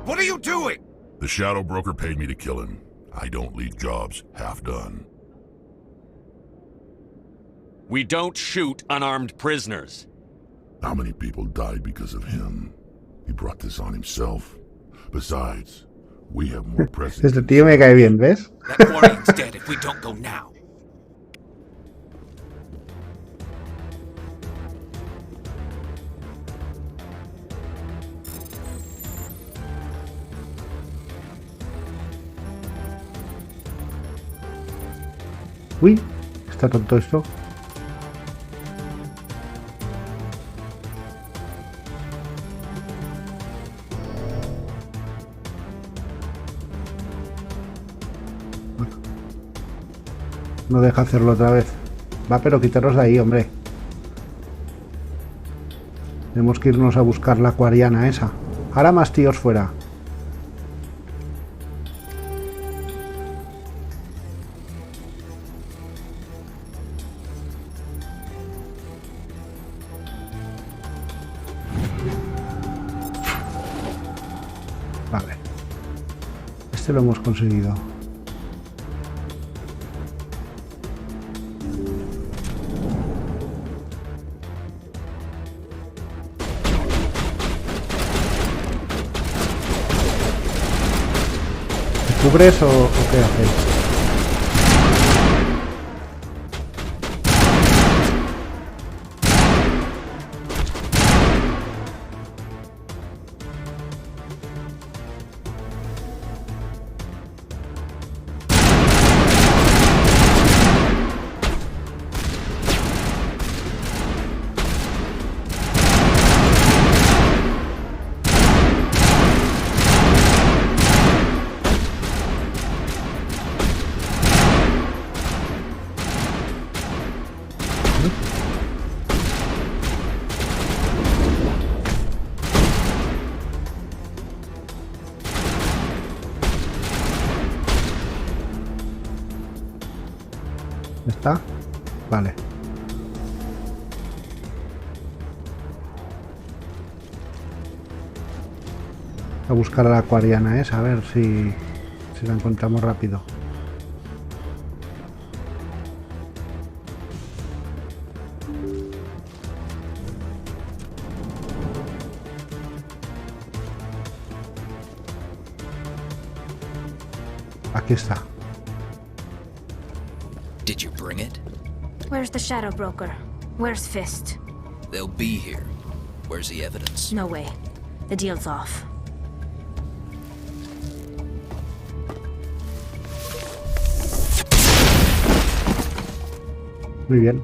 What are you doing? The Shadow Broker paid me to kill him. I don't leave jobs half done. We don't shoot unarmed prisoners. How many people died because of him? He brought this on himself. Besides, we have more pressing. Este tío me cae bien, ¿ves? That Quarian's dead if we don't go now. Uy, está tonto esto. No deja hacerlo otra vez. Va, pero quitaros de ahí, hombre. Tenemos que irnos a buscar la acuariana esa. Ahora más tíos fuera. Vale. Este lo hemos conseguido. ¿Cubres o qué hacéis? ¿Está? Vale. A buscar a la acuariana esa, a ver si Si la encontramos rápido. Aquí está. Did you bring it? Where's the Shadow Broker? Where's Fist? They'll be here. Where's the evidence? No way. The deal's off. Muy bien.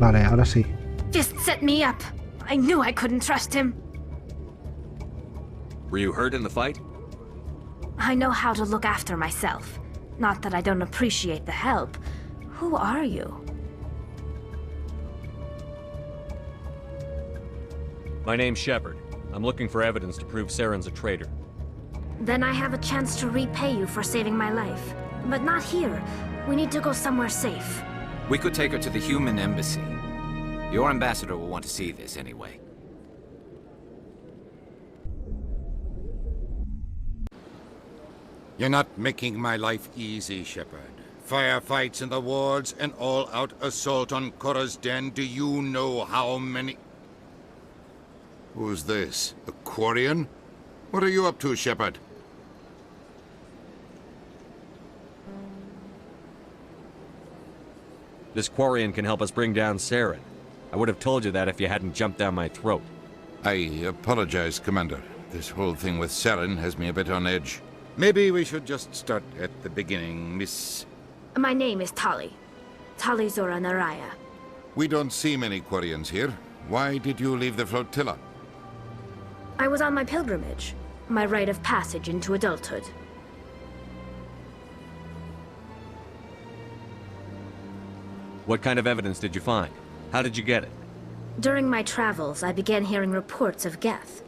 Vale, ahora sí. Fist set me up. I knew I couldn't trust him. Were you hurt in the fight? I know how to look after myself. Not that I don't appreciate the help. Who are you? My name's Shepard. I'm looking for evidence to prove Saren's a traitor. Then I have a chance to repay you for saving my life. But not here. We need to go somewhere safe. We could take her to the human embassy. Your ambassador will want to see this anyway. You're not making my life easy, Shepard. Firefights in the wards, an all-out assault on Korra's den. Do you know how many... Who's this? A Quarian? What are you up to, Shepard? This Quarian can help us bring down Saren. I would have told you that if you hadn't jumped down my throat. I apologize, Commander. This whole thing with Saren has me a bit on edge. Maybe we should just start at the beginning, Miss... My name is Tali. Tali Zora Naraya. We don't see many Quarians here. Why did you leave the flotilla? I was on my pilgrimage. My rite of passage into adulthood. What kind of evidence did you find? How did you get it? During my travels, I began hearing reports of Geth.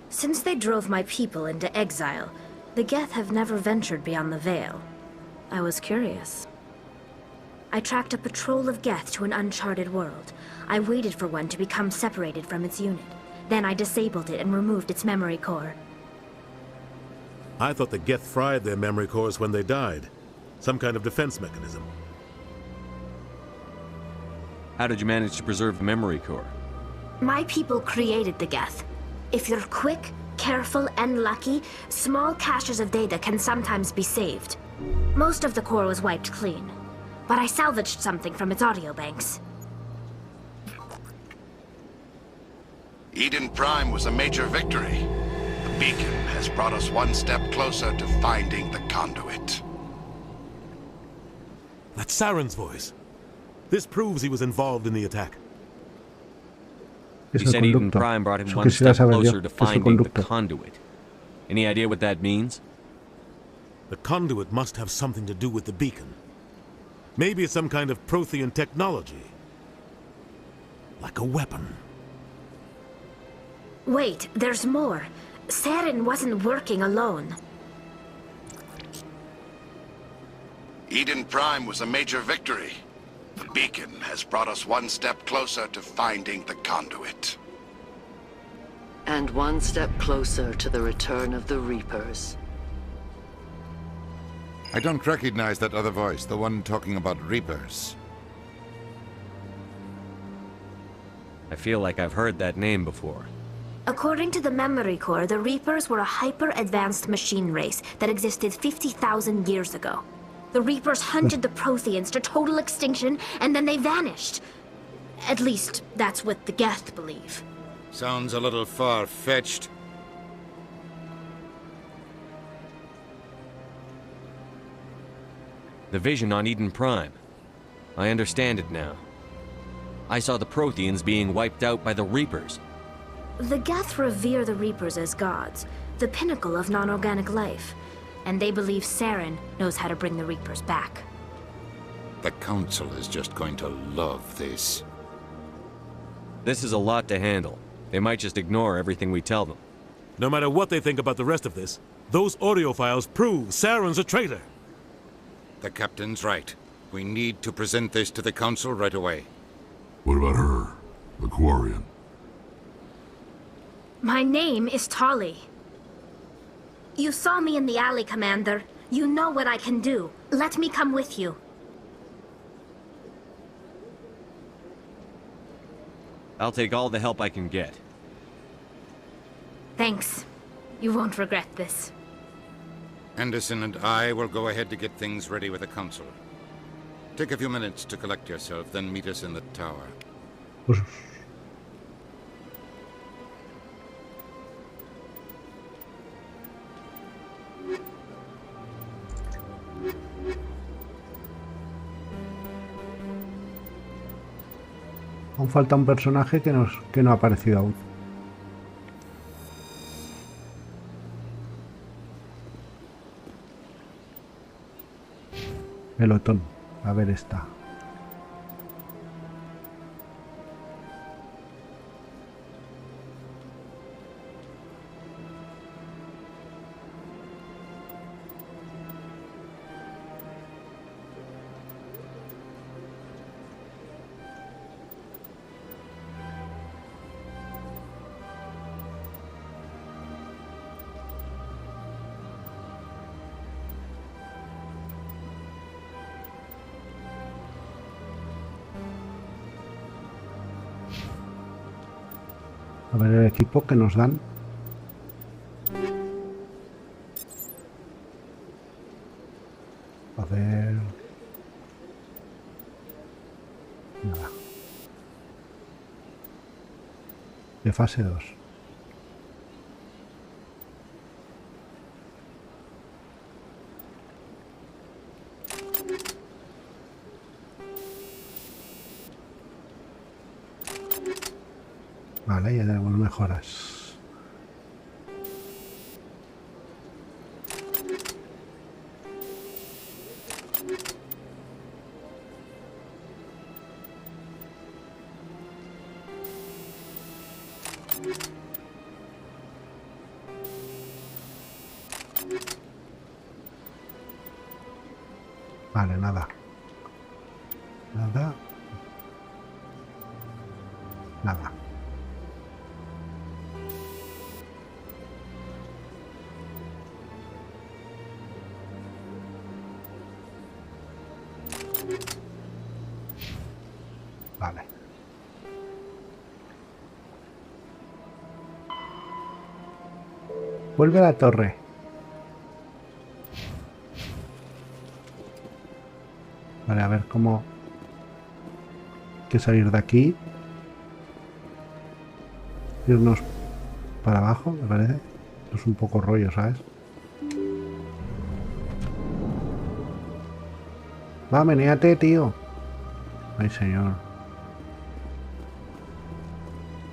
Since they drove my people into exile, the Geth have never ventured beyond the Veil. I was curious. I tracked a patrol of Geth to an uncharted world. I waited for one to become separated from its unit. Then I disabled it and removed its memory core. I thought the Geth fried their memory cores when they died. Some kind of defense mechanism. How did you manage to preserve the memory core? My people created the Geth. If you're quick, careful, and lucky, small caches of data can sometimes be saved. Most of the core was wiped clean, but I salvaged something from its audio banks. Eden Prime was a major victory. The beacon has brought us one step closer to finding the conduit. That's Saren's voice. This proves he was involved in the attack. He said Eden Prime brought him one step closer to finding the conduit. Any idea what that means? The conduit must have something to do with the beacon. Maybe it's some kind of Prothean technology. Like a weapon. Wait, there's more. Saren wasn't working alone. Eden Prime was a major victory. The beacon has brought us one step closer to finding the conduit. And one step closer to the return of the Reapers. I don't recognize that other voice, the one talking about Reapers. I feel like I've heard that name before. According to the memory core, the Reapers were a hyper-advanced machine race that existed 50,000 years ago. The Reapers hunted the Protheans to total extinction, and then they vanished. At least, that's what the Geth believe. Sounds a little far-fetched. The vision on Eden Prime. I understand it now. I saw the Protheans being wiped out by the Reapers. The Geth revere the Reapers as gods, the pinnacle of non-organic life. And they believe Saren knows how to bring the Reapers back. The Council is just going to love this. This is a lot to handle. They might just ignore everything we tell them. No matter what they think about the rest of this, those audio files prove Saren's a traitor. The Captain's right. We need to present this to the Council right away. What about her, the Quarian? My name is Tali. You saw me in the alley, Commander. You know what I can do. Let me come with you. I'll take all the help I can get. Thanks. You won't regret this. Anderson and I will go ahead to get things ready with the Council. Take a few minutes to collect yourself, then meet us in the tower. Aún falta un personaje que no ha aparecido aún. Pelotón. A ver esta. A ver el equipo que nos dan. A ver. Nada. De fase 2. Vale, ya tenemos mejoras. Vale, nada. Nada. Nada. Vale. Vuelve a la torre. Vale, a ver cómo... Hay que salir de aquí. Irnos para abajo, me parece. Esto es un poco rollo, ¿sabes? Va, menéate, tío. Ay, señor.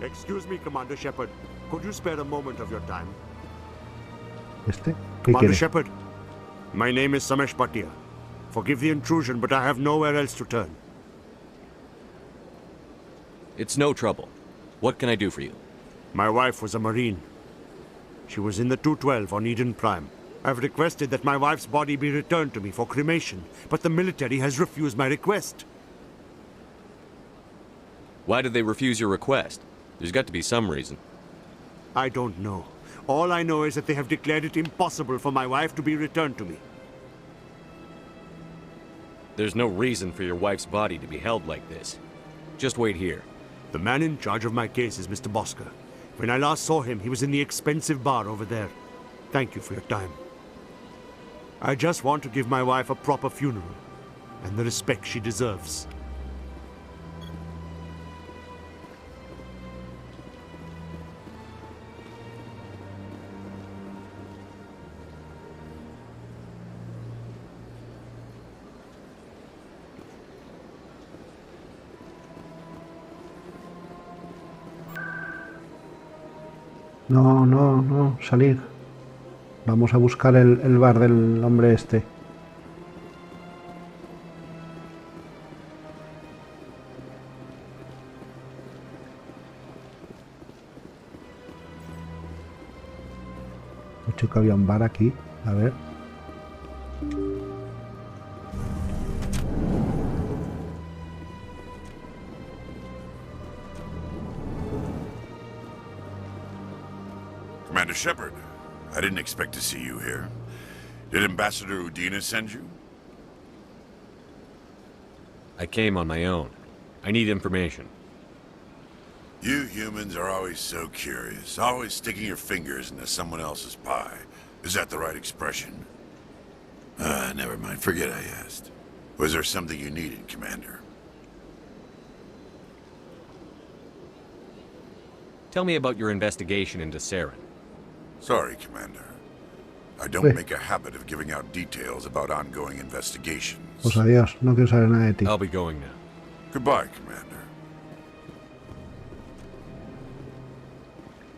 Excuse me, Commander Shepard. Could you spare a moment of your time? ¿Este? ¿Qué Commander quiere? Shepard, my name is Samesh Bhatia. Forgive the intrusion, but I have nowhere else to turn. It's no trouble. What can I do for you? My wife was a Marine. She was in the 212 on Eden Prime. I've requested that my wife's body be returned to me for cremation, but the military has refused my request. Why did they refuse your request? There's got to be some reason. I don't know. All I know is that they have declared it impossible for my wife to be returned to me. There's no reason for your wife's body to be held like this. Just wait here. The man in charge of my case is Mr. Bosker. When I last saw him, he was in the expensive bar over there. Thank you for your time. I just want to give my wife a proper funeral, and the respect she deserves. No, no, no, salir. Vamos a buscar el bar del hombre este. He dicho que había un bar aquí. A ver. Commander Shepard, I didn't expect to see you here. Did Ambassador Udina send you? I came on my own. I need information. You humans are always so curious, always sticking your fingers into someone else's pie. Is that the right expression? Never mind. Forget I asked. Was there something you needed, Commander? Tell me about your investigation into Saren. Sorry, Commander. I don't make a habit of giving out details about ongoing investigations. Pues adiós, no quiero saber nada de ti. I'll be going now. Goodbye, Commander.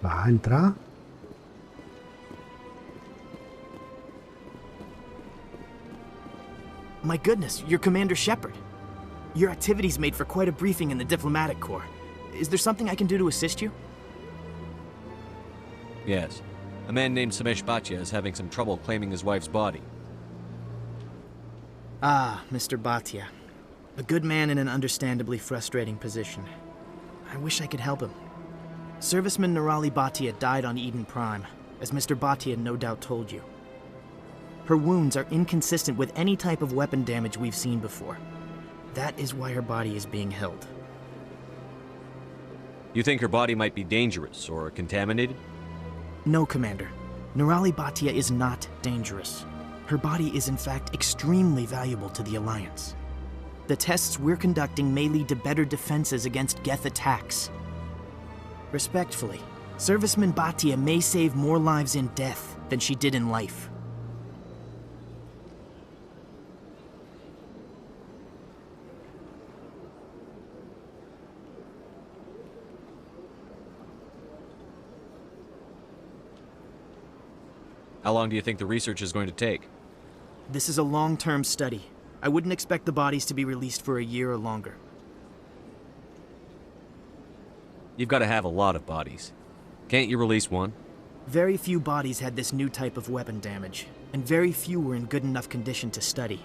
Va a entrar. My goodness, you're Commander Shepard. Your activities made for quite a briefing in the diplomatic corps. Is there something I can do to assist you? Yes. A man named Samesh Bhatia is having some trouble claiming his wife's body. Ah, Mr. Bhatia. A good man in an understandably frustrating position. I wish I could help him. Serviceman Nirali Bhatia died on Eden Prime, as Mr. Bhatia no doubt told you. Her wounds are inconsistent with any type of weapon damage we've seen before. That is why her body is being held. You think her body might be dangerous or contaminated? No, Commander. Nirali Bhatia is not dangerous. Her body is in fact extremely valuable to the Alliance. The tests we're conducting may lead to better defenses against Geth attacks. Respectfully, Serviceman Bhatia may save more lives in death than she did in life. How long do you think the research is going to take? This is a long-term study. I wouldn't expect the bodies to be released for a year or longer. You've got to have a lot of bodies. Can't you release one? Very few bodies had this new type of weapon damage, and very few were in good enough condition to study.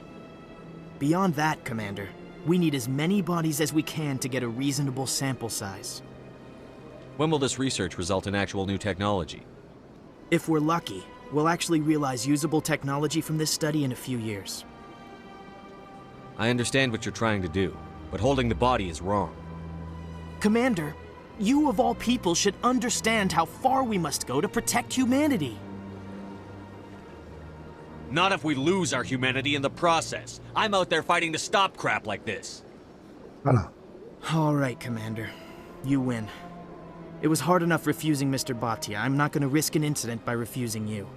Beyond that, Commander, we need as many bodies as we can to get a reasonable sample size. When will this research result in actual new technology? If we're lucky, we'll actually realize usable technology from this study in a few years. I understand what you're trying to do, but holding the body is wrong. Commander, you of all people should understand how far we must go to protect humanity. Not if we lose our humanity in the process. I'm out there fighting to stop crap like this. Hola. All right, Commander. You win. It was hard enough refusing Mr. Bhatia. I'm not going to risk an incident by refusing you.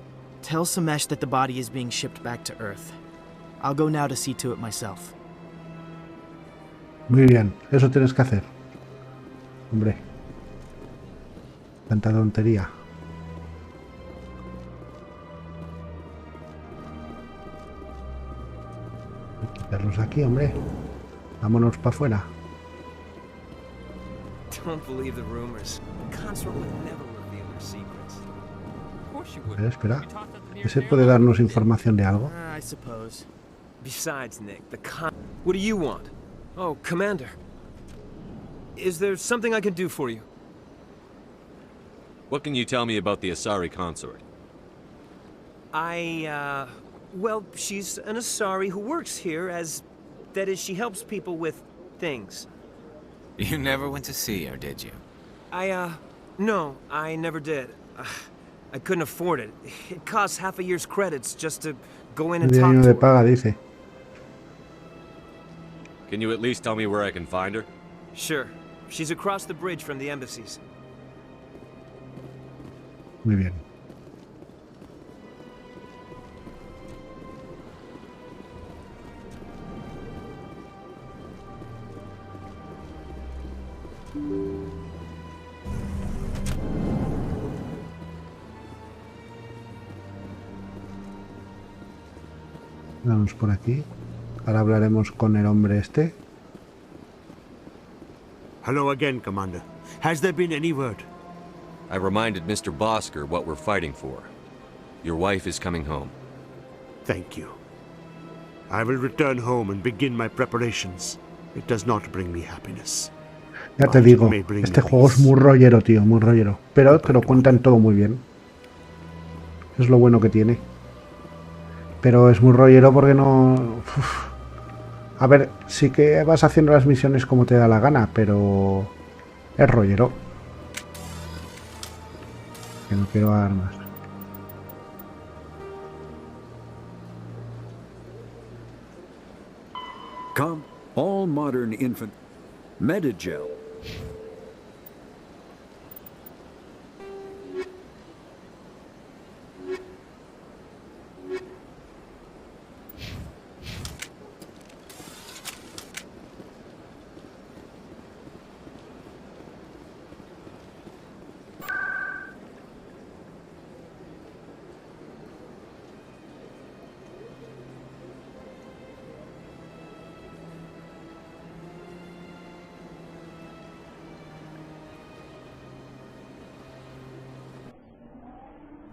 Tell Samesh that the body is being shipped back to Earth. I'll go now to see to it myself. Muy bien, eso tienes que hacer. Hombre. Tanta tontería. Hay que quitarlos aquí, hombre. Vámonos para afuera. Don't believe the rumors. The consort would never reveal their secrets. Of course you would. Espera. ¿Ese puede darnos información de algo? I suppose. Besides, Nick, what do you want? Oh, Commander. Is there something I can do for you? What can you tell me about the Asari consort? Well, she's an Asari who works here as... That is, she helps people with things. You never went to see her, did you? No, I never did. I couldn't afford it. It costs half a year's credits just to go in and talk to her. Paga, dice. Can you at least tell me where I can find her? Sure. She's across the bridge from the embassies. Muy bien. Vamos por aquí. Ahora hablaremos con el hombre este. Hello again, Commander. Has there been any word? I reminded Mr. Bosker what we're fighting for. Your wife is coming home. Thank you. I will return home and begin my preparations. It does not bring me happiness. Ya te digo, este juego es muy rollero, tío, muy rollero. Pero te lo cuentan todo muy bien. Es lo bueno que tiene. Pero es muy rollero porque no... Uf. A ver, sí que vas haciendo las misiones como te da la gana, pero... es rollero. Que no quiero armas. Come, all modern infant... Medigel.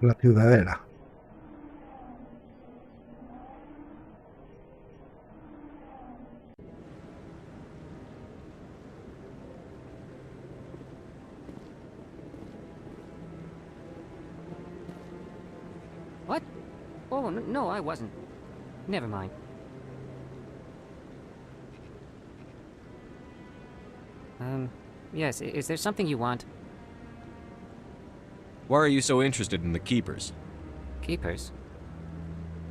La ciudadela. What? Oh, no, I wasn't. Never mind. Yes, is there something you want? Why are you so interested in the Keepers? Keepers?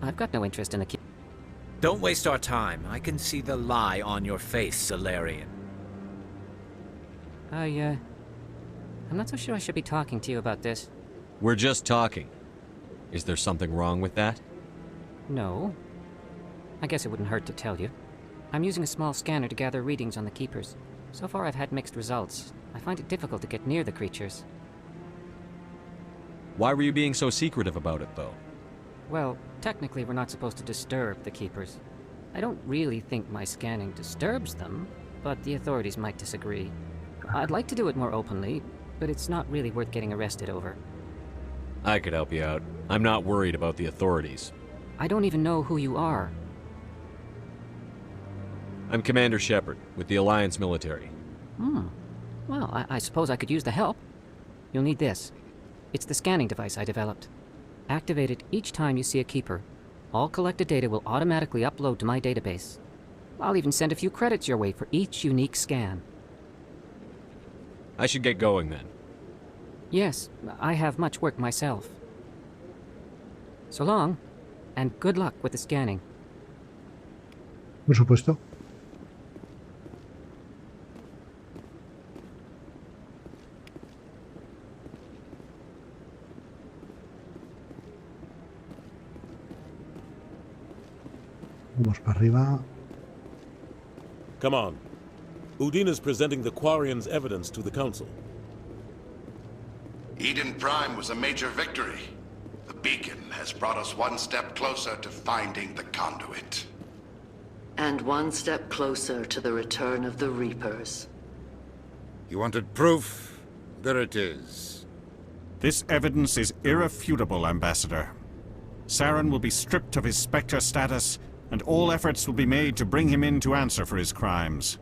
I've got no interest in the Keepers. Don't waste our time. I can see the lie on your face, Solarian. I'm not so sure I should be talking to you about this. We're just talking. Is there something wrong with that? No. I guess it wouldn't hurt to tell you. I'm using a small scanner to gather readings on the Keepers. So far I've had mixed results. I find it difficult to get near the creatures. Why were you being so secretive about it, though? Well, technically we're not supposed to disturb the Keepers. I don't really think my scanning disturbs them, but the authorities might disagree. I'd like to do it more openly, but it's not really worth getting arrested over. I could help you out. I'm not worried about the authorities. I don't even know who you are. I'm Commander Shepard, with the Alliance military. Well, I suppose I could use the help. You'll need this. It's the scanning device I developed. Activate it each time you see a Keeper. All collected data will automatically upload to my database. I'll even send a few credits your way for each unique scan. I should get going then. Yes, I have much work myself. So long, and good luck with the scanning. Por supuesto. Vamos para arriba. Come on. Udina's presenting the Quarian's evidence to the Council. Eden Prime was a major victory. The beacon has brought us one step closer to finding the conduit. And one step closer to the return of the Reapers. You wanted proof? There it is. This evidence is irrefutable, Ambassador. Saren will be stripped of his Spectre status, and all efforts will be made to bring him in to answer for his crimes.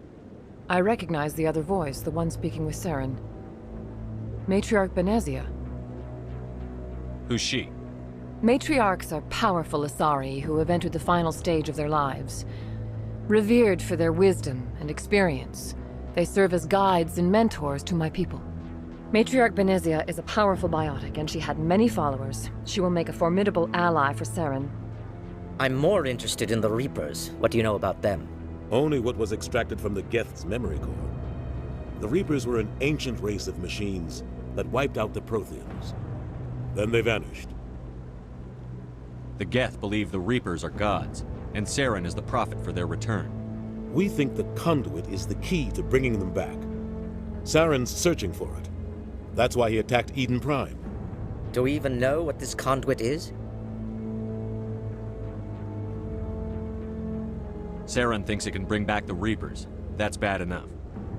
I recognize the other voice, the one speaking with Saren. Matriarch Benezia. Who's she? Matriarchs are powerful Asari who have entered the final stage of their lives. Revered for their wisdom and experience, they serve as guides and mentors to my people. Matriarch Benezia is a powerful biotic, and she had many followers. She will make a formidable ally for Saren. I'm more interested in the Reapers. What do you know about them? Only what was extracted from the Geth's memory core. The Reapers were an ancient race of machines that wiped out the Protheans. Then they vanished. The Geth believe the Reapers are gods, and Saren is the prophet for their return. We think the conduit is the key to bringing them back. Saren's searching for it. That's why he attacked Eden Prime. Do we even know what this conduit is? Saren thinks it can bring back the Reapers. That's bad enough.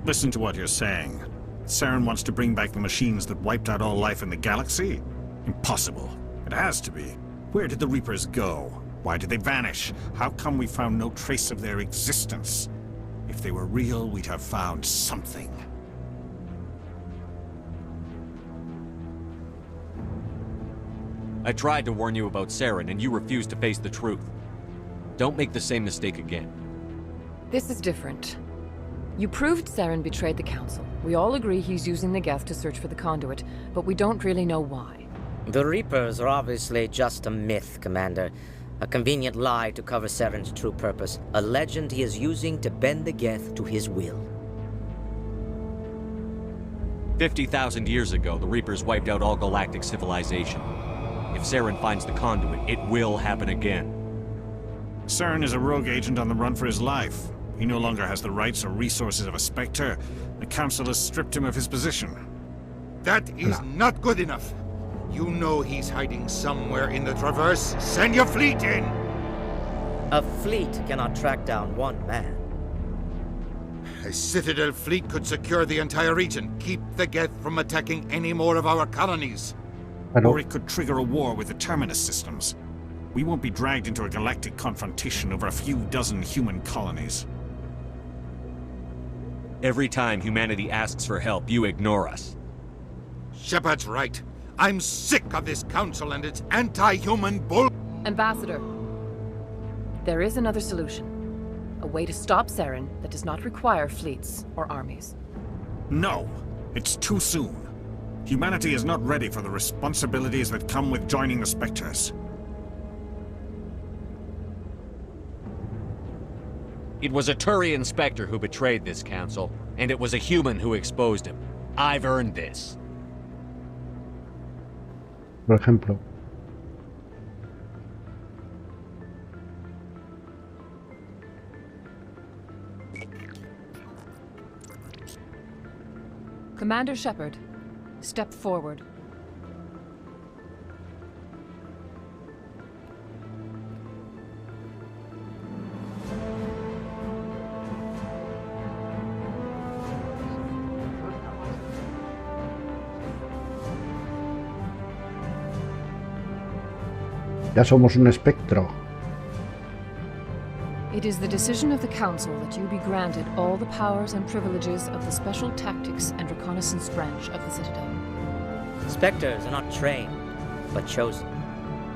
Listen to what you're saying. Saren wants to bring back the machines that wiped out all life in the galaxy? Impossible. It has to be. Where did the Reapers go? Why did they vanish? How come we found no trace of their existence? If they were real, we'd have found something. I tried to warn you about Saren, and you refused to face the truth. Don't make the same mistake again. This is different. You proved Saren betrayed the Council. We all agree he's using the Geth to search for the conduit, but we don't really know why. The Reapers are obviously just a myth, Commander. A convenient lie to cover Saren's true purpose. A legend he is using to bend the Geth to his will. 50,000 years ago, the Reapers wiped out all galactic civilization. If Saren finds the conduit, it will happen again. Saren is a rogue agent on the run for his life. He no longer has the rights or resources of a Spectre. The Council has stripped him of his position. That is not good enough. You know he's hiding somewhere in the Traverse. Send your fleet in! A fleet cannot track down one man. A Citadel fleet could secure the entire region, keep the Geth from attacking any more of our colonies. Or it could trigger a war with the Terminus systems. We won't be dragged into a galactic confrontation over a few dozen human colonies. Every time humanity asks for help, you ignore us. Shepard's right. I'm sick of this council and its anti-human bull— Ambassador, there is another solution. A way to stop Saren that does not require fleets or armies. No, it's too soon. Humanity is not ready for the responsibilities that come with joining the Spectres. It was a Turian Spectre who betrayed this council, and it was a human who exposed him. I've earned this. Por ejemplo. Commander Shepard, step forward. Ya somos un espectro. It is the decision of the Council that you be granted all the powers and privileges of the Special Tactics and Reconnaissance branch of the Citadel. Spectres are not trained, but chosen.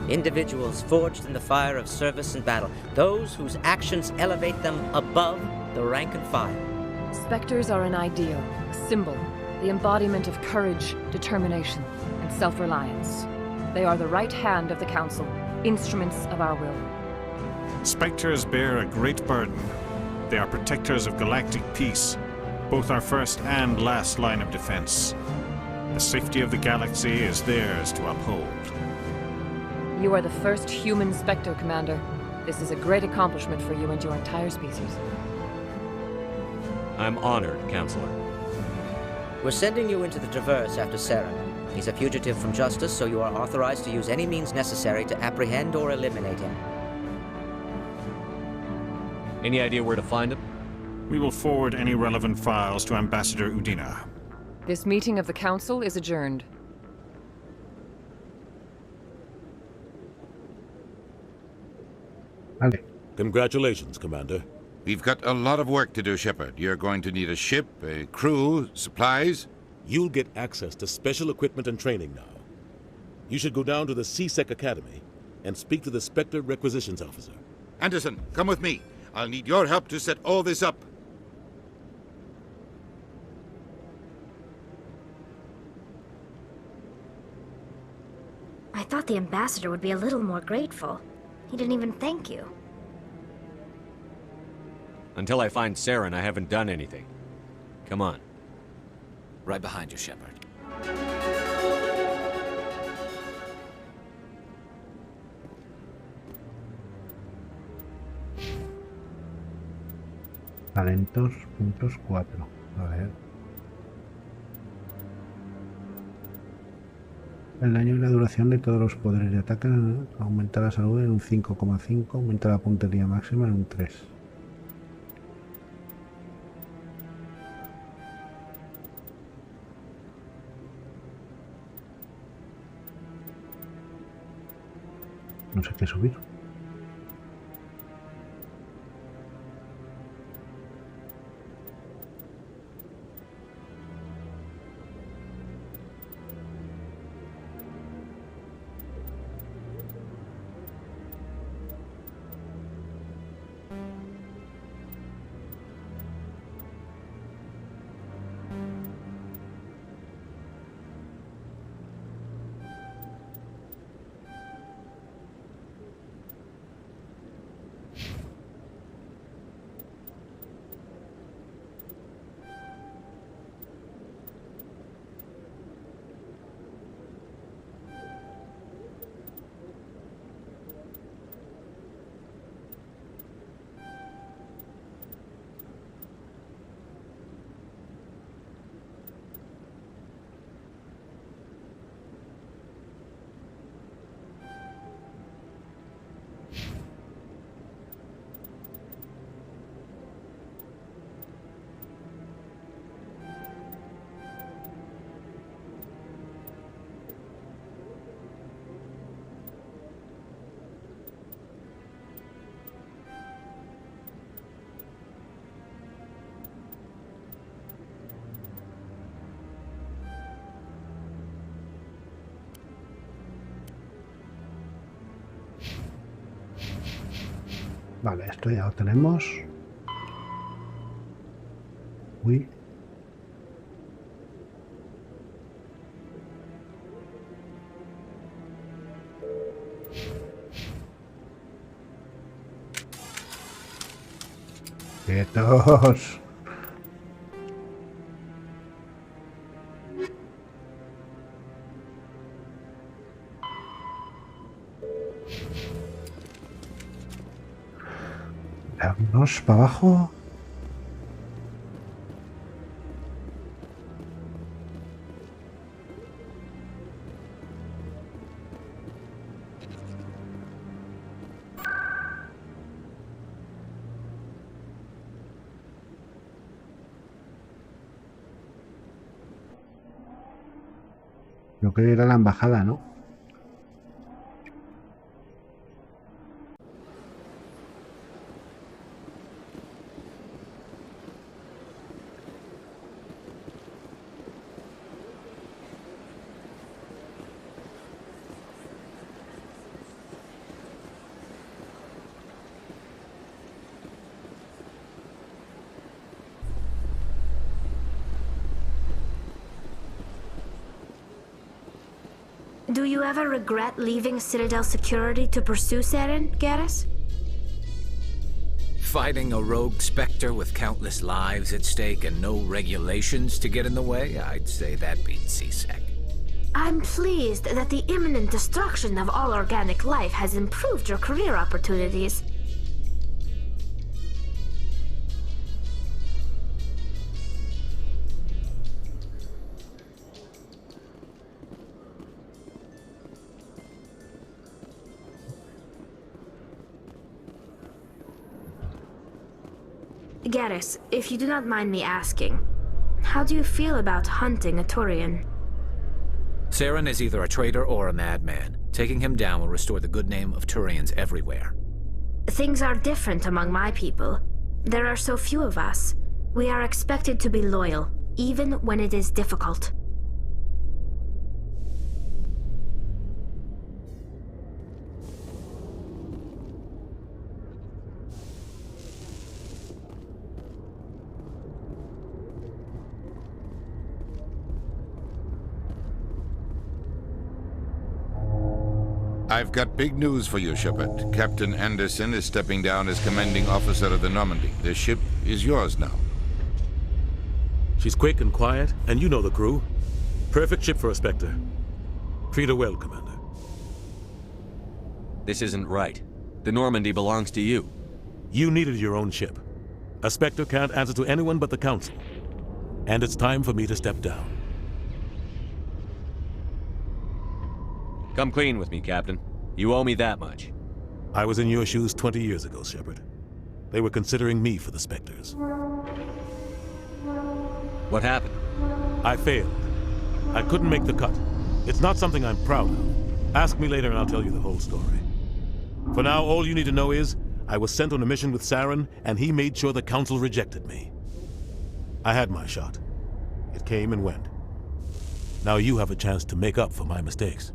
Individuals forged in the fire of service and battle. Those whose actions elevate them above the rank and file. Spectres are an ideal, a symbol, the embodiment of courage, determination, and self-reliance. They are the right hand of the Council, instruments of our will. Spectres bear a great burden. They are protectors of galactic peace, both our first and last line of defense. The safety of the galaxy is theirs to uphold. You are the first human Spectre, Commander. This is a great accomplishment for you and your entire species. I'm honored, Counselor. We're sending you into the Traverse after Saren. He's a fugitive from justice, so you are authorized to use any means necessary to apprehend or eliminate him. Any idea where to find him? We will forward any relevant files to Ambassador Udina. This meeting of the Council is adjourned. Vale. Congratulations, Commander. We've got a lot of work to do, Shepard. You're going to need a ship, a crew, supplies. You'll get access to special equipment and training now. You should go down to the CSEC Academy and speak to the Spectre Requisitions Officer. Anderson, come with me. I'll need your help to set all this up. I thought the ambassador would be a little more grateful. He didn't even thank you. Until I find Saren, I haven't done anything. Come on. Right behind you, Shepard. Talentos, puntos 4. A ver. El daño y la duración de todos los poderes de ataque aumenta la salud en un 5,5, aumenta la puntería máxima en un 3. No sé qué subir. Vale, esto ya lo tenemos. Uy. ¡Quietos! Vámonos para abajo. Yo quería ir a la embajada, ¿no? Do you ever regret leaving Citadel security to pursue Seren, Garrus? Fighting a rogue specter with countless lives at stake and no regulations to get in the way? I'd say that beats C-Sec. I'm pleased that the imminent destruction of all organic life has improved your career opportunities. Garrus, if you do not mind me asking, how do you feel about hunting a Turian? Seren is either a traitor or a madman. Taking him down will restore the good name of Turians everywhere. Things are different among my people. There are so few of us. We are expected to be loyal, even when it is difficult. I've got big news for you, Shepard. Captain Anderson is stepping down as commanding officer of the Normandy. The ship is yours now. She's quick and quiet, and you know the crew. Perfect ship for a Spectre. Treat her well, Commander. This isn't right. The Normandy belongs to you. You needed your own ship. A Spectre can't answer to anyone but the Council. And it's time for me to step down. Come clean with me, Captain. You owe me that much. I was in your shoes 20 years ago, Shepard. They were considering me for the Spectres. What happened? I failed. I couldn't make the cut. It's not something I'm proud of. Ask me later and I'll tell you the whole story. For now, all you need to know is, I was sent on a mission with Saren, and he made sure the Council rejected me. I had my shot. It came and went. Now you have a chance to make up for my mistakes.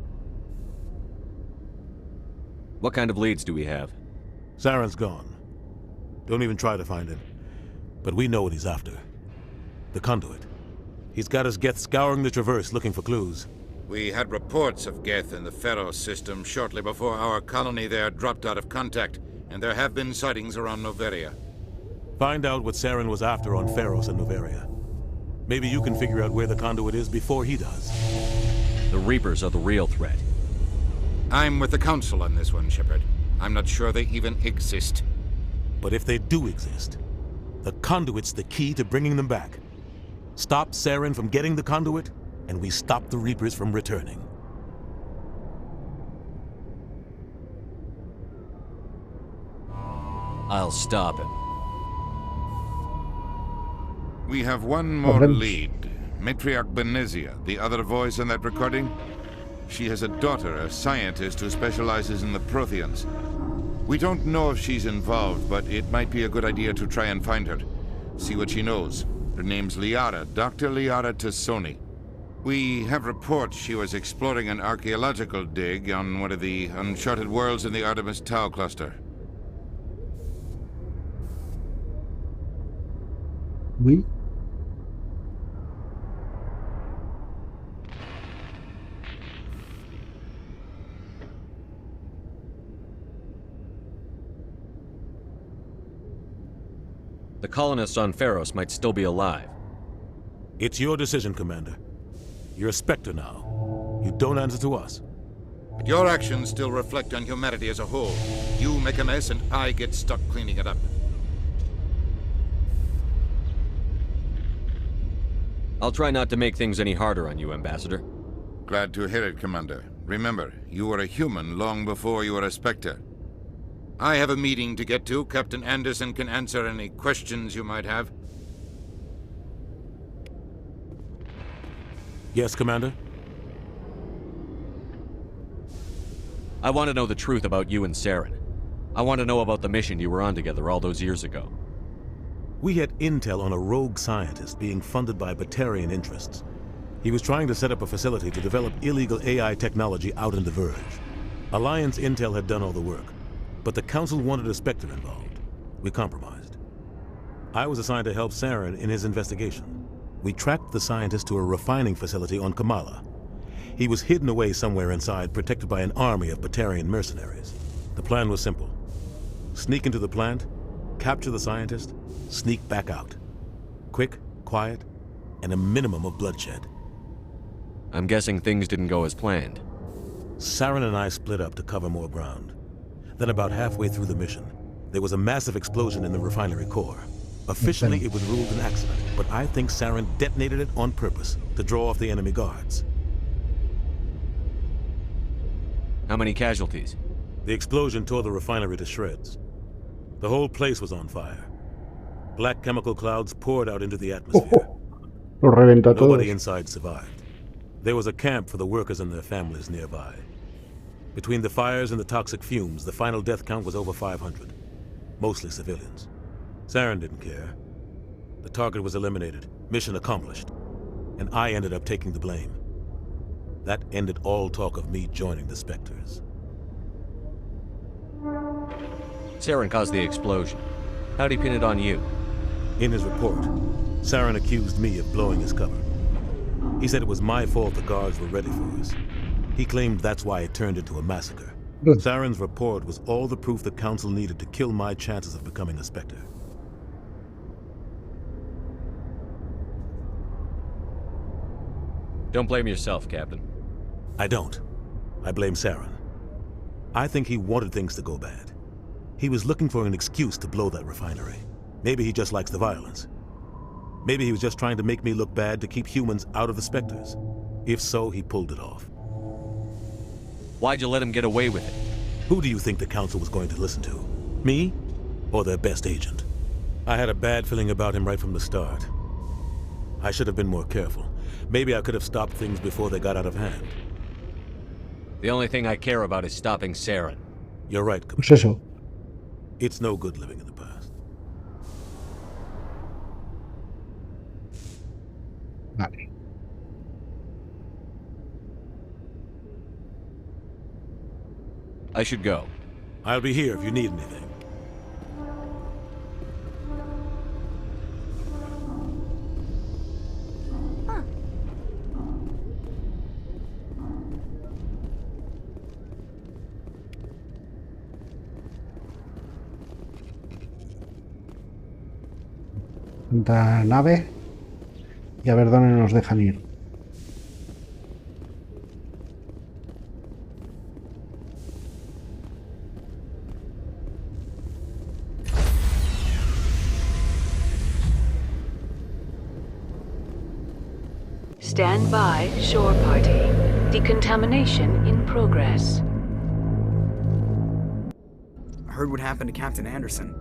What kind of leads do we have? Saren's gone. Don't even try to find him. But we know what he's after. The conduit. He's got us Geth scouring the Traverse looking for clues. We had reports of Geth in the Pharos system shortly before our colony there dropped out of contact, and there have been sightings around Noveria. Find out what Saren was after on Pharos and Noveria. Maybe you can figure out where the conduit is before he does. The Reapers are the real threat. I'm with the Council on this one, Shepard. I'm not sure they even exist. But if they do exist, the conduit's the key to bringing them back. Stop Saren from getting the conduit, and we stop the Reapers from returning. I'll stop him. We have one more lead. Matriarch Benezia, the other voice in that recording. She has a daughter, a scientist who specializes in the Protheans. We don't know if she's involved, but it might be a good idea to try and find her. See what she knows. Her name's Liara, Dr. Liara Tassoni. We have reports she was exploring an archaeological dig on one of the uncharted worlds in the Artemis Tau cluster. Oui. The colonists on Pharos might still be alive. It's your decision, Commander. You're a Spectre now. You don't answer to us. But your actions still reflect on humanity as a whole. You make a mess and I get stuck cleaning it up. I'll try not to make things any harder on you, Ambassador. Glad to hear it, Commander. Remember, you were a human long before you were a Spectre. I have a meeting to get to. Captain Anderson can answer any questions you might have. Yes, Commander? I want to know the truth about you and Saren. I want to know about the mission you were on together all those years ago. We had intel on a rogue scientist being funded by Batarian interests. He was trying to set up a facility to develop illegal AI technology out in the Verge. Alliance intel had done all the work, but the Council wanted a Spectre involved. We compromised. I was assigned to help Saren in his investigation. We tracked the scientist to a refining facility on Kamala. He was hidden away somewhere inside, protected by an army of Batarian mercenaries. The plan was simple. Sneak into the plant, capture the scientist, sneak back out. Quick, quiet, and a minimum of bloodshed. I'm guessing things didn't go as planned. Saren and I split up to cover more ground. Then about halfway through the mission, there was a massive explosion in the refinery core. Officially, it was ruled an accident, but I think Saren detonated it on purpose to draw off the enemy guards. How many casualties? The explosion tore the refinery to shreds. The whole place was on fire. Black chemical clouds poured out into the atmosphere. Nobody inside survived. There was a camp for the workers and their families nearby. Between the fires and the toxic fumes, the final death count was over 500. Mostly civilians. Saren didn't care. The target was eliminated, mission accomplished. And I ended up taking the blame. That ended all talk of me joining the Spectres. Saren caused the explosion. How'd he pin it on you? In his report, Saren accused me of blowing his cover. He said it was my fault the guards were ready for us. He claimed that's why it turned into a massacre. Saren's report was all the proof the Council needed to kill my chances of becoming a Spectre. Don't blame yourself, Captain. I don't. I blame Saren. I think he wanted things to go bad. He was looking for an excuse to blow that refinery. Maybe he just likes the violence. Maybe he was just trying to make me look bad to keep humans out of the Spectres. If so, he pulled it off. Why'd you let him get away with it? Who do you think the Council was going to listen to? Me? Or their best agent? I had a bad feeling about him right from the start. I should have been more careful. Maybe I could have stopped things before they got out of hand. The only thing I care about is stopping Saren. You're right, Pues eso. it's no good living in the past. Vale. I should go. I'll be here if you need anything. Tanta nave y a ver dónde nos dejan ir. Stand by, shore party. Decontamination in progress. I heard what happened to Captain Anderson.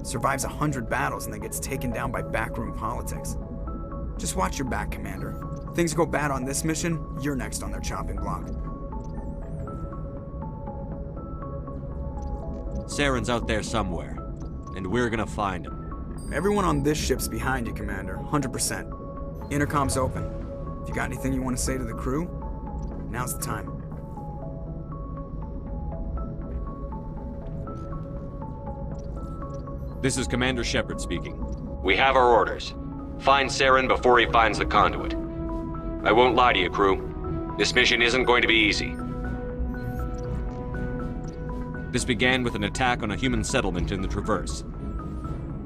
Survives 100 battles and then gets taken down by backroom politics. Just watch your back, Commander. Things go bad on this mission, you're next on their chopping block. Saren's out there somewhere, and we're gonna find him. Everyone on this ship's behind you, Commander. 100%. Intercom's open. If you got anything you want to say to the crew, now's the time. This is Commander Shepard speaking. We have our orders. Find Saren before he finds the conduit. I won't lie to you, crew. This mission isn't going to be easy. This began with an attack on a human settlement in the Traverse.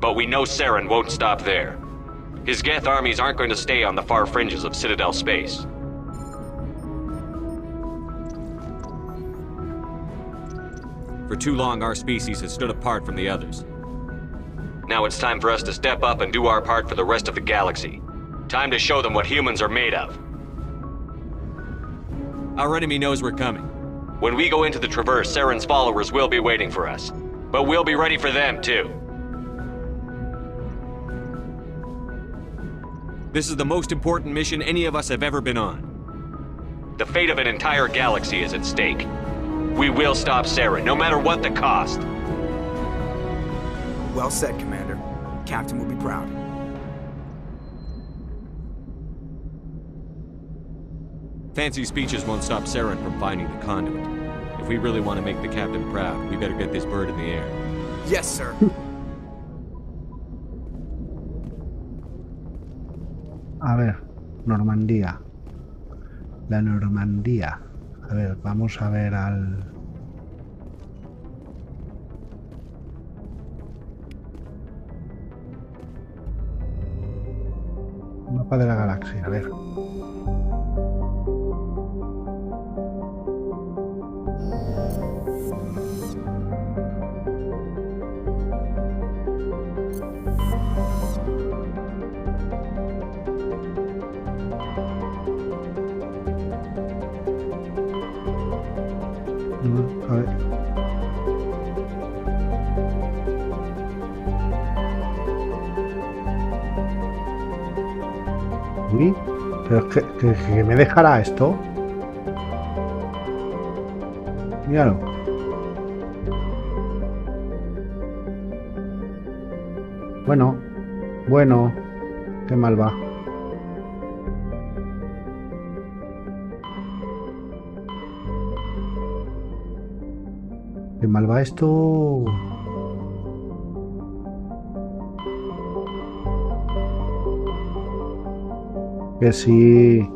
But we know Saren won't stop there. His Geth armies aren't going to stay on the far fringes of Citadel space. For too long, our species has stood apart from the others. Now it's time for us to step up and do our part for the rest of the galaxy. Time to show them what humans are made of. Our enemy knows we're coming. When we go into the Traverse, Saren's followers will be waiting for us. But we'll be ready for them, too. This is the most important mission any of us have ever been on. The fate of an entire galaxy is at stake. We will stop Saren, no matter what the cost. Well said, Commander. Captain will be proud. Fancy speeches won't stop Saren from finding the conduit. If we really want to make the captain proud, we better get this bird in the air. Yes, sir. A ver, Normandía. La Normandía. A ver, vamos a ver al... mapa de la galaxia, a ver. A ver. Uy, pero es que me dejará esto. Míralo. Bueno, qué mal va. Qué mal va esto. Que sí.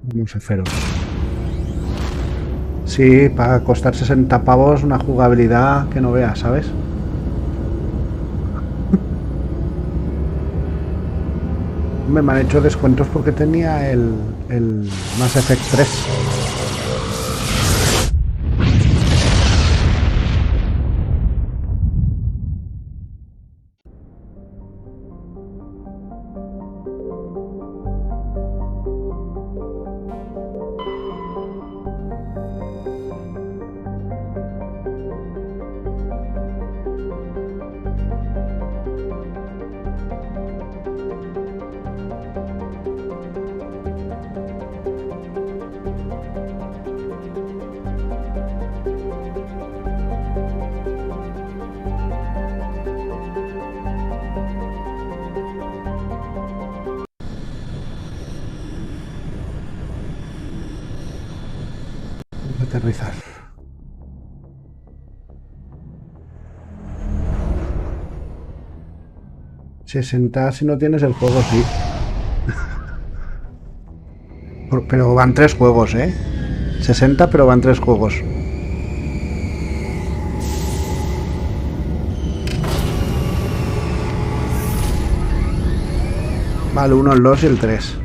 Vamos a haceros. Sí, para costar 60 pavos una jugabilidad que no veas, ¿sabes? Me han hecho descuentos porque tenía el Mass Effect 3. Aterrizar. $60 si no tienes el juego, sí. Pero van 3 juegos, ¿eh? 60, pero van 3 juegos. Vale, 1, el 2 y el 3.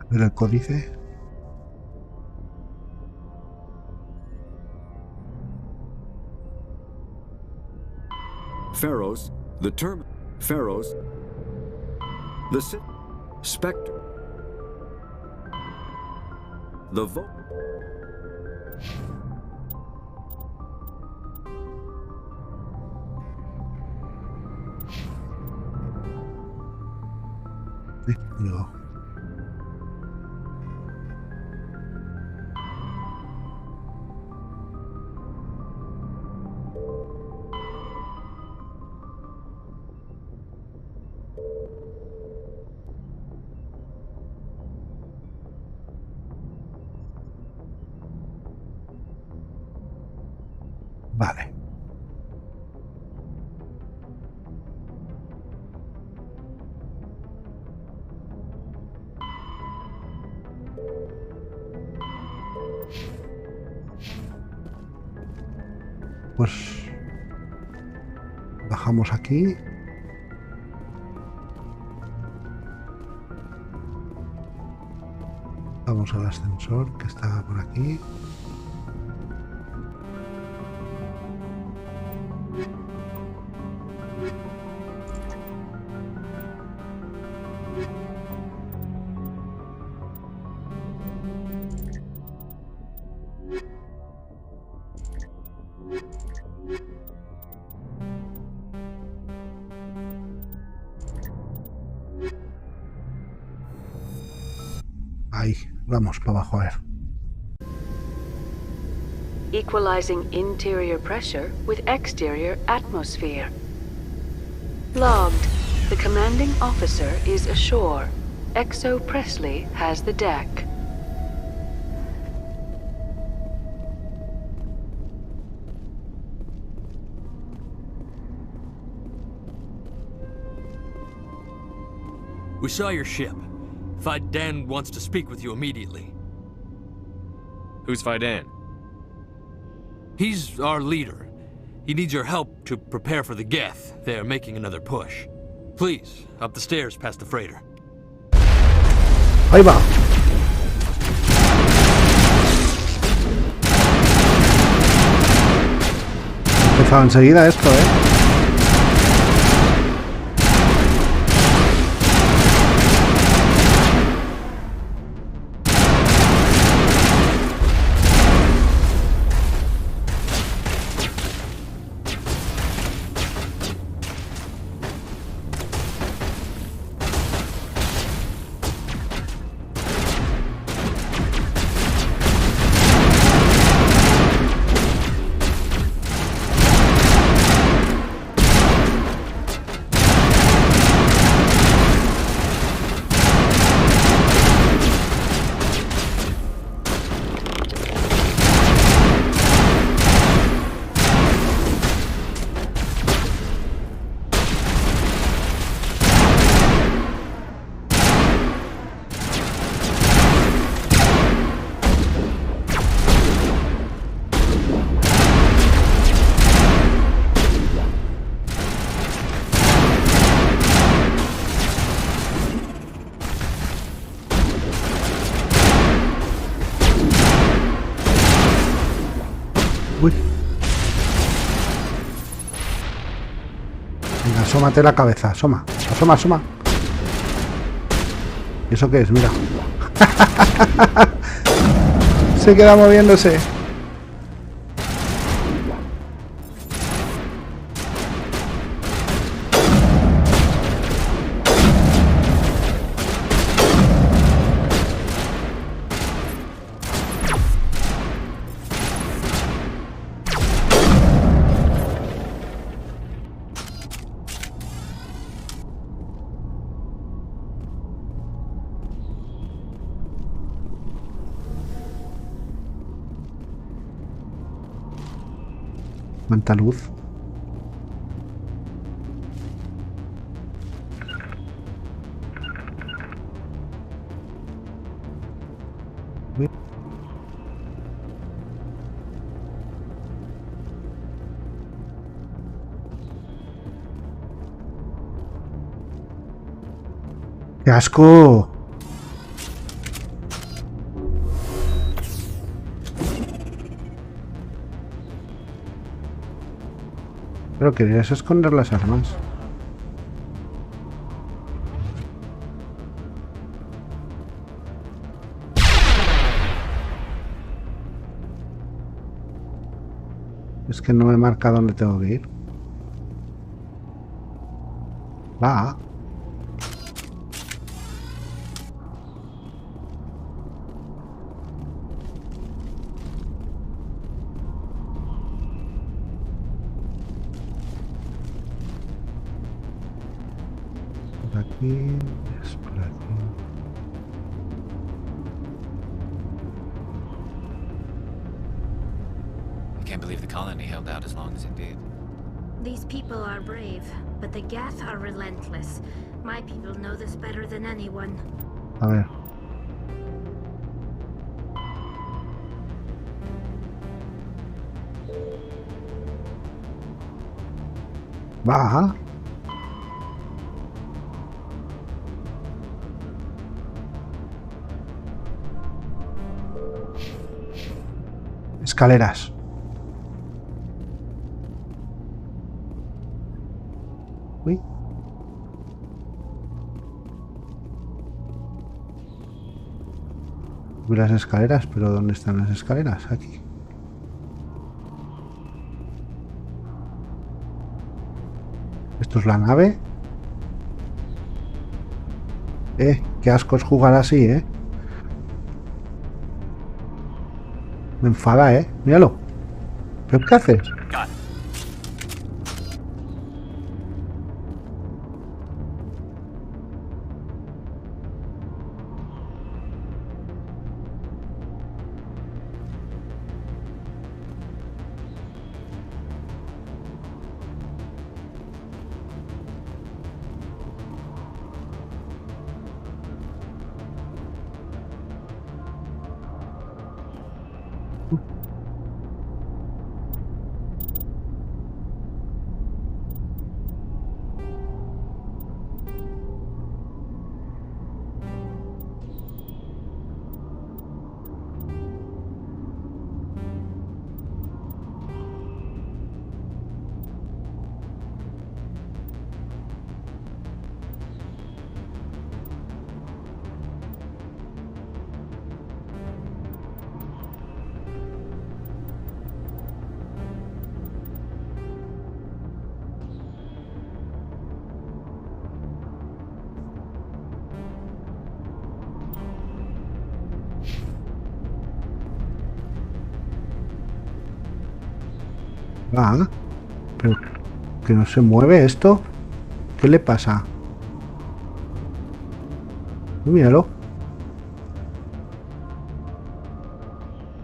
A ver el códice. Pharaohs, the term Pharaohs, the specter, the vote. No. Vale. Pues bajamos aquí. Vamos al ascensor que está por aquí. Ahí, vamos para abajo a ver. Equalizing interior pressure with exterior atmosphere. Logged. The commanding officer is ashore. Exo Presley has the deck. We saw your ship. Fidan wants to speak with you immediately. Who's Fidan? He's our leader. He needs your help to prepare for the Geth. They're making another push. Please, up the stairs past the freighter. Ahí va. Empezado enseguida esto, ¿eh? Uy. Venga, asómate la cabeza, asoma, asoma, asoma. ¿Y eso qué es? Mira. Se queda moviéndose. Cuánta luz. ¡Qué asco! Pero querías esconder las armas. Es que no me marca dónde tengo que ir. Va. Por aquí, es por aquí. I can't believe the colony held out as long as it did. These people are brave, but the Geth are relentless. My people know this better than anyone. A ver. Va. Escaleras. Uy. Vi las escaleras, pero ¿dónde están las escaleras? Aquí. ¿Esto es la nave? Qué asco es jugar así, Me enfada, míralo. ¿Pero qué haces? Ah, pero que no se mueve esto. ¿Qué le pasa? Míralo.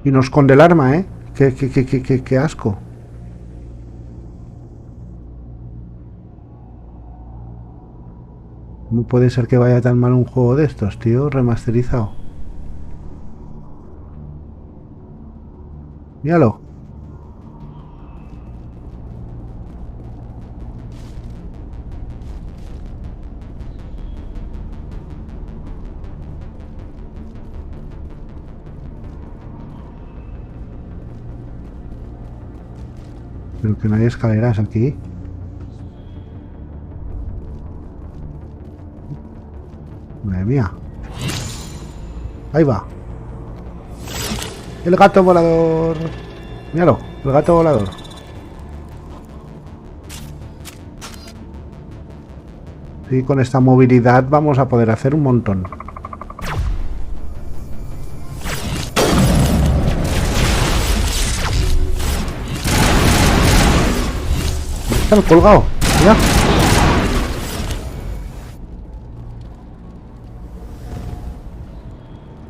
Y no esconde el arma, Qué asco. ¿Cómo puede ser que vaya tan mal un juego de estos, tío? Remasterizado. Míralo. Pero que no hay escaleras aquí. Madre mía. Ahí va. El gato volador. Míralo, el gato volador. Sí, con esta movilidad vamos a poder hacer un montón. Está el colgado. Mira.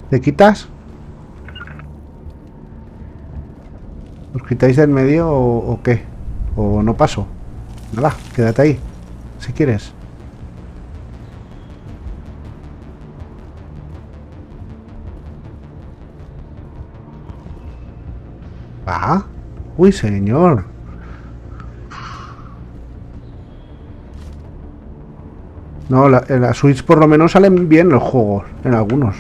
¿Te quitas? ¿Os quitáis del medio o qué? ¿O no paso? Nada, quédate ahí, si quieres. Ah, uy, señor. No, en la Switch por lo menos salen bien los juegos, en algunos.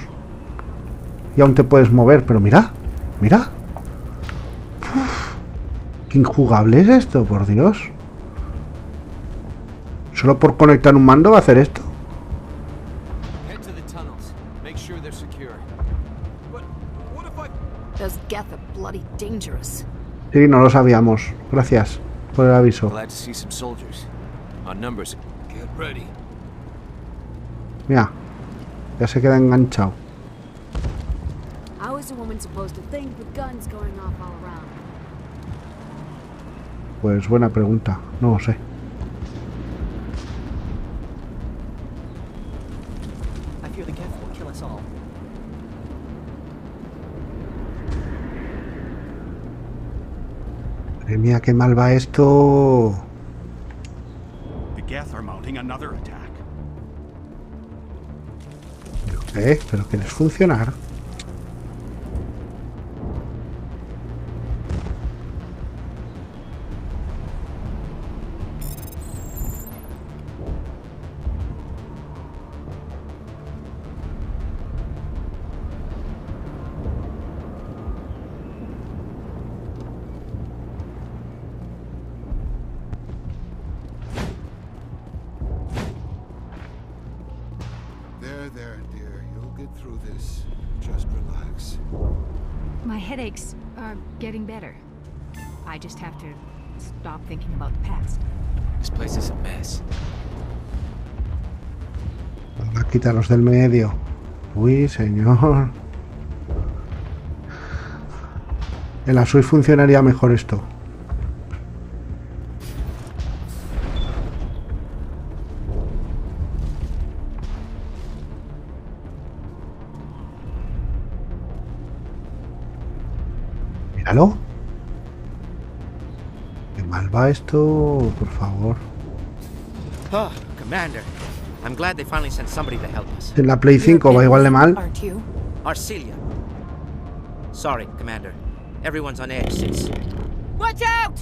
Y aún te puedes mover, pero mira, mira. Uf, qué injugable es esto, por Dios. ¿Solo por conectar un mando va a hacer esto? Sí, no lo sabíamos. Gracias por el aviso. Mira, ya se queda enganchado. Pues buena pregunta, no lo sé. Madre mía, qué mal va esto. Pero ¿quieres funcionar? There, dear. You'll get through this. Just relax. My headaches are getting better. I just have to stop thinking about the past. This place is a mess. Vamos a quitarlos del medio. Uy, señor. En la Switch funcionaría mejor esto. Míralo. Qué mal va esto, por favor. Oh, Commander. I'm glad they finally sent somebody to help us. En la Play 5 va igual de mal. Arcelia. Sorry, Commander. Everyone's on edge since... Watch out!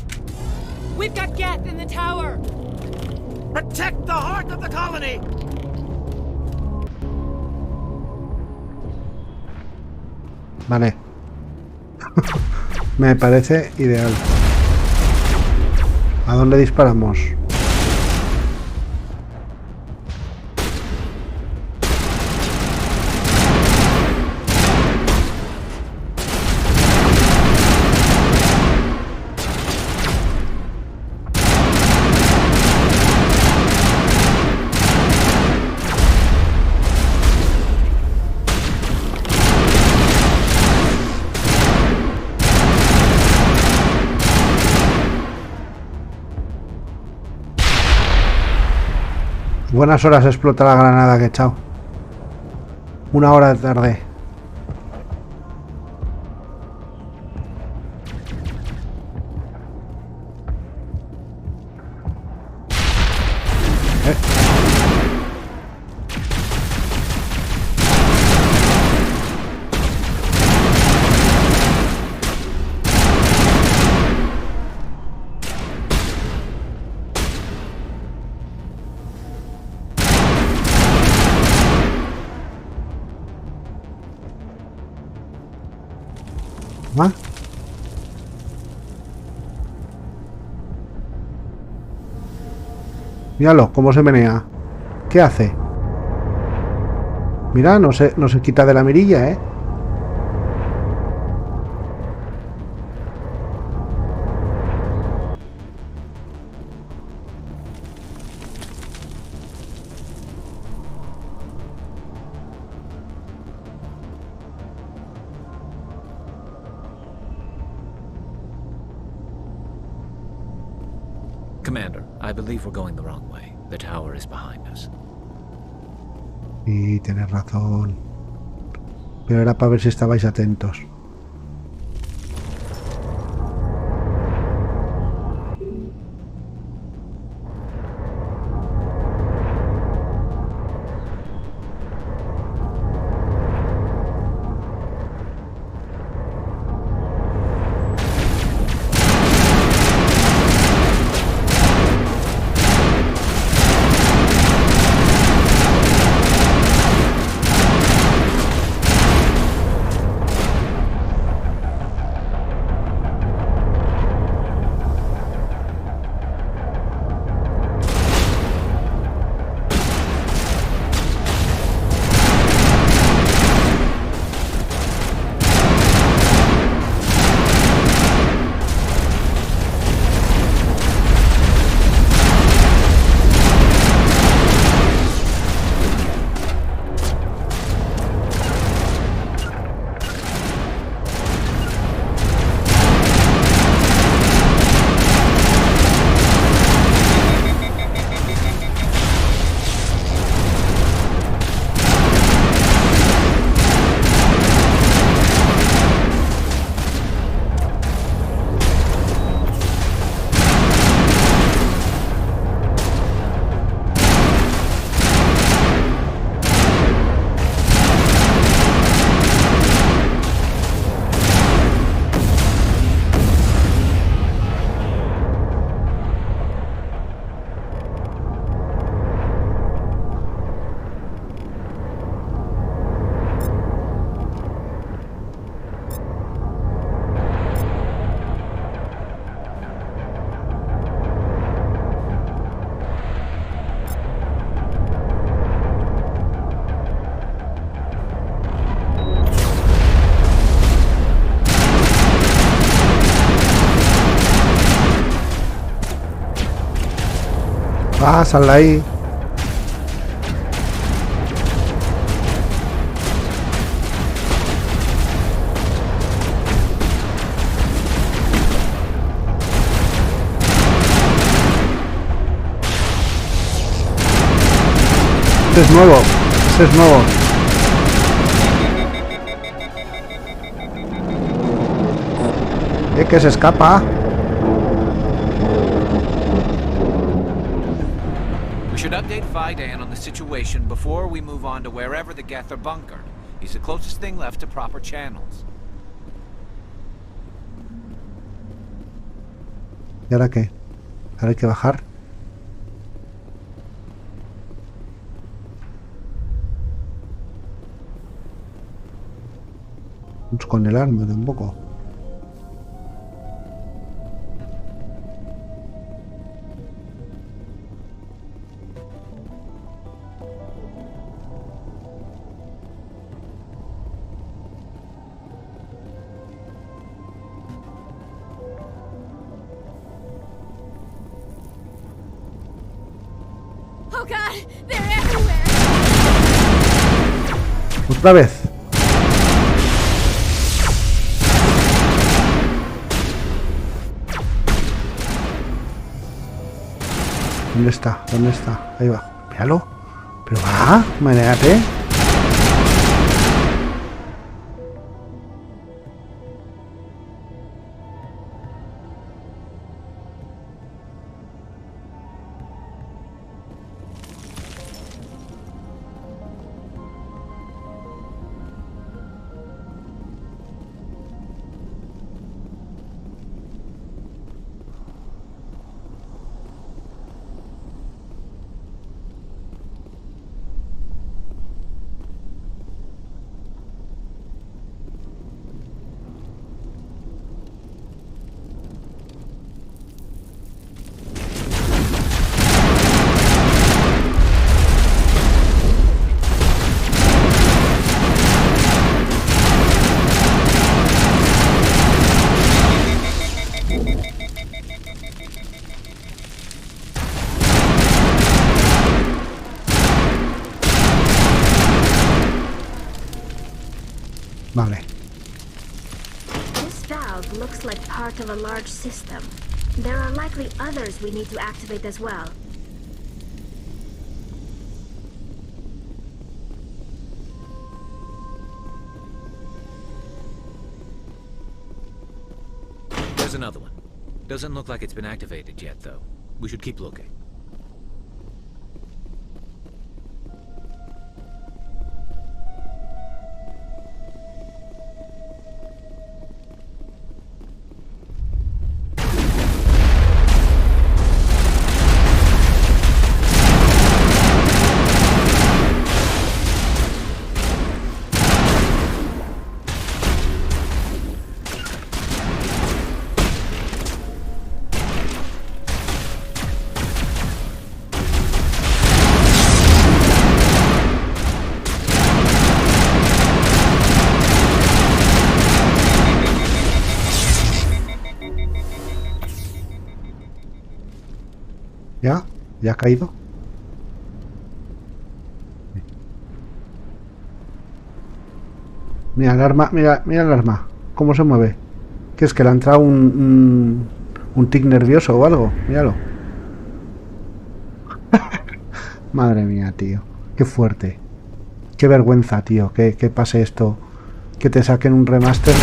We've got Geth in the tower! Protect the heart of the colony! Vale. Me parece ideal. ¿A dónde disparamos? Buenas horas explota la granada que he echado. 1 hora de tarde. ¿Ah? Míralo, cómo se menea. ¿Qué hace? Mira, no se quita de la mirilla, ¿eh? Commander, I believe we're going the wrong way. The tower is behind us. Y tienes razón. Pero era para ver si estabais atentos. Ah, sal de ahí. Este es nuevo. Este es nuevo. Que se escapa. We should update Vidan on the situation before we move on to wherever the Geth are bunkered. He's the closest thing left to proper channels. ¿Y ahora qué? Ahora hay que bajar. Con el arma tampoco. Oh God, they're everywhere. Otra vez. ¿Dónde está? ¿Dónde está? Ahí va. Míralo. Pero va, manéate. Vale. This valve looks like part of a large system. There are likely others we need to activate as well. There's another one. Doesn't look like it's been activated yet, though. We should keep looking. ¿Ya? ¿Ya ha caído? Mira el arma, mira el arma. ¿Cómo se mueve? ¿Qué es que le ha entrado un tic nervioso o algo? Míralo. Madre mía, tío. Qué fuerte. Qué vergüenza, tío. Que pase esto. Que te saquen un remaster.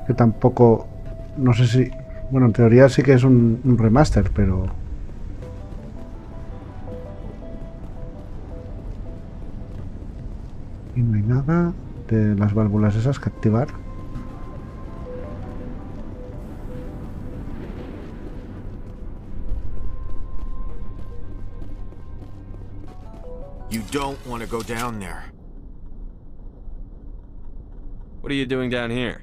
Que tampoco... No sé si... Bueno, en teoría sí que es un remaster, pero... Y no hay nada de las válvulas esas que activar. You don't want to go down there. What are you doing down here?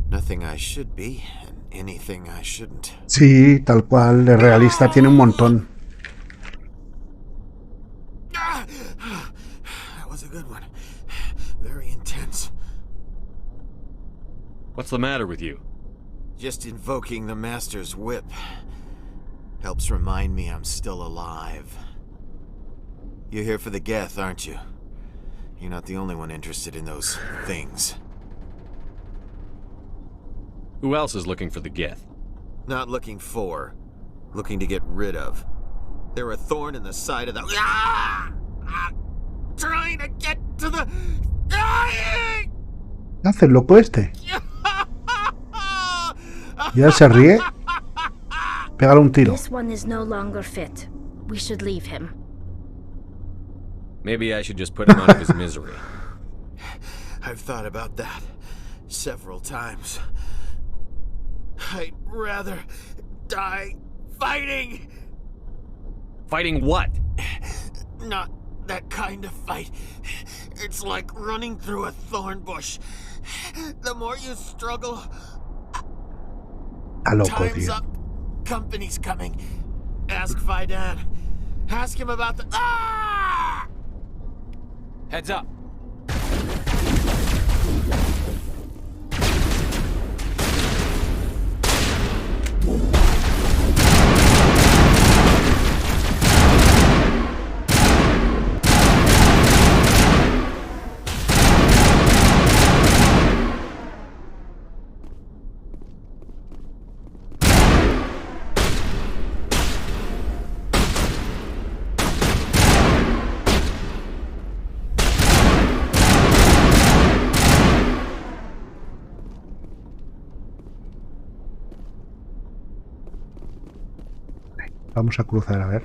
Nothing I should be, and anything I shouldn't. Sí, tal cual, de realista tiene un montón. That was a good one. Very intense. What's the matter with you? Just invoking the Master's whip helps remind me I'm still alive. You're here for the Geth, aren't you? You're not the only one interested in those things. Who else is looking for the Geth? Not looking for, looking to get rid of. They're a thorn in the side of the... Ah! Trying to get to the... ¿Qué hace el loco este? Ya se ríe. Pégale un tiro. This one is no longer fit. We should leave him. Maybe I should just put him out of his misery. I've thought about that several times. I'd rather die fighting. Fighting what? Not that kind of fight. It's like running through a thorn bush. The more you struggle, time's up. Company's coming. Ask Fidan. Ask him about the... Ah! Heads up. Vamos a cruzar a ver.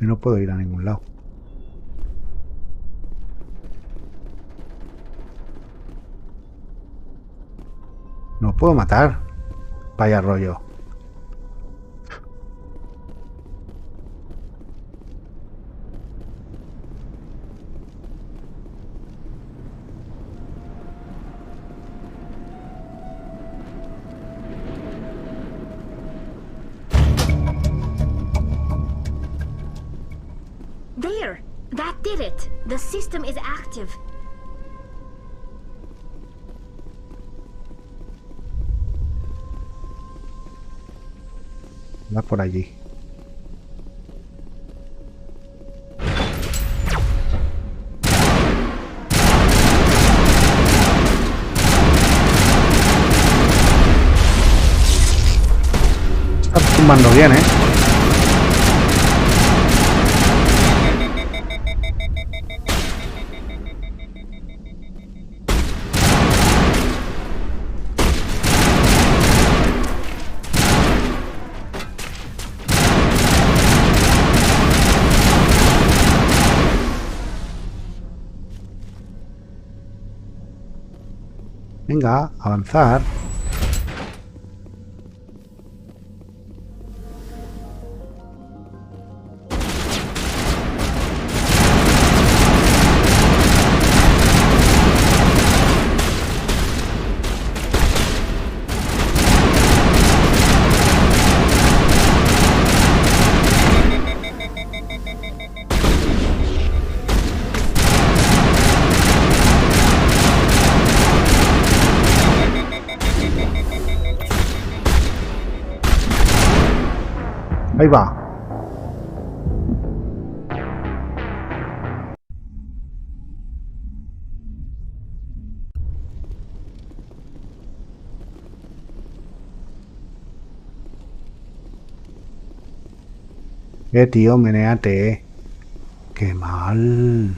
Y no puedo ir a ningún lado. No puedo matar. Vaya rollo. There! That did it! The system is active. Va por allí. Está tumbando bien, ¿eh? Venga, avanzar. Ahí va. Tío, menéate, Qué mal.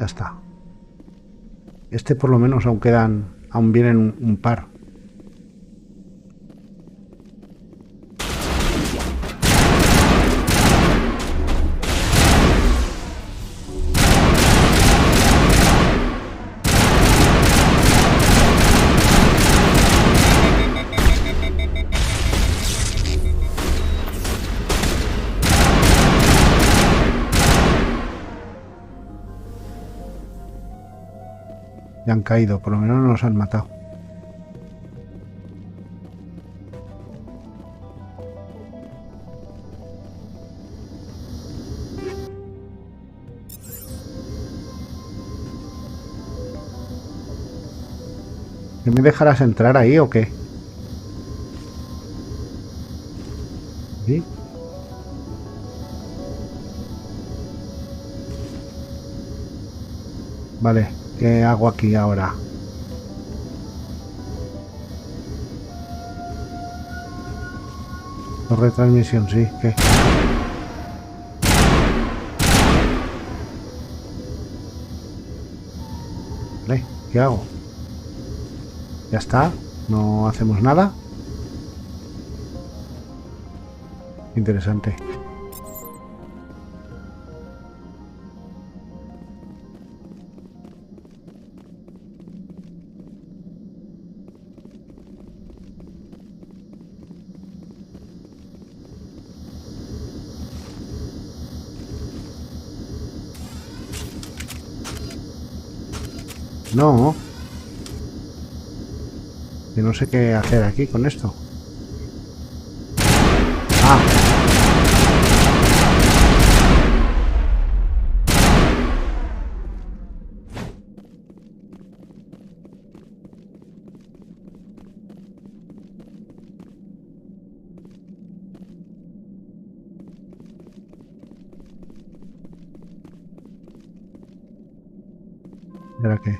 Ya está. Este por lo menos aún vienen un par. Ya han caído, por lo menos no nos han matado. ¿Que me dejarás entrar ahí o qué? ¿Sí? Vale, ¿qué hago aquí ahora? Retransmisión, sí, ¿qué? Vale, ¿qué hago? Ya está, no hacemos nada. Interesante. No. Que no sé qué hacer aquí con esto. Ah. ¿Y ahora qué?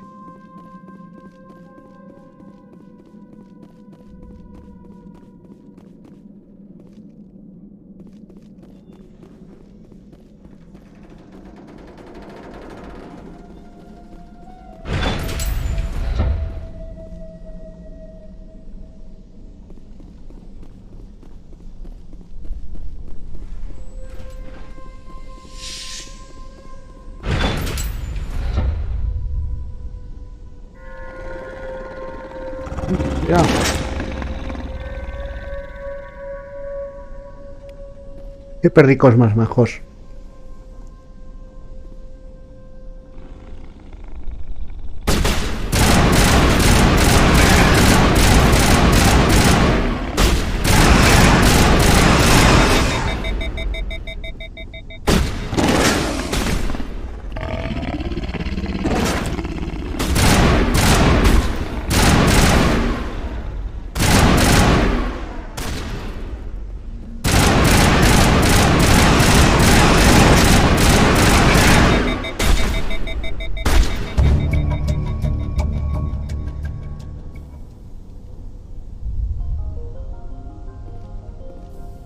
Ya. Qué perricos más majos.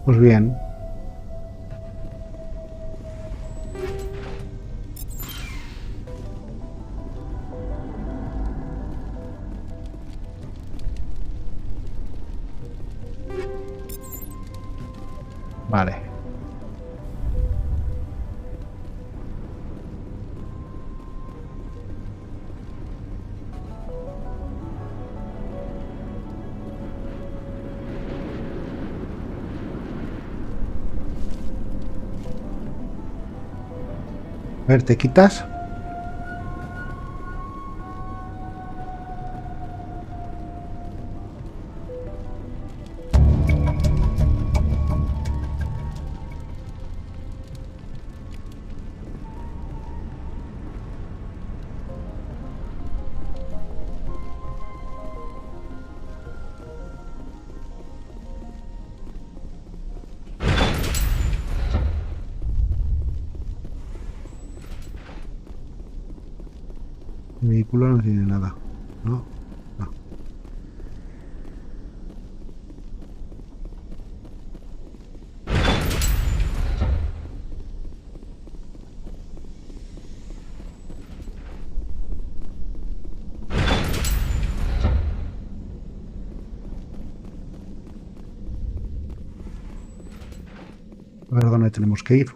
Pues bien. Vale. A ver, ¿te quitas? Mi vehículo no tiene nada, ¿no? No. A ver dónde tenemos que ir.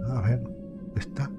A ver, está.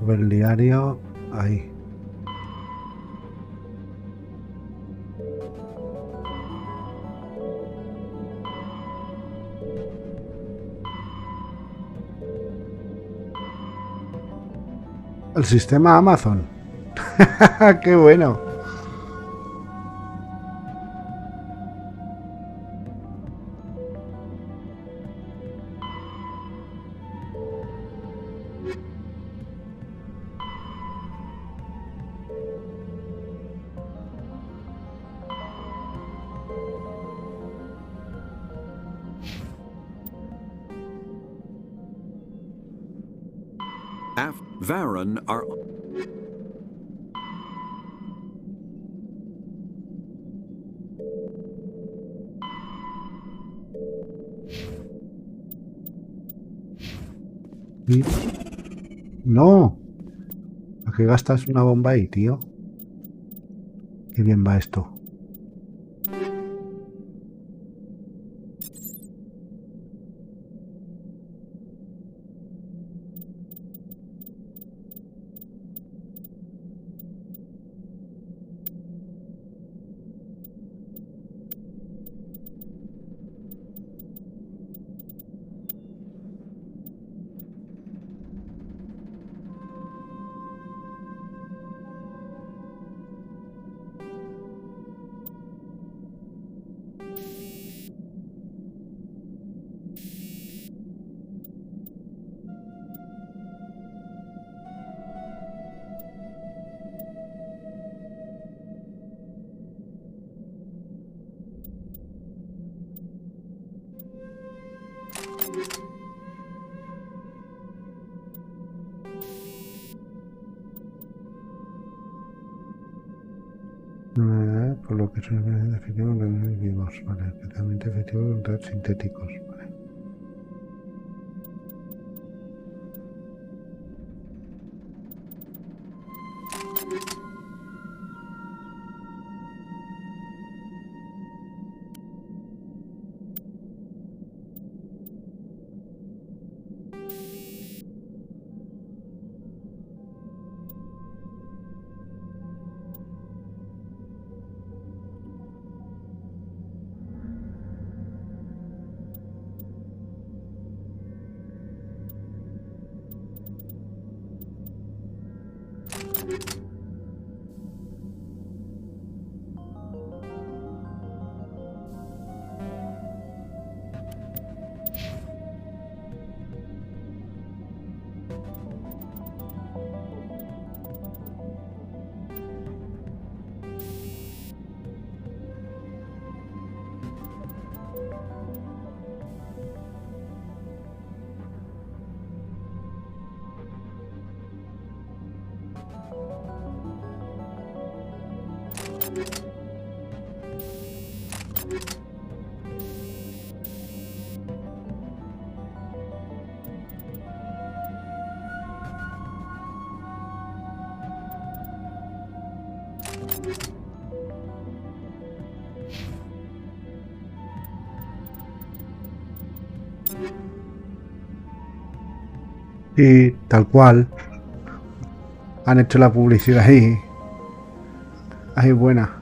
El diario, ahí. El sistema Amazon. ¡Qué bueno! Varan are... No. ¿A qué gastas una bomba ahí, tío? Qué bien va esto. Por lo que son efectivos vivos, vale, especialmente efectivos contra sintéticos, vale. Y tal cual. Han hecho la publicidad ahí. Ahí buena.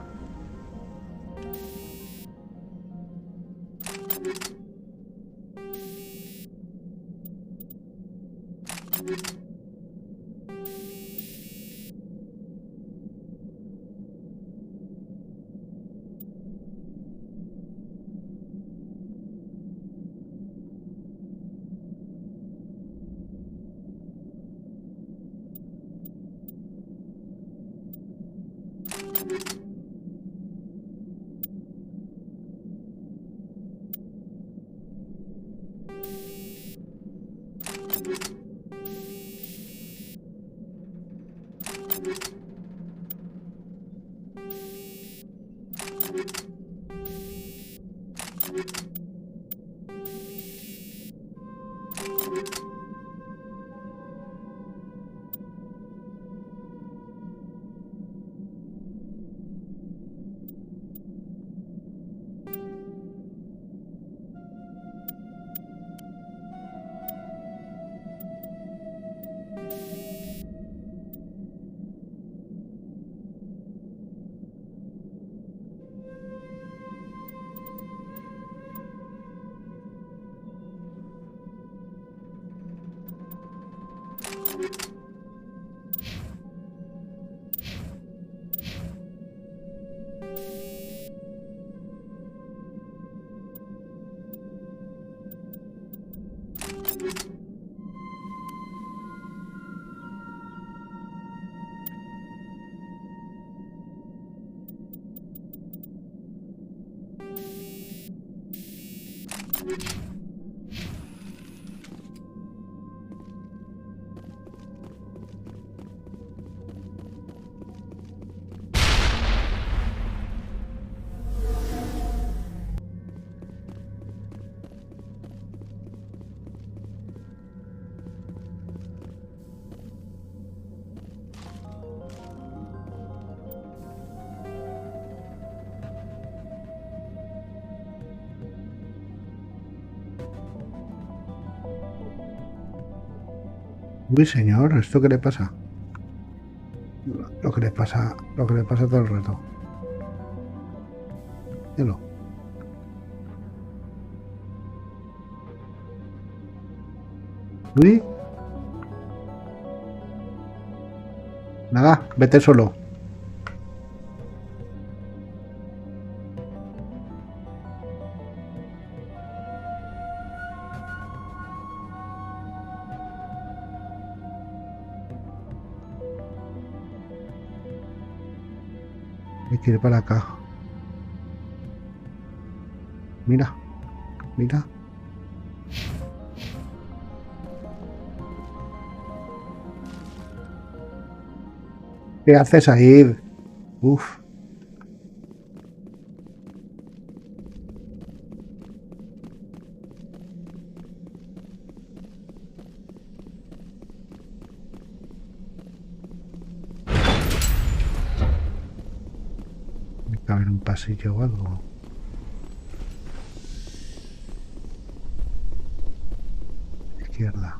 Uy, señor, ¿esto qué le pasa? Lo que le pasa todo el rato. Míralo. Uy. Nada, vete solo. Hay que ir para acá. Mira, mira. ¿Qué haces ahí? Uf. Tiene que haber un pasillo o algo. Izquierda.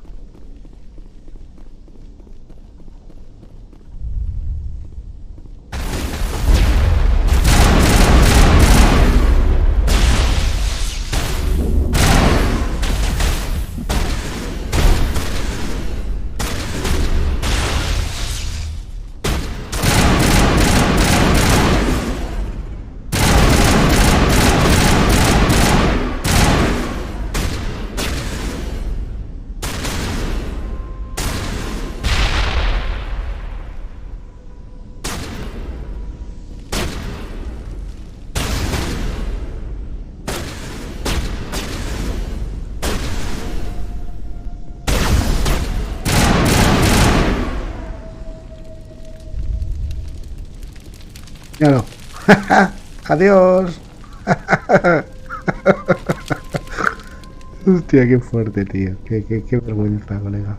Adiós. Hostia, qué fuerte, tío. Qué vergüenza, colega.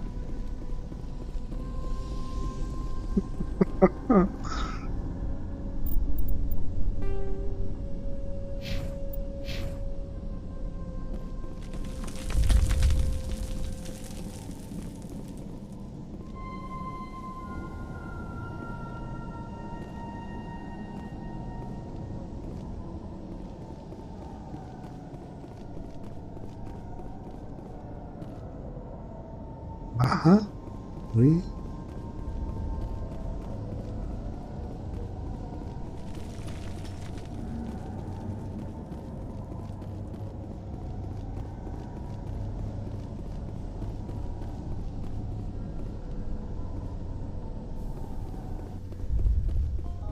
Ajá. Uy.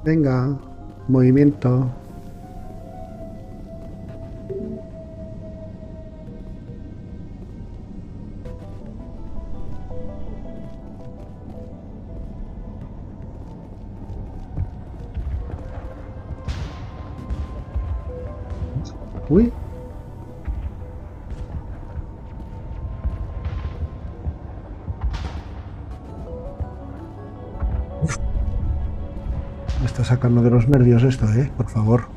Venga, movimiento. Uy. Uf. Me está sacando de los nervios esto, por favor.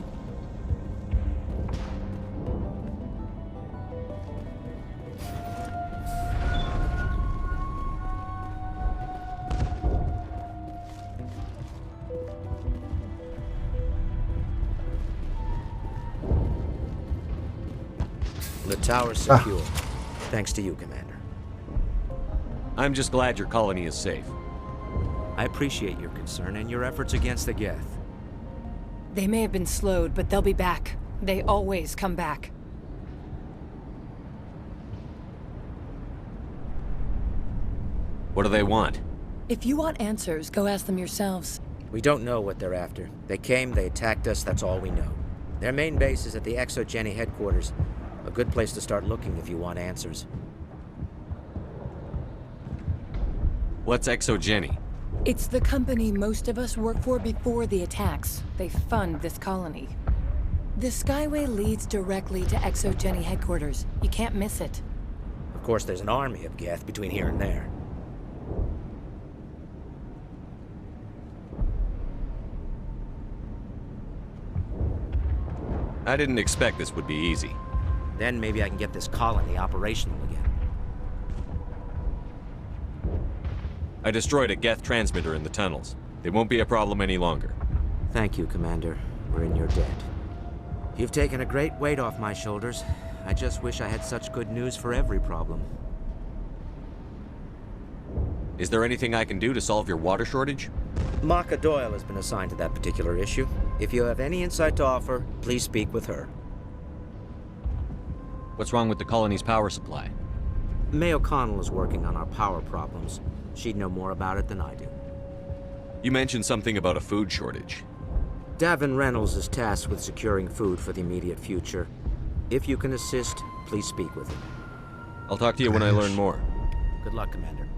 The tower's secure. Thanks to you, Commander. I'm just glad your colony is safe. I appreciate your concern and your efforts against the Geth. They may have been slowed, but they'll be back. They always come back. What do they want? If you want answers, go ask them yourselves. We don't know what they're after. They came, they attacked us, that's all we know. Their main base is at the Exogeny headquarters. A good place to start looking if you want answers. What's Exogeny? It's the company most of us work for before the attacks. They fund this colony. The Skyway leads directly to Exogeny headquarters. You can't miss it. Of course, there's an army of Geth between here and there. I didn't expect this would be easy. Then maybe I can get this colony operational again. I destroyed a Geth transmitter in the tunnels. They won't be a problem any longer. Thank you, Commander. We're in your debt. You've taken a great weight off my shoulders. I just wish I had such good news for every problem. Is there anything I can do to solve your water shortage? Maka Doyle has been assigned to that particular issue. If you have any insight to offer, please speak with her. What's wrong with the colony's power supply? May O'Connell is working on our power problems. She'd know more about it than I do. You mentioned something about a food shortage. Davin Reynolds is tasked with securing food for the immediate future. If you can assist, please speak with him. I'll talk to you when I learn more. Good luck, Commander.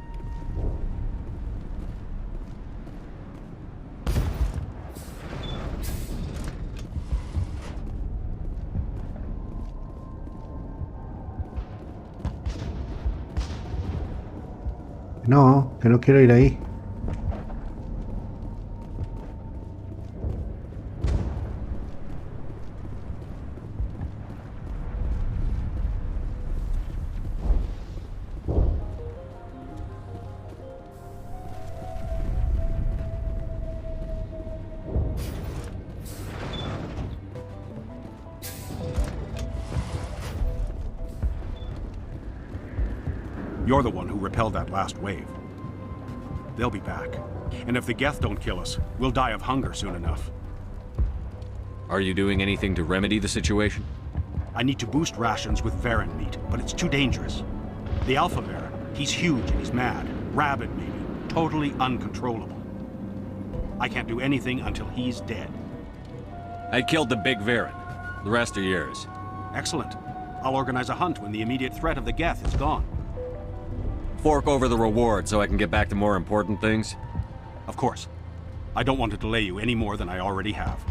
No, que no quiero ir ahí. You're the one who repelled that last wave. They'll be back. And if the Geth don't kill us, we'll die of hunger soon enough. Are you doing anything to remedy the situation? I need to boost rations with Varen meat, but it's too dangerous. The Alpha Varen, he's huge and he's mad. Rabid, maybe. Totally uncontrollable. I can't do anything until he's dead. I killed the big Varen. The rest are yours. Excellent. I'll organize a hunt when the immediate threat of the Geth is gone. Fork over the reward so I can get back to more important things? Of course. I don't want to delay you any more than I already have.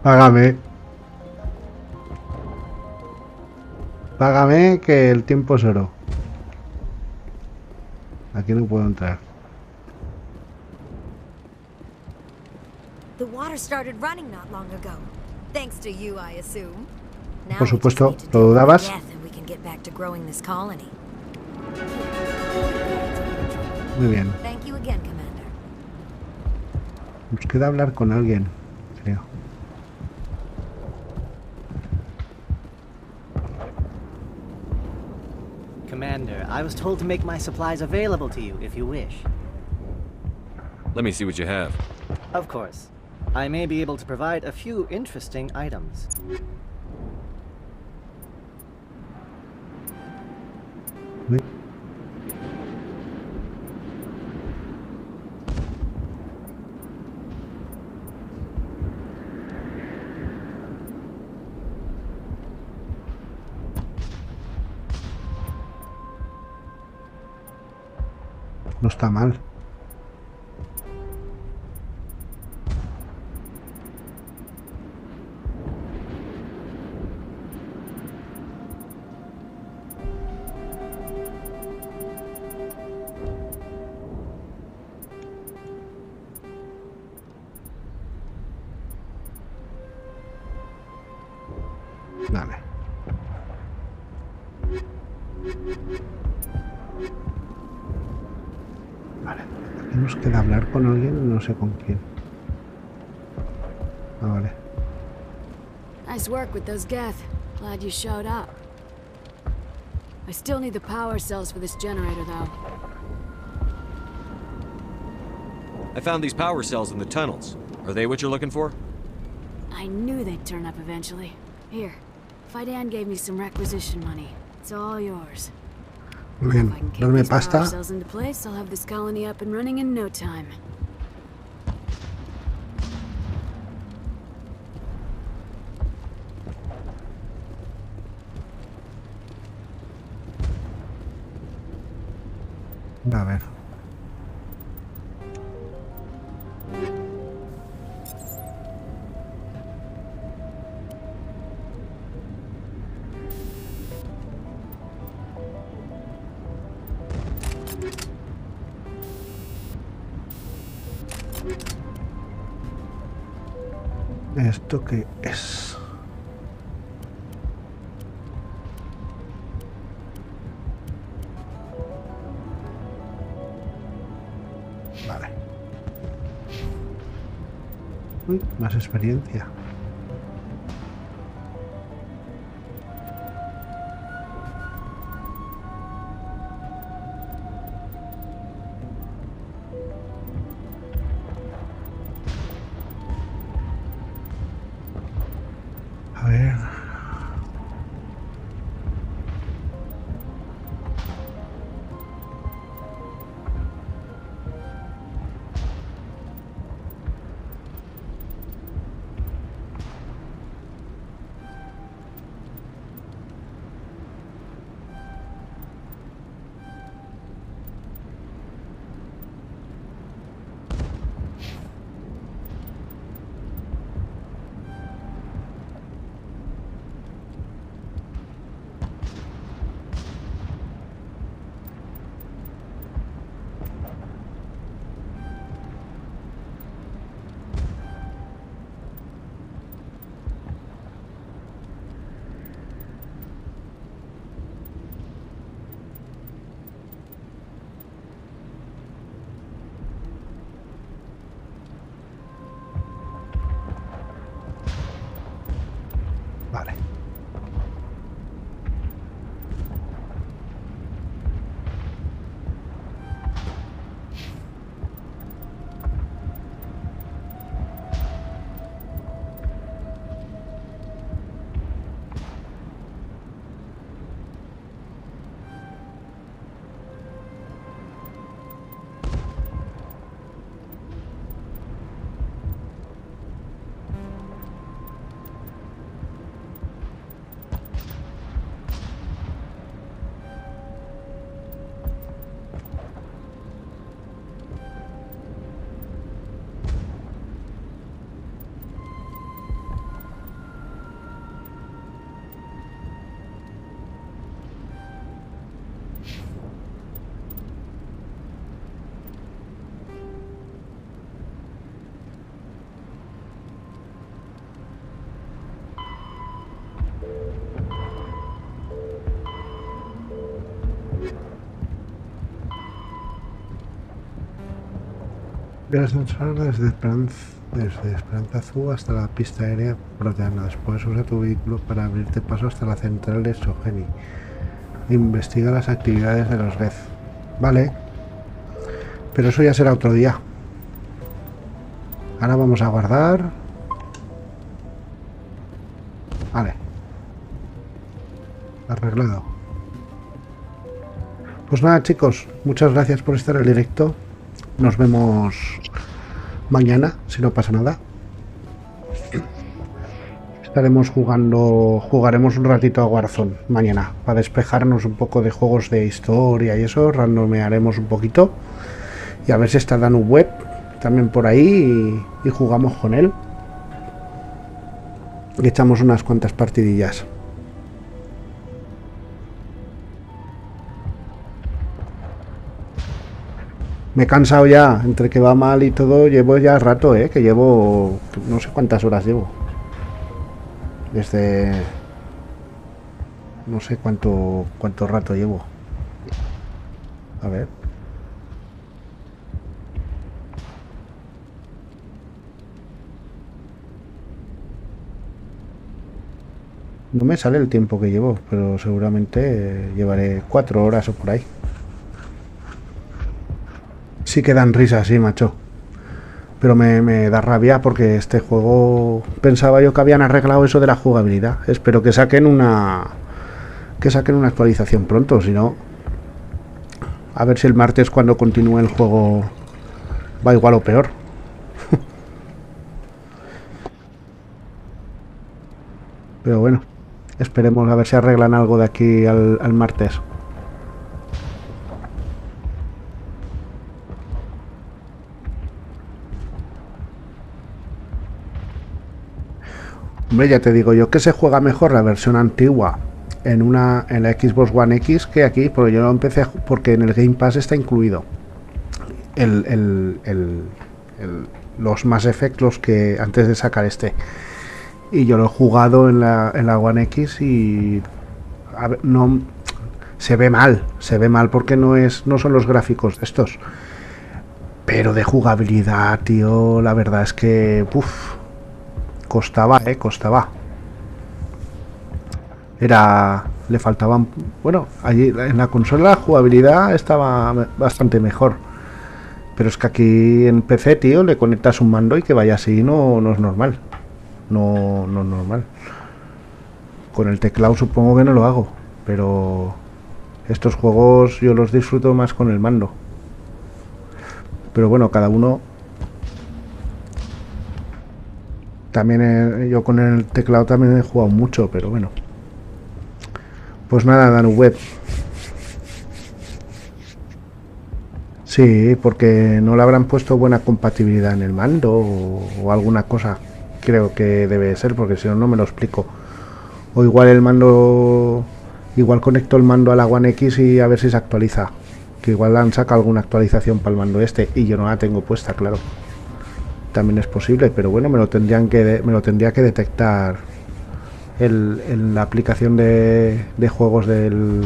Págame. Págame que el tiempo es oro. Aquí no puedo entrar. The water started running not long ago. Thanks to you, I assume. Now Por we just supuesto, need to ¿lo deal with the dudabas? death and we can get back to growing this colony. Muy bien. Thank you again, Commander. Nos queda hablar con alguien, creo. Commander, I was told to make my supplies available to you if you wish. Let me see what you have. Of course. I may be able to provide a few interesting items. Uy. No está mal. Vale. Vale. Aquí nos queda hablar con alguien, no sé con quién. Ah, vale. Nice work with those Geth. Glad you showed up. I still need the power cells for this generator, though. I found these power cells in the tunnels. Are they what you're looking for? I knew they'd turn up eventually. Here, Fidan gave me some requisition money. It's all yours. Muy bien, darme Power pasta. cells into place, I'll have this colony up and running in no time. A ver. ¿Esto qué es? Vale. Uy, más experiencia. A ver. Vale. Desde Esperanza Azul hasta la pista aérea proteana. Después usa tu vehículo para abrirte paso hasta la central de Sogeni. Investiga las actividades de los Geth. Vale. Pero eso ya será otro día. Ahora vamos a guardar. Vale. Arreglado. Pues nada, chicos. Muchas gracias por estar en el directo. Nos vemos mañana, si no pasa nada. Jugaremos un ratito a Warzone mañana, para despejarnos un poco de juegos de historia y eso, randomearemos un poquito. Y a ver si está Danu Web también por ahí y jugamos con él. Y echamos unas cuantas partidillas. Me he cansado ya, entre que va mal y todo, llevo ya rato, que llevo, no sé cuántas horas llevo. Desde... no sé cuánto rato llevo. A ver. No me sale el tiempo que llevo, pero seguramente llevaré 4 horas o por ahí. Sí que dan risas, sí, macho. Pero me da rabia porque este juego... Pensaba yo que habían arreglado eso de la jugabilidad. Espero que saquen una actualización pronto, si no... A ver si el martes, cuando continúe el juego, va igual o peor. Pero bueno, esperemos a ver si arreglan algo de aquí al martes. Hombre, ya te digo yo que se juega mejor la versión antigua en la Xbox One X que aquí, porque yo lo empecé porque en el Game Pass está incluido los Mass Effect, los que antes de sacar este, y yo lo he jugado en la One X y no se ve mal porque no son los gráficos de estos, pero de jugabilidad, tío, la verdad es que costaba. Le faltaban... Bueno, allí en la consola la jugabilidad estaba bastante mejor. Pero es que aquí en PC, tío, le conectas un mando y que vaya así no es normal. No es normal. Con el teclado supongo que no lo hago. Pero estos juegos yo los disfruto más con el mando. Pero bueno, cada uno... También yo con el teclado también he jugado mucho, pero bueno. Pues nada, Danu Web. Sí, porque no le habrán puesto buena compatibilidad en el mando o alguna cosa. Creo que debe ser, porque si no, no me lo explico. O igual el mando... Igual conecto el mando a la One X y a ver si se actualiza. Que igual han sacado alguna actualización para el mando este y yo no la tengo puesta, claro. También es posible, pero bueno, me lo tendría que detectar en la aplicación de juegos de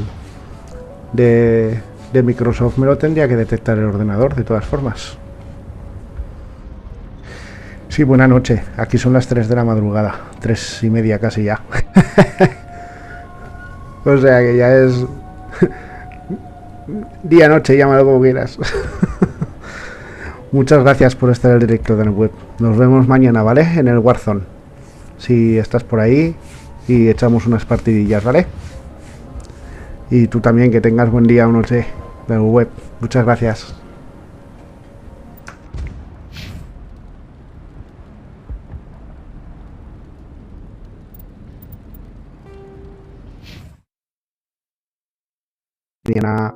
Microsoft. Me lo tendría que detectar el ordenador, de todas formas. Sí, buena noche. Aquí son las 3 de la madrugada, 3:30 casi ya. O sea que ya es día noche, llámalo como quieras. Muchas gracias por estar en el directo de la web. Nos vemos mañana, ¿vale? En el Warzone. Si estás por ahí y echamos unas partidillas, ¿vale? Y tú también, que tengas buen día o noche de la web. Muchas gracias. Mañana.